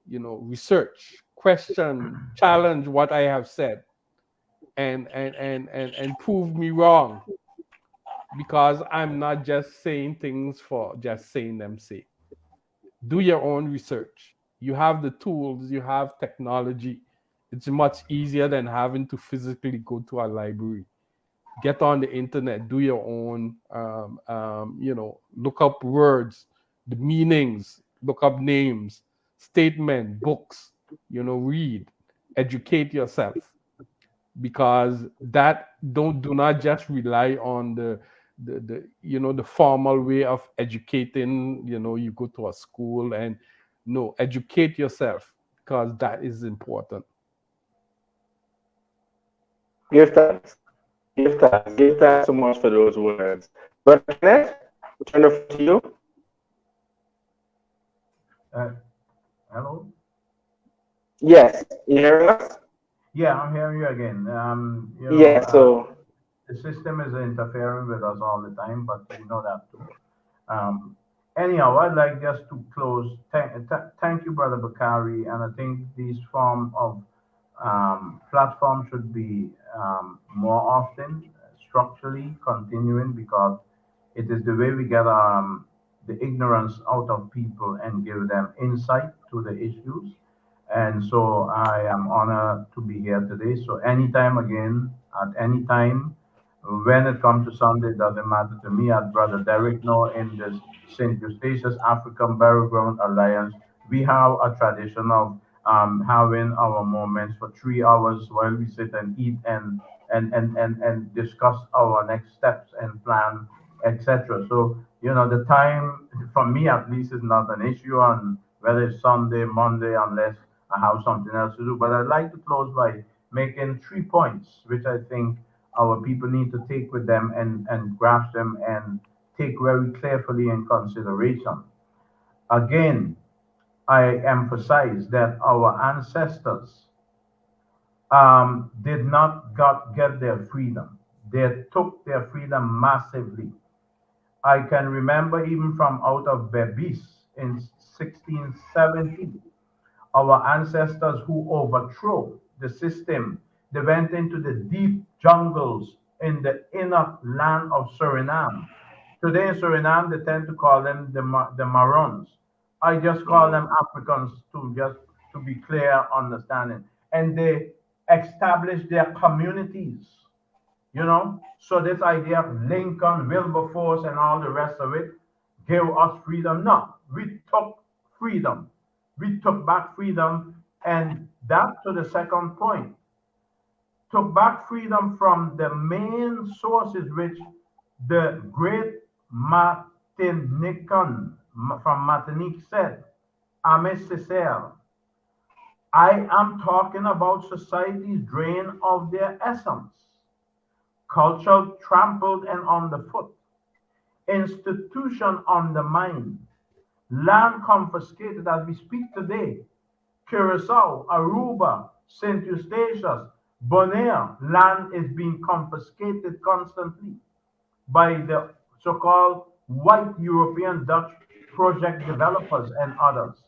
S3: Research, question, challenge what I have said, and prove me wrong, because I'm not just saying things for just saying them. Say, do your own research. You have the tools, you have technology. It's much easier than having to physically go to a library. Get on the internet, do your own look up words, the meanings, look up names, statement, books, read, educate yourself, because that don't do not just rely on the formal way of educating. You go to a school, and no, educate yourself, because that is important.
S1: Give thanks. Give thanks. Give thanks so much for those words. Brother Kenneth, we turn the floor to you.
S2: Uh, Hello?
S1: Yes, you hearing us?
S2: Yeah, I'm hearing you again.
S1: Yeah, so
S2: The system is interfering with us all the time, but you know that too. Um, Anyhow, I'd like just to close. Thank you, Brother Bakari, and I think these form of platforms should be more often, structurally continuing, because it is the way we get the ignorance out of people and give them insight to the issues. And so I am honored to be here today. So anytime again, at any time, when it comes to Sunday, it doesn't matter to me. As Brother Derrick know, in this St. Eustatius African Burial Ground Alliance, we have a tradition of having our moments for 3 hours while we sit and eat and discuss our next steps and plan, etc. So, the time for me at least is not an issue on whether it's Sunday, Monday, unless I have something else to do. But I'd like to close by making 3 points, which I think our people need to take with them and grasp them and take very carefully in consideration. Again, I emphasize that our ancestors did not get their freedom. They took their freedom massively. I can remember even from out of Berbice in 1670, our ancestors who overthrew the system. They went into the deep jungles in the inner land of Suriname. Today in Suriname, they tend to call them the Marons. I just call them Africans to just to be clear understanding. And they established their communities. So this idea of Lincoln, Wilberforce, and all the rest of it gave us freedom. No, we took freedom. We took back freedom, and that to the second point, took back freedom from the main sources which the great Martinican from Martinique said, Ame Césaire. I am talking about societies drained of their essence, culture trampled and underfoot, institution undermined, land confiscated as we speak today. Curacao, Aruba, St. Eustatius, Bonaire, land is being confiscated constantly by the so-called white European Dutch project developers and others,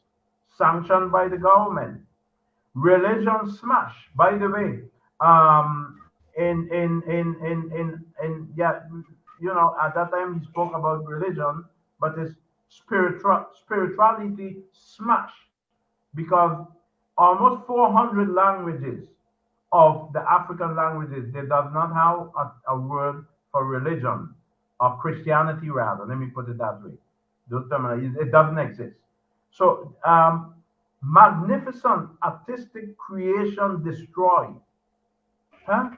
S2: sanctioned by the government. Religion smash. By the way, yeah, at that time he spoke about religion, but it's spirituality smash, because almost 400 languages of the African languages, they does not have a word for religion or Christianity rather. Let me put it that way. Those terminologies, it doesn't exist. So magnificent artistic creation destroyed. Huh?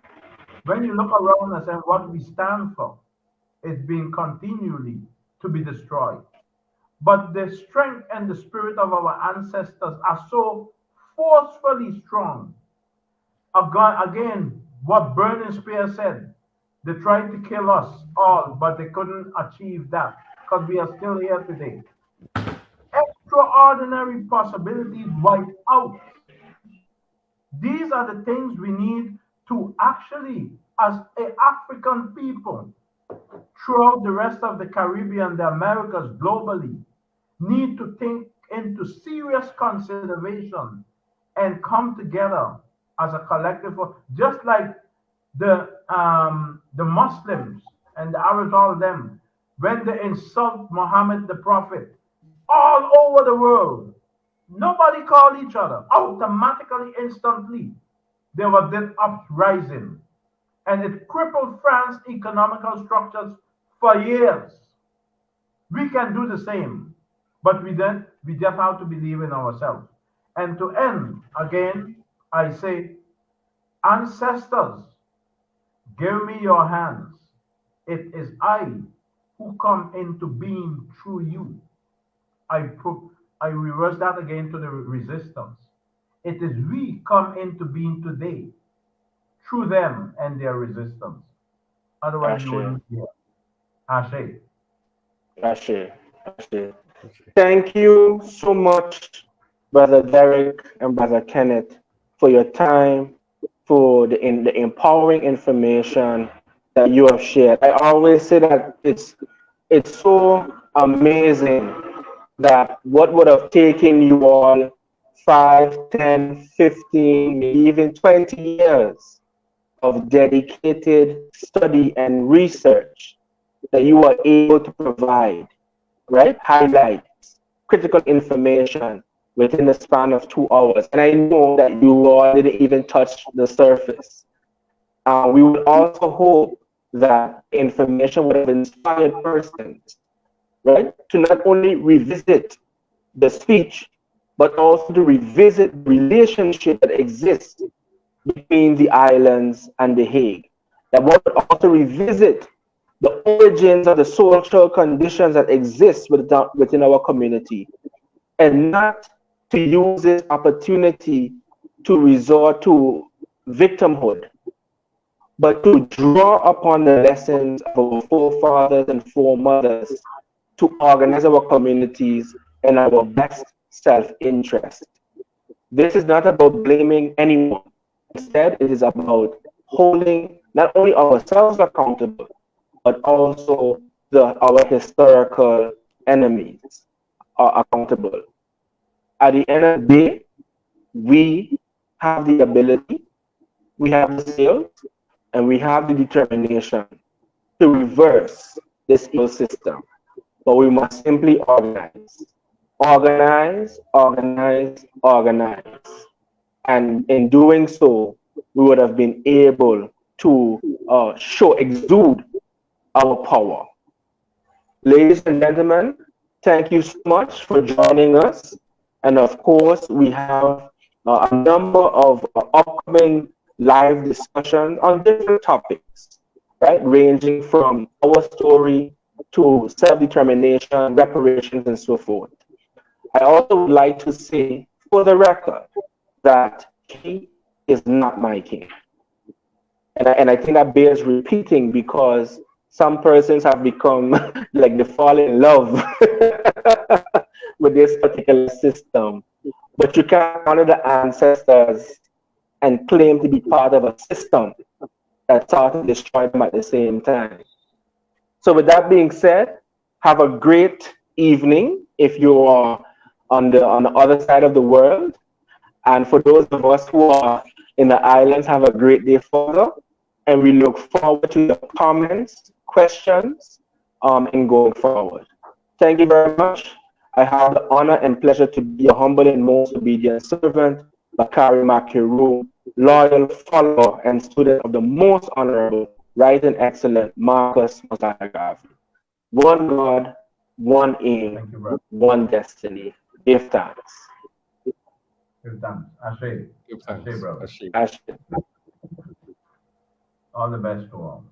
S2: When you look around us and what we stand for, it's being continually to be destroyed. But the strength and the spirit of our ancestors are so forcefully strong. Again, what Burning Spear said, they tried to kill us all, but they couldn't achieve that because we are still here today. Extraordinary possibilities wiped out. These are the things we need to actually, as a African people, throughout the rest of the Caribbean, the Americas, globally, need to think into serious consideration and come together as a collective, just like the Muslims and the Arabs, all of them, when they insult Muhammad the Prophet all over the world, nobody called each other. Automatically, instantly, there was this uprising, and it crippled France's economical structures for years. We can do the same. But we just have to believe in ourselves. And to end, again, I say, ancestors, give me your hands. It is I who come into being through you. I I reverse that again to the resistance. It is we come into being today through them and their resistance. Otherwise, we
S1: Ashe,
S2: wouldn't be here. Ashe.
S1: Ashe, Ashe. Thank you so much, Brother Derrick and Brother Kenneth, for your time, for the empowering information that you have shared. I always say that it's so amazing that what would have taken you all 5, 10, 15, maybe even 20 years of dedicated study and research that you are able to provide, right? Highlights, critical information within the span of 2 hours. And I know that you all didn't even touch the surface. We would also hope that information would have inspired persons, right, to not only revisit the speech, but also to revisit the relationship that exists between the islands and The Hague. That one would also revisit the origins of the social conditions that exist within our community, and not to use this opportunity to resort to victimhood, but to draw upon the lessons of our forefathers and foremothers to organize our communities in our best self interest. This is not about blaming anyone. Instead, it is about holding not only ourselves accountable, but also our historical enemies are accountable. At the end of the day, we have the ability, we have the skills, and we have the determination to reverse this evil system. But we must simply organize. Organize, organize, organize. And in doing so, we would have been able to exude our power. Ladies and gentlemen, thank you so much for joining us. And of course, we have a number of upcoming live discussions on different topics, right? Ranging from our story to self determination, reparations, and so forth. I also would like to say for the record that he is not my king. And I think that bears repeating because some persons have become like they fall in love with this particular system. But you can't honor the ancestors and claim to be part of a system that sought to destroy them at the same time. So, with that being said, have a great evening if you are on the other side of the world. And for those of us who are in the islands, have a great day further. And we look forward to your comments, questions, in going forward. Thank you very much. I have the honor and pleasure to be your humble and most obedient servant, Bakari Makiru, loyal follower and student of the most honorable, right and excellent Marcus Mosagavi. One God, one aim,
S2: Thank you, brother.
S1: one destiny. Give thanks.
S2: Good times. Ashe.
S3: Give
S2: Ashe,
S3: thanks.
S2: brother.
S3: Ashe.
S1: Ashe.
S2: All the best to all.